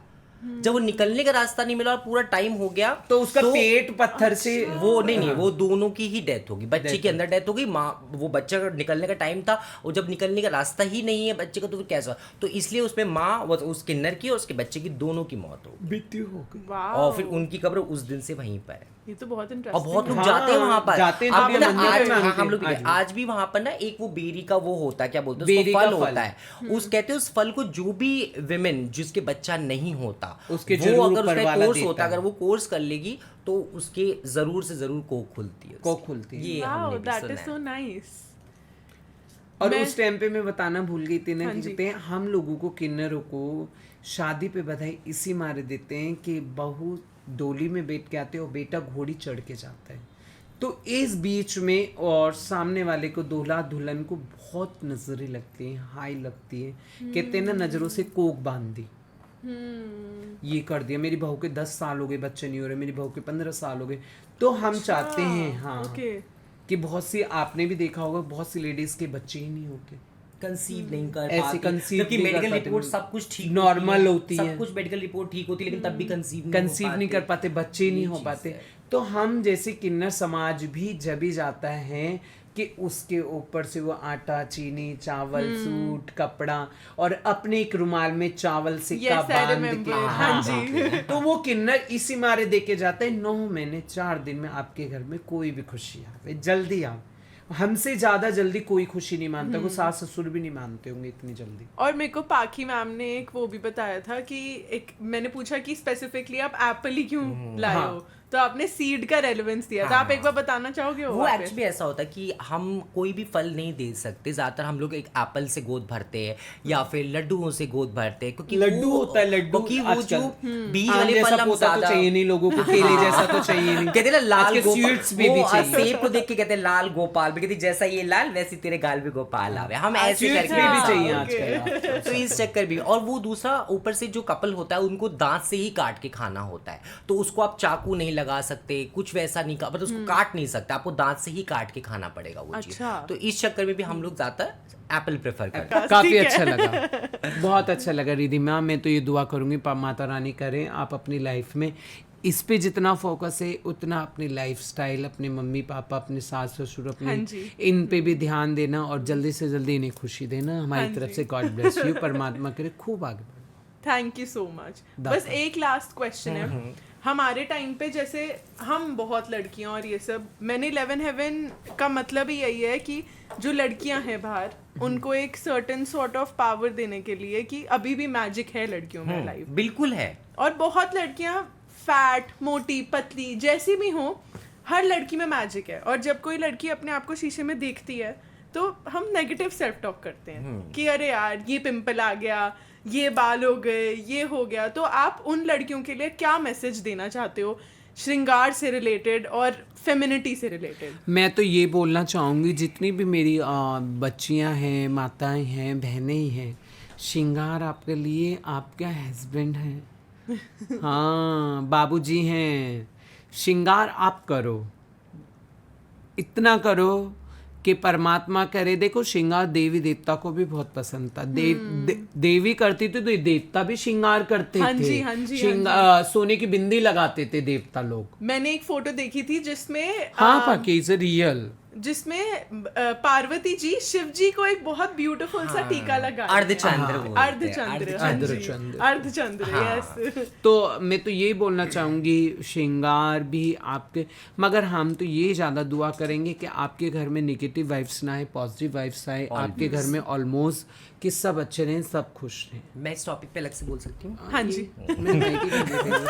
जब वो निकलने का रास्ता नहीं मिला और पूरा टाइम हो गया तो उसका पेट पत्थर से वो नहीं वो दोनों की ही डेथ होगी, बच्चे के अंदर डेथ हो गई, माँ वो बच्चा का निकलने का टाइम था और जब निकलने का रास्ता ही नहीं है बच्चे का तो फिर कैसा, तो इसलिए उसमें माँ उस किन्नर की और उसके बच्चे की दोनों की मौत हो गई मृत्यु हो गई। वाह, और फिर उनकी कब्र उस दिन से वहीं पर है ये तो बहुत और इंटरेस्टिंग बहुत लोग हाँ, जाते हैं वहां पर। जाते हैं, आप तभी ना हम मंदिर आज में हाँ, मानते हम लोग भी हैं, गए। आज भी वहां पर ना एक वो बेरी का वो होता है, क्या बोलते हैं बेरी उसको, का फल फल। होता है। उस कहते हैं उस फल को जो भी विमेन जिसके बच्चा नहीं होता उसके वो जरूर अगर ऊपर उसका वाला कोर्स देता होता है, है। अगर वो कोर्स कर लेगी तो उसके जरूर से जरूर कोख खुलती है उसकी। कोख खुलती है। ये वाओ, हमने भी दैट सुना इज है। So nice. और मैं- उस टाइम पे मैं बताना भूल गई थी ना हाँ कि जी। कहते हैं हम लोगों को किन्नरों को शादी पे बधाई इसी मारे देते हैं कि बहू डोली में बैठ के आते हैं और बेटा घोड़ी चढ़ के जाता है। तो इस बीच में और सामने वाले को दूल्हा दुल्हन को बहुत नजरें लगती हैं, हाई लगती है, कहते हैं ना नजरों से कोक बांध दी, ये कर दिया, मेरी बहू के 10 साल हो गए बच्चे नहीं हो रहे, मेरी बहू के 15 साल हो गए। तो हम चाहते हैं हाँ ओके कि बहुत सी, आपने भी देखा होगा, बहुत सी लेडीज के बच्चे ही नहीं होते, कंसीव नहीं कर ऐसे पाती, conceive जबकि नहीं कर मेडिकल पाते। रिपोर्ट सब कुछ ठीक Normal है, होती है। सब कुछ मेडिकल रिपोर्ट ठीक होती है लेकिन तब भी कंसीव नहीं कर पाते, बच्चे ही नहीं हो चीज़ पाते। है। तो हम जैसे किन्नर समाज भी जब भी जाता है कि उसके ऊपर से वो आटा, चीनी, चावल, सूट, कपड़ा और अपने एक रुमाल में चावल सिक्का Yes, I बांध remember. के हाँ जी। तो वो किन्नर इसी मारे दे के जाता है 9 महीने 4 दिन में आपके घर में कोई भी खुशी आवे, जल्दी आओ। हमसे ज्यादा जल्दी कोई खुशी नहीं मानता, वो सास ससुर भी नहीं मानते होंगे इतनी जल्दी। और मेरे को पाखी मैम ने एक वो भी बताया था कि एक मैंने पूछा कि स्पेसिफिकली आप एप्पल ही क्यों लाए हाँ। हो, तो आपने सीड का रेलेवेंस दिया, तो आप एक बार बताना चाहोगे वो वहाँ पे? एक्चुअली ऐसा होता है कि हम कोई भी फल नहीं दे सकते, ज्यादातर हम लोग एक एप्पल से गोद भरते हैं या फिर लड्डुओं से गोद भरते हैं, क्योंकि लड्डू वो- होता है, लड्डू क्योंकि वो आजकल। जो बीज आम वाले जैसा फल हम पोता तो ज्यादा चाहिए नहीं लोगों को, केले जैसा तो चाहिए नहीं। कहते हैं ना लाल आज के गोपाल, sweets भी वो चाहिए। सेब को देख के कहते हैं लाल गोपाल, भी कहती जैसा ये लाल वैसे तेरे गाल भी गोपाल आवे, हम ऐसे Sweets करके में भी हाँ, चाहिए okay. आजकल। तो इस चक्कर भी। और वो दूसरा ऊपर से जो कपल होता है उनको दांत से ही काट के खाना होता है, तो उसको आप चाकू नहीं लगा सकते, कुछ वैसा नहीं मतलब उसको काट नहीं सकते, आपको दांत से ही काट के खाना पड़ेगा वो चीज़। अच्छा। तो इस चक्कर में भी हम लोग ज़्यादातर एप्पल प्रेफर करते हैं। काफी ठीक है। अच्छा लगा, बहुत अच्छा लगा रिधिमा। मैं तो ये दुआ करूंगी माता रानी करें आप अपनी लाइफ में इस पे जितना फोकस है उतना अपनी लाइफस्टाइल, अपने मम्मी पापा, अपने सास ससुर, हाँ अपने जी। इन पे भी ध्यान देना और जल्दी से जल्दी इन्हें खुशी देना। हमारी हाँ तरफ जी। से गॉड ब्लेस यू, परमात्मा करे खूब आगे बढ़ो। Thank you so much. बस एक लास्ट क्वेश्चन है, हमारे टाइम पे जैसे हम बहुत लड़कियां और ये सब, मैंने 11 हेवन का मतलब ही यही है कि जो लड़कियां हैं बाहर उनको एक सर्टेन सॉर्ट ऑफ पावर देने के लिए कि अभी भी मैजिक है लड़कियों में लाइफ। बिल्कुल है। और बहुत लड़कियां फैट, मोटी, पतली जैसी भी हो, हर लड़की में मैजिक है। और जब कोई लड़की अपने आप को शीशे में देखती है तो हम नेगेटिव सेल्फ टॉक करते हैं कि अरे यार ये पिंपल आ गया, ये बाल हो गए, ये हो गया। तो आप उन लड़कियों के लिए क्या मैसेज देना चाहते हो श्रृंगार से रिलेटेड और फेमिनिटी से रिलेटेड? मैं तो ये बोलना चाहूँगी जितनी भी मेरी बच्चियाँ हैं, माताएं हैं, बहनें हैं, श्रृंगार आपके लिए आपका हस्बैंड है। हाँ, बाबूजी हैं। श्रृंगार आप करो, इतना करो कि परमात्मा करे। देखो श्रृंगार देवी देवता को भी बहुत पसंद था। देवी करती थी तो देवता भी श्रृंगार करते हाँ थे। जी, हाँ जी, श्रृंगार सोने की बिंदी लगाते थे देवता लोग। मैंने एक फोटो देखी थी जिसमें हाँ पाकि इज रियल, जिसमें पार्वती जी शिव जी को एक बहुत ब्यूटीफुल सा टीका लगा रही हैं। अर्धचंद्र बोलते हैं, अर्धचंद्र, हाँ जी, अर्धचंद्र। अर्धचंद्र, यस। तो मैं तो ये बोलना चाहूँगी श्रृंगार भी आपके, मगर हम तो ये ज़्यादा दुआ करेंगे कि आपके घर में नेगेटिव वाइब्स ना आए, पॉजिटिव वाइब्स आए आपके घर में ऑलमोस्ट, कि सब अच्छे रहें, सब खुश रहें। मैं इस टॉपिक पे अलग से बोल सकती हूँ? हाँ जी। मैं मायके की बेटी हूँ।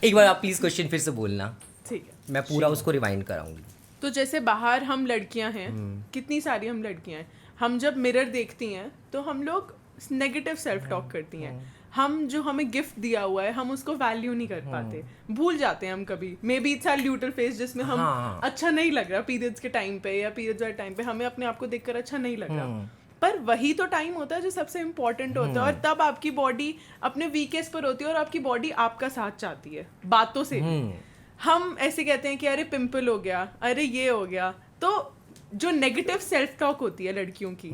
एक बार आप प्लीज क्वेश्चन फिर से बोलना, ठीक है। मैं पूरा उसको रिवाइंड कराऊंगी। तो जैसे बाहर हम लड़कियां हैं, कितनी सारी हम लड़कियां हैं, हम जब मिरर देखती हैं तो हम लोग नेगेटिव सेल्फ टॉक करती हैं। हम जो हमें गिफ्ट दिया हुआ है हम उसको वैल्यू नहीं कर पाते, भूल जाते हैं हम कभी। Maybe it's our luteal phase जिसमें हम अच्छा नहीं लग रहा पीरियड्स के टाइम पे या पीरियड्स वाले टाइम पे हमें अपने आप को देखकर अच्छा नहीं लग रहा, पर वही तो टाइम होता है जो सबसे इम्पोर्टेंट होता है। और तब आपकी बॉडी अपने वीकेस्ट पर होती है और आपकी बॉडी आपका साथ चाहती है बातों से भी। हम ऐसे कहते हैं कि अरे पिंपल हो गया, अरे ये हो गया। तो जो नेगेटिव सेल्फ टॉक होती है लड़कियों की,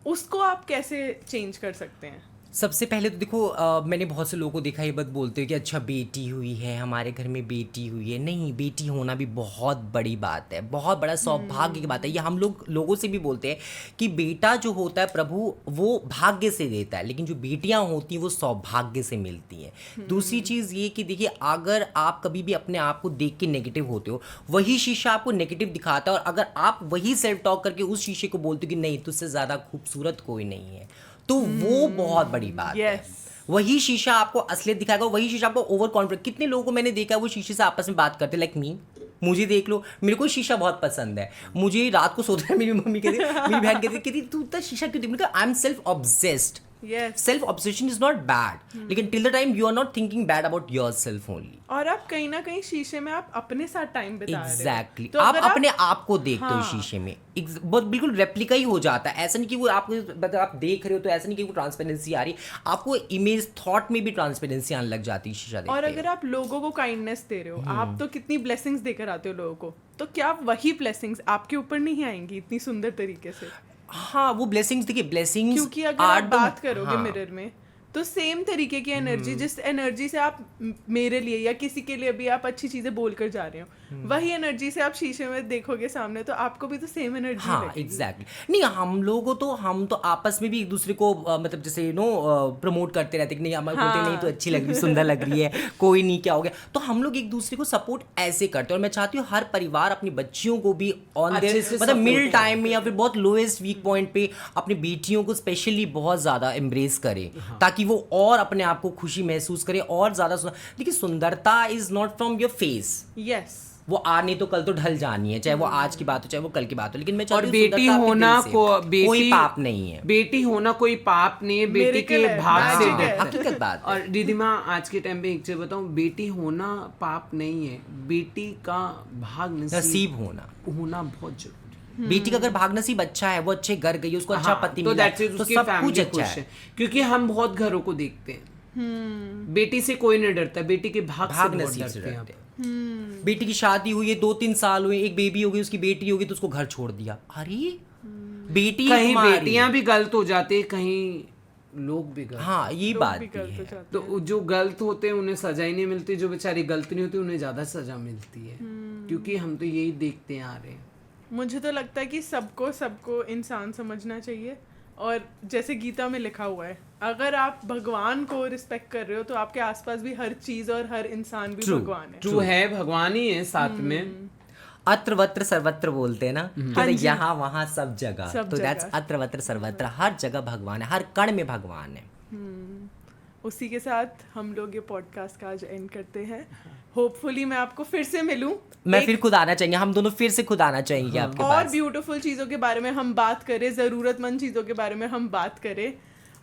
उसको आप कैसे चेंज कर सकते हैं? सबसे पहले तो देखो मैंने बहुत से लोगों को देखा ये बात बोलते हो कि अच्छा बेटी हुई है, हमारे घर में बेटी हुई है। नहीं, बेटी होना भी बहुत बड़ी बात है, बहुत बड़ा सौभाग्य की बात है। ये हम लोगों से भी बोलते हैं कि बेटा जो होता है प्रभु वो भाग्य से देता है, लेकिन जो बेटियां होती हैं वो सौभाग्य से मिलती हैं। दूसरी चीज़ ये कि देखिए, अगर आप कभी भी अपने आप को देख के नेगेटिव होते हो, वही शीशा आपको नेगेटिव दिखाता है। और अगर आप वही सेल्फ टॉक करके उस शीशे को बोलते हो कि नहीं तुझसे ज़्यादा खूबसूरत कोई नहीं है, तो वो बहुत बड़ी बात है। वही शीशा आपको असलियत दिखाएगा, वही शीशा आपको ओवर कॉन्फिडेंस। कितने लोगों को मैंने देखा है वो शीशे से आपस में बात करते लाइक मी, मुझे देख लो, मेरे को शीशा बहुत पसंद है, मुझे रात को सोता है मेरी मम्मी कहती, मेरी बहन कहती तू इतना शीशा क्यों देख, I am self obsessed. Self obsession is not bad, लेकिन till the time you are not thinking bad about yourself only. और आप कहीं ना कहीं शीशे में आप अपने साथ टाइम बिता रहे हो। एग्जैक्टली, तो आप अगर अपने आप को देखते हो हाँ। शीशे में, बहुत बिल्कुल रेप्लिका ही हो जाता है। ऐसा नहीं कि वो आप देख रहे हो तो ऐसा नहीं कि वो ट्रांसपेरेंसी आ रही, आपको इमेज थॉट में भी ट्रांसपेरेंसी आने लग जाती है शीशा देखते। और अगर आप लोगों को काइंडनेस दे रहे हो, आप तो कितनी ब्लेसिंग्स देकर आते हो लोगों को, तो क्या वही ब्लेसिंग्स आपके ऊपर नहीं आएंगी इतनी सुंदर तरीके से? हाँ, वो ब्लेसिंग्स, देखिए ब्लेसिंग्स, क्योंकि अगर आप बात करोगे हाँ। मिरर में तो सेम तरीके की एनर्जी, जिस एनर्जी से आप मेरे लिए या किसी के लिए भी आप अच्छी चीजें बोलकर जा रहे हो, वही एनर्जी से आप शीशे में देखोगे सामने तो आपको भी तो सेम एनर्जी हाँ लगेगी। एग्जैक्टली। नहीं, हम तो आपस में भी एक दूसरे को मतलब जैसे प्रमोट करते रहते कि नहीं, हम बोलते हैं, नहीं तो अच्छी लग रही, सुंदर लग रही है, कोई नहीं क्या हो गया। तो हम लोग एक दूसरे को सपोर्ट ऐसे करते हैं। और मैं चाहती हूँ हर परिवार अपनी बच्चियों को भी ऑन देयर मतलब मिडिल टाइम में या फिर बहुत लोएस्ट वीक पॉइंट पे अपनी बेटियों को स्पेशली बहुत ज़्यादा एम्ब्रेस करे, ताकि वो और अपने आप को खुशी महसूस करे और ज़्यादा। देखिए, सुंदरता is not from your face, yes, वो आज नहीं तो कल तो ढल जानी है, चाहे वो आज की बात हो चाहे वो कल की बात हो। लेकिन मैं और चाहती हूँ बेटी सुंदरता आपके होना दिल से हो। कोई पाप नहीं है, बेटी होना कोई पाप नहीं है, बेटी के Miracle है, भाग से magic है। देता है। हकीकत बात है। और रिधिमा आज के टाइम पे एक चीज बताऊं, बेटी होना पाप नहीं है, बेटी का भाग नसीब होना होना बहुत जरूरी है। बेटी का अगर भाग नसीब अच्छा है, वो अच्छे घर गई, उसको अच्छा हाँ, पति तो मिला, that's it, तो उसकी सब कुछ family अच्छा खुश है। क्योंकि हम बहुत घरों को देखते हैं, बेटी से कोई नहीं डरता, बेटी के भाग से भाग बहुत नसीब से डरते हैं डरते आप। हैं। बेटी की शादी हुई है, 2-3 साल हुए, एक बेबी हो गई, उसकी बेटी हो गई, तो उसको घर छोड़ दिया। अरे बेटी है कहीं तुम्हारी। बेटियां भी गलत हो जाती है, कहीं लोग भी गलत। हाँ ये लोग बात भी भी गलत हो है। जाते हैं। तो जो गलत होते हैं उन्हें सजा ही नहीं मिलती, जो बेचारी गलत नहीं होती उन्हें ज्यादा सजा मिलती है, क्योंकि हम तो यही देखते आ रहे हैं। मुझे तो लगता है कि सबको इंसान समझना चाहिए, और जैसे गीता में लिखा हुआ है, अगर आप भगवान को रिस्पेक्ट कर रहे हो तो आपके आसपास भी हर चीज और हर इंसान भी True. भगवान है। ट्रू है, भगवान ही है साथ में। अत्र वत्र सर्वत्र बोलते हैं ना, हाँ तो जी। यहाँ वहाँ सब जगह, सब तो दैट्स जगह। अत्र वत्र सर्वत्र, हर जगह भगवान है, हर कण में भगवान है। उसी के साथ हम लोग ये पॉडकास्ट का आज एंड करते हैं। होपफुली मैं आपको फिर से मिलूं, मैं फिर खुद आना चाहिए, हम दोनों फिर से खुद आना चाहेंगे आपके और पास। ब्यूटीफुल चीज़ों के बारे में हम बात करें, ज़रूरतमंद चीज़ों के बारे में हम बात करें,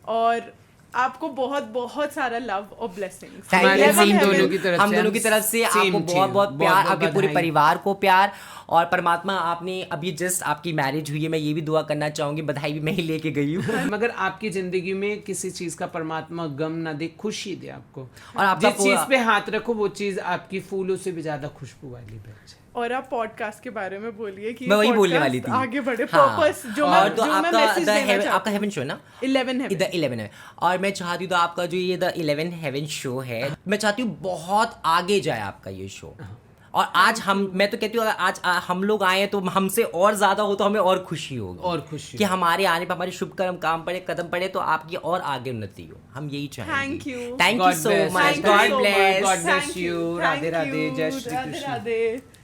और आपको बहुत बहुत सारा लव और ब्लेसिंग्स। हमारे Thank you, हम same to दोनों you. की तरफ हम से, दोनों हम की तरफ से same आपको चीज़, बहुत बहुत प्यार, बहुत-बहुत आपके पूरे बधाई। परिवार को प्यार, और परमात्मा आपने अभी जस्ट आपकी मैरिज हुई है, मैं ये भी दुआ करना चाहूंगी, बधाई भी मैं ही लेके गई हूँ। मगर आपकी जिंदगी में किसी चीज का परमात्मा गम ना दे, खुशी दे आपको, और आपका जिस चीज पे हाथ रखो वो चीज आपकी फूलों से भी ज्यादा खुशबू वाली बन जाए। और आप पॉडकास्ट के बारे में बोलिए कि मैं वही बोलने podcast वाली थी। आगे बढ़े, हाँ। पर्पस जो और मैं तो जो मैं आपका मैसेज देना आपका चाहती हेवन शो है ना, 11 है। द 11 है, और मैं चाहती हूँ तो आपका जो ये द 11 हेवन शो है, मैं चाहती हूँ बहुत आगे जाए आपका ये शो। और आज मैं तो कहती हूँ अगर आज हम लोग आए हैं तो हमसे और ज्यादा हो तो हमें और खुशी होगी, और खुशी कि हमारे आने पर हमारे शुभ कर्म काम पड़े, कदम पड़े, तो आपकी और आगे उन्नति हो, हम यही चाहेंगे। Thank you. Thank you God so bless. Much, Thank you God so much. Bless. God bless Thank you. Thank Radhe Radhe, you. जय श्री राधे कृष्ण। राधे।